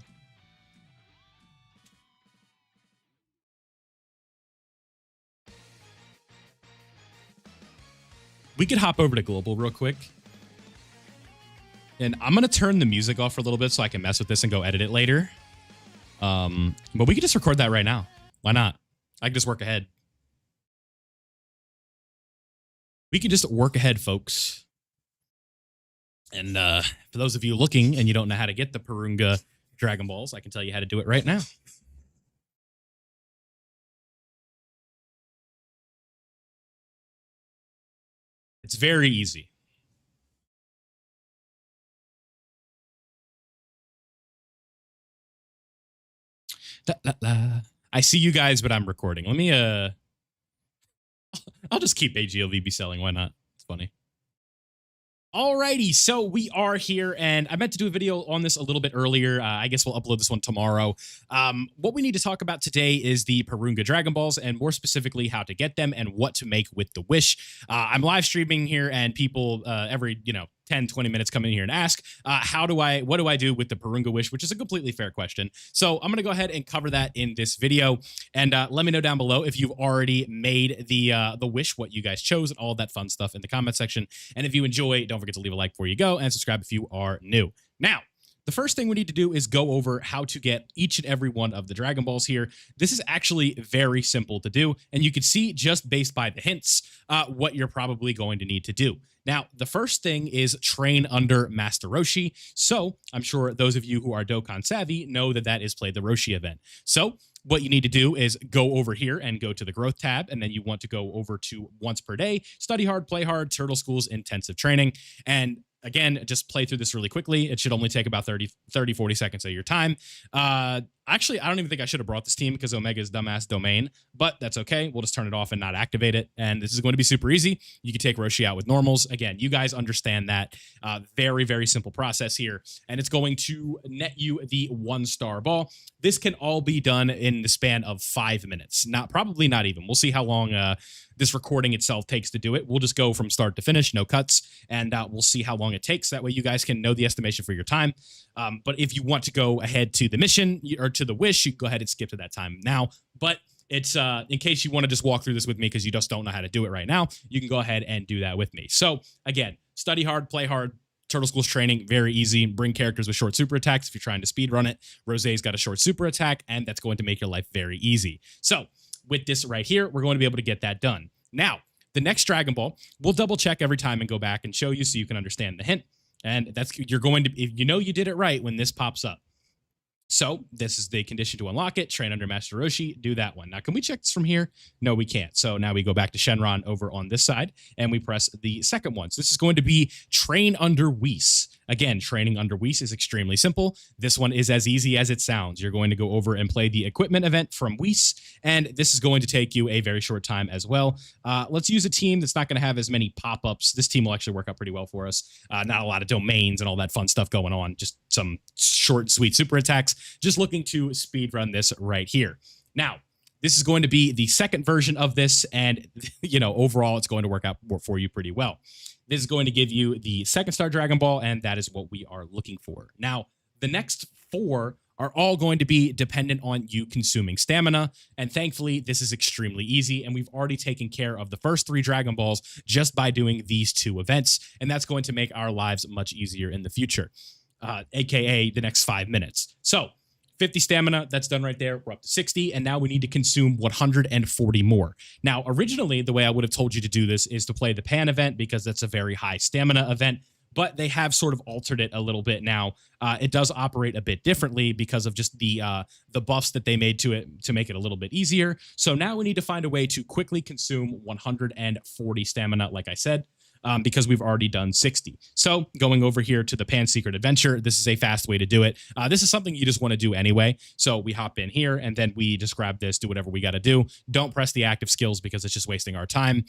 We could hop over to global real quick. And I'm going to turn the music off for a little bit so I can mess with this and go edit it later. But we could just record that right now. Why not? I can just work ahead. We can just work ahead, folks. And for those of you looking and you don't know how to get the Porunga Dragon Balls, I can tell you how to do it right now. It's very easy. Da, da, da. I see you guys, but I'm recording. Let me, I'll just keep AGLVB selling. Why not? It's funny. Alrighty, so we are here, and I meant to do a video on this a little bit earlier. I guess we'll upload this one tomorrow. What we need to talk about today is the Porunga Dragon Balls, and more specifically, how to get them and what to make with the Wish. I'm live streaming here, and people every 10, 20 minutes come in here and ask, what do I do with the Porunga Wish, which is a completely fair question. So I'm going to go ahead and cover that in this video. And let me know down below if you've already made the Wish, what you guys chose, and all that fun stuff in the comment section. And if you enjoy, don't forget to leave a like before you go and subscribe if you are new. Now, the first thing we need to do is go over how to get each and every one of the Dragon Balls here. This is actually very simple to do, and you can see just based by the hints what you're probably going to need to do. Now, the first thing is train under Master Roshi. So I'm sure those of you who are Dokkan savvy know that that is play the Roshi event. So what you need to do is go over here and go to the growth tab, and then you want to go over to once per day, study hard, play hard, Turtle School's intensive training. And again, just play through this really quickly. It should only take about 30, 40 seconds of your time. Actually, I don't even think I should have brought this team because Omega's dumbass domain, but that's okay. We'll just turn it off and not activate it. And this is going to be super easy. You can take Roshi out with normals. Again, you guys understand that very, very simple process here. And it's going to net you the 1-star ball. This can all be done in the span of 5 minutes. Probably not even. We'll see how long this recording itself takes to do it. We'll just go from start to finish, no cuts, and we'll see how long it takes. That way you guys can know the estimation for your time. But if you want to go ahead to the mission or to the Wish, you can go ahead and skip to that time now. But it's in case you want to just walk through this with me because you just don't know how to do it right now, you can go ahead and do that with me. So again, study hard, play hard. Turtle School's training, very easy. Bring characters with short super attacks if you're trying to speed run it. Rosé's got a short super attack, and that's going to make your life very easy. So with this right here, we're going to be able to get that done. Now, the next Dragon Ball, we'll double check every time and go back and show you so you can understand the hint. And you're going to, if you know you did it right when this pops up. So this is the condition to unlock it. Train under Master Roshi. Do that one. Now, can we check this from here? No, we can't. So now we go back to Shenron over on this side, and we press the second one. So this is going to be train under Whis. Again, training under Whis is extremely simple. This one is as easy as it sounds. You're going to go over and play the equipment event from Whis, and this is going to take you a very short time as well. Let's use a team that's not going to have as many pop-ups. This team will actually work out pretty well for us. Not a lot of domains and all that fun stuff going on. Just some short, sweet super attacks. Just looking to speed run this right here. Now, this is going to be the second version of this, and overall, it's going to work out for you pretty well. This is going to give you the second star Dragon Ball, and that is what we are looking for. Now, the next 4 are all going to be dependent on you consuming stamina, and thankfully, this is extremely easy, and we've already taken care of the first 3 Dragon Balls just by doing these 2 events, and that's going to make our lives much easier in the future, aka the next 5 minutes. So, 50 stamina, that's done right there. We're up to 60, and now we need to consume 140 more. Now, originally, the way I would have told you to do this is to play the Pan event because that's a very high stamina event, but they have sort of altered it a little bit now. It does operate a bit differently because of just the buffs that they made to it to make it a little bit easier. So now we need to find a way to quickly consume 140 stamina, like I said. Because we've already done 60. So going over here to the Pan Secret Adventure, this is a fast way to do it. This is something you just want to do anyway. So we hop in here and then we just grab this, do whatever we got to do. Don't press the active skills because it's just wasting our time.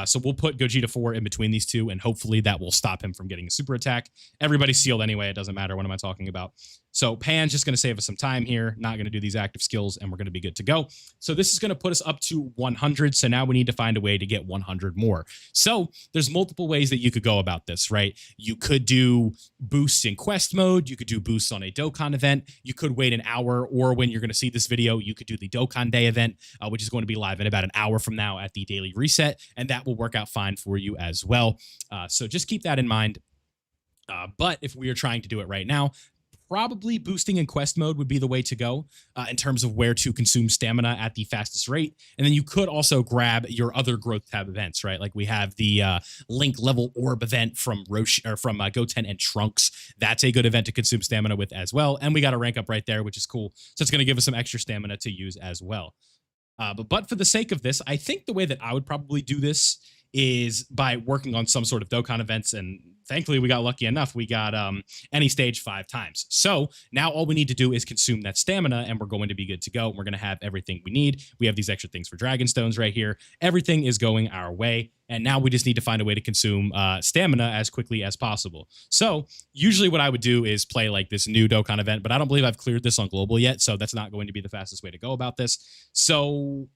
So we'll put Gogeta 4 in between these 2, and hopefully that will stop him from getting a super attack. Everybody's sealed anyway. It doesn't matter. What am I talking about? So Pan's just going to save us some time here, not going to do these active skills, and we're going to be good to go. So this is going to put us up to 100. So now we need to find a way to get 100 more. So there's multiple ways that you could go about this, right? You could do boosts in quest mode. You could do boosts on a Dokkan event. You could wait an hour, or when you're going to see this video, you could do the Dokkan Day event, which is going to be live in about an hour from now at the daily reset, and that will work out fine for you as well. So just keep that in mind. But if we are trying to do it right now, probably boosting in quest mode would be the way to go in terms of where to consume stamina at the fastest rate. And then you could also grab your other growth tab events, right? Like we have the Link level orb event from Roshi, or from Goten and Trunks. That's a good event to consume stamina with as well. And we got a rank up right there, which is cool. So it's going to give us some extra stamina to use as well. But for the sake of this, I think the way that I would probably do this is by working on some sort of Dokkan events, and thankfully we got lucky enough. We got any stage 5 times. So now all we need to do is consume that stamina, and we're going to be good to go. We're going to have everything we need. We have these extra things for Dragon Stones right here. Everything is going our way, and now we just need to find a way to consume stamina as quickly as possible. So usually what I would do is play like this new Dokkan event, but I don't believe I've cleared this on global yet, so that's not going to be the fastest way to go about this. So,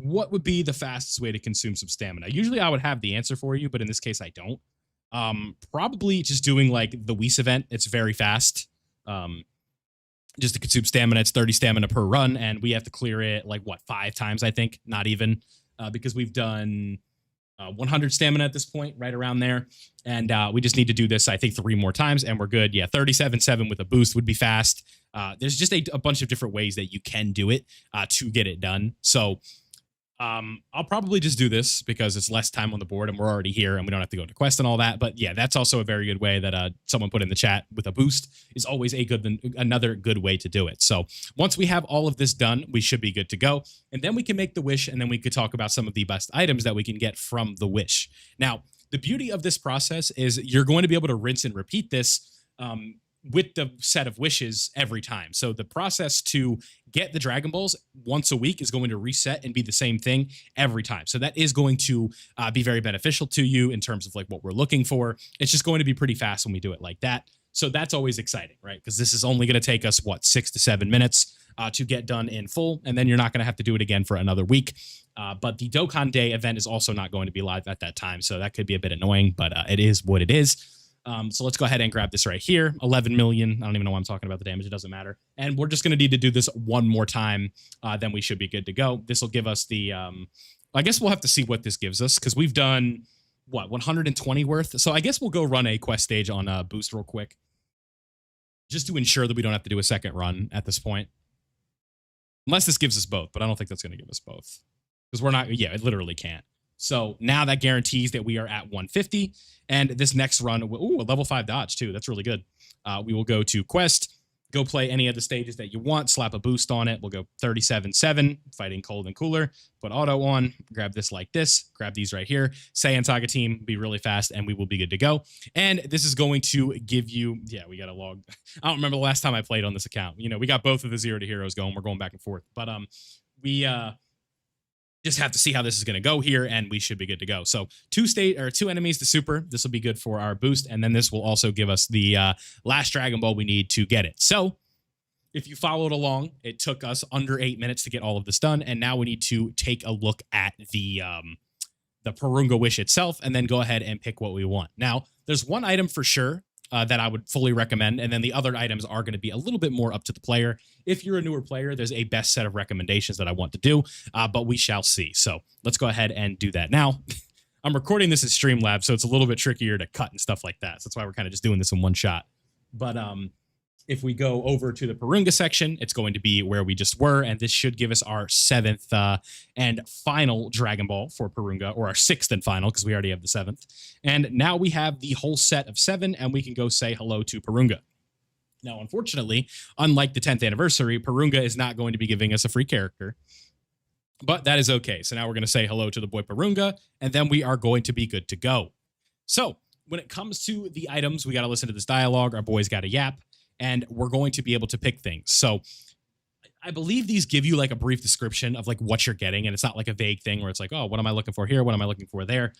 what would be the fastest way to consume some stamina? Usually I would have the answer for you, but in this case I don't. Probably just doing like the Whis event. It's very fast. Just to consume stamina, it's 30 stamina per run, and we have to clear it like, what, 5 times, I think? Not even, because we've done 100 stamina at this point, right around there. And we just need to do this, I think, 3 more times, and we're good. Yeah, 37.7 with a boost would be fast. There's just a bunch of different ways that you can do it to get it done. So I'll probably just do this because it's less time on the board and we're already here and we don't have to go to quest and all that. But yeah, that's also a very good way that someone put in the chat with a boost is always another good way to do it. So once we have all of this done, we should be good to go. And then we can make the wish, and then we could talk about some of the best items that we can get from the wish. Now, the beauty of this process is you're going to be able to rinse and repeat this with the set of wishes every time. So the process to get the Dragon Balls once a week is going to reset and be the same thing every time. So that is going to be very beneficial to you in terms of like what we're looking for. It's just going to be pretty fast when we do it like that. So that's always exciting, right? Because this is only going to take us, what, 6 to 7 minutes to get done in full. And then you're not going to have to do it again for another week. But the Dokkan Day event is also not going to be live at that time. So that could be a bit annoying, but it is what it is. So let's go ahead and grab this right here. 11 million. I don't even know why I'm talking about the damage. It doesn't matter. And we're just going to need to do this one more time. Then we should be good to go. This will give us the, I guess we'll have to see what this gives us, because we've done, what, 120 worth. So I guess we'll go run a quest stage on boost real quick, just to ensure that we don't have to do a second run at this point. Unless this gives us both, but I don't think that's going to give us both. Because we're not, yeah, it literally can't. So now that guarantees that we are at 150. And this next run, ooh, a level 5 dodge too. That's really good. We will go to quest, go play any of the stages that you want, slap a boost on it. We'll go 37.7, fighting cold and cooler, put auto on, grab this like this, grab these right here, Saiyan Saga team, be really fast, and we will be good to go. And this is going to give you, yeah, we got a log. I don't remember the last time I played on this account. You know, we got both of the 0 to heroes going. We're going back and forth. But we just have to see how this is going to go here, and we should be good to go. So 2 enemies to super. This will be good for our boost, and then this will also give us the last Dragon Ball we need to get it. So if you followed along, it took us under 8 minutes to get all of this done, and now we need to take a look at the Porunga wish itself, and then go ahead and pick what we want. Now, there's one item for sure that I would fully recommend, and then the other items are going to be a little bit more up to the player. If you're a newer player, there's a best set of recommendations that I want to do, but we shall see. So let's go ahead and do that now. I'm recording this in Streamlabs, so it's a little bit trickier to cut and stuff like that. So that's why we're kind of just doing this in one shot. But if we go over to the Porunga section, it's going to be where we just were, and this should give us our 7th and final Dragon Ball for Porunga, or our 6th and final, because we already have the 7th. And now we have the whole set of 7, and we can go say hello to Porunga. Now, unfortunately, unlike the 10th anniversary, Porunga is not going to be giving us a free character, but that is okay. So now we're going to say hello to the boy Porunga, and then we are going to be good to go. So when it comes to the items, we got to listen to this dialogue. Our boy's got a yap. And we're going to be able to pick things. So I believe these give you like a brief description of like what you're getting. And it's not like a vague thing where it's like, oh, what am I looking for here? What am I looking for there?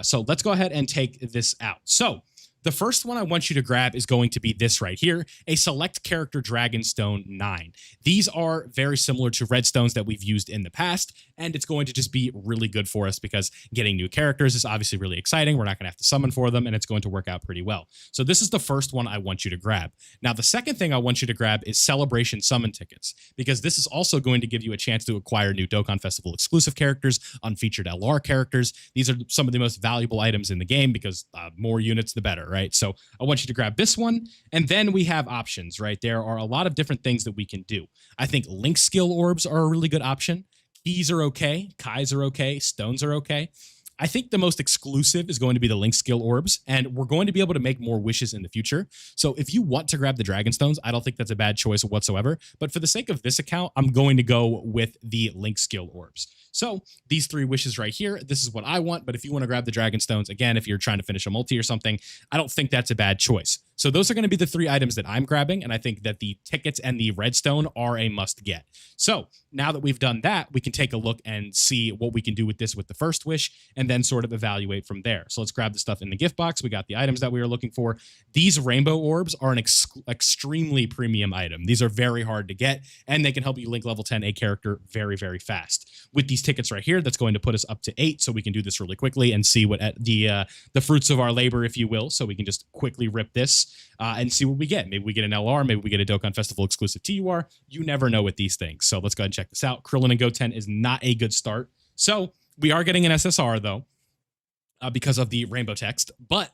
So let's go ahead and take this out. So The first one I want you to grab is going to be this right here, a select character Dragonstone 9. These are very similar to Redstones that we've used in the past, and it's going to just be really good for us because getting new characters is obviously really exciting. We're not going to have to summon for them, and it's going to work out pretty well. So this is the first one I want you to grab. Now, the second thing I want you to grab is Celebration Summon Tickets, because this is also going to give you a chance to acquire new Dokkan Festival exclusive characters, unfeatured LR characters. These are some of the most valuable items in the game because more units, the better, right? So I want you to grab this one, and then we have options, right? There are a lot of different things that we can do. I think Link Skill Orbs are a really good option. Keys are okay. Kais are okay. Stones are okay. I think the most exclusive is going to be the Link Skill Orbs, and we're going to be able to make more wishes in the future. So if you want to grab the Dragonstones, I don't think that's a bad choice whatsoever. But for the sake of this account, I'm going to go with the Link Skill Orbs. So these 3 wishes right here, this is what I want. But if you want to grab the Dragonstones, again, if you're trying to finish a multi or something, I don't think that's a bad choice. So those are going to be the 3 items that I'm grabbing, and I think that the tickets and the Redstone are a must get. So now that we've done that, we can take a look and see what we can do with this with the first wish, and then sort of evaluate from there. So let's grab the stuff in the gift box. We got the items that we were looking for. These rainbow orbs are an extremely premium item. These are very hard to get, and they can help you link level 10 a character very, very fast. With these tickets right here, that's going to put us up to 8, so we can do this really quickly and see what the fruits of our labor, if you will. So we can just quickly rip this and see what we get. Maybe we get an LR, maybe we get a Dokkan Festival exclusive TUR. You never know with these things. So let's go ahead and check this out. Krillin and Goten is not a good start. So we are getting an SSR though, because of the rainbow text. But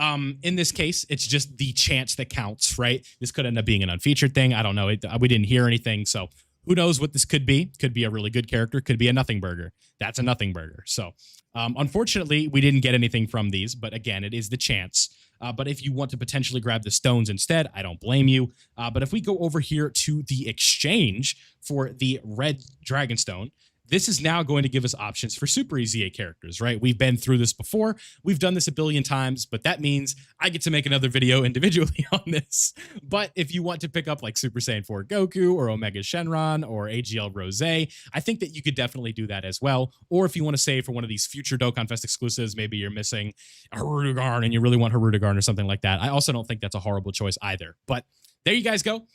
in this case, it's just the chance that counts, right? This could end up being an unfeatured thing. I don't know. We didn't hear anything. So who knows what this could be? Could be a really good character. Could be a nothing burger. That's a nothing burger. So unfortunately, we didn't get anything from these. But again, it is the chance. But if you want to potentially grab the stones instead, I don't blame you. But if we go over here to the exchange for the red Dragonstone, this is now going to give us options for Super EZA characters, right? We've been through this before. We've done this a billion times, but that means I get to make another video individually on this. But if you want to pick up like Super Saiyan 4 Goku or Omega Shenron or AGL Rose, I think that you could definitely do that as well. Or if you want to save for one of these future Dokkan Fest exclusives, maybe you're missing Harudegarn and you really want Harudegarn or something like that. I also don't think that's a horrible choice either. But there you guys go.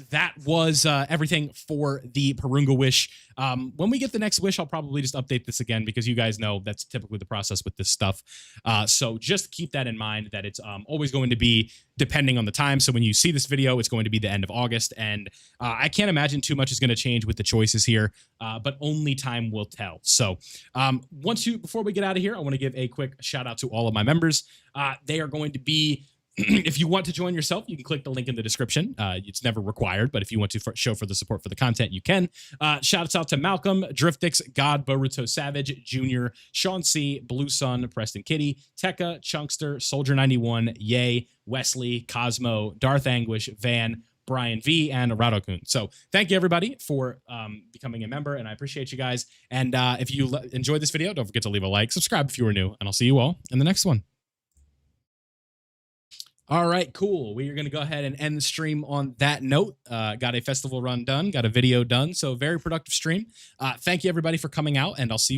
That was everything for the Porunga wish. When we get the next wish, I'll probably just update this again because you guys know that's typically the process with this stuff. So just keep that in mind that it's always going to be depending on the time. So when you see this video, it's going to be the end of August. And I can't imagine too much is going to change with the choices here, but only time will tell. So before we get out of here, I want to give a quick shout out to all of my members. They are going to be if you want to join yourself, you can click the link in the description. It's never required, but if you want to show for the support for the content, you can. Shouts out to Malcolm, Driftix, God, Boruto Savage, Junior, Sean C, Blue Sun, Preston Kitty, Tekka, Chunkster, Soldier 91, Yay, Wesley, Cosmo, Darth Anguish, Van, Brian V, and Radokun. So thank you everybody for becoming a member, and I appreciate you guys. And if you enjoyed this video, don't forget to leave a like, subscribe if you are new, and I'll see you all in the next one. All right, cool. We are going to go ahead and end the stream on that note. Got a festival run done, got a video done. So very productive stream. Thank you everybody for coming out, and I'll see you in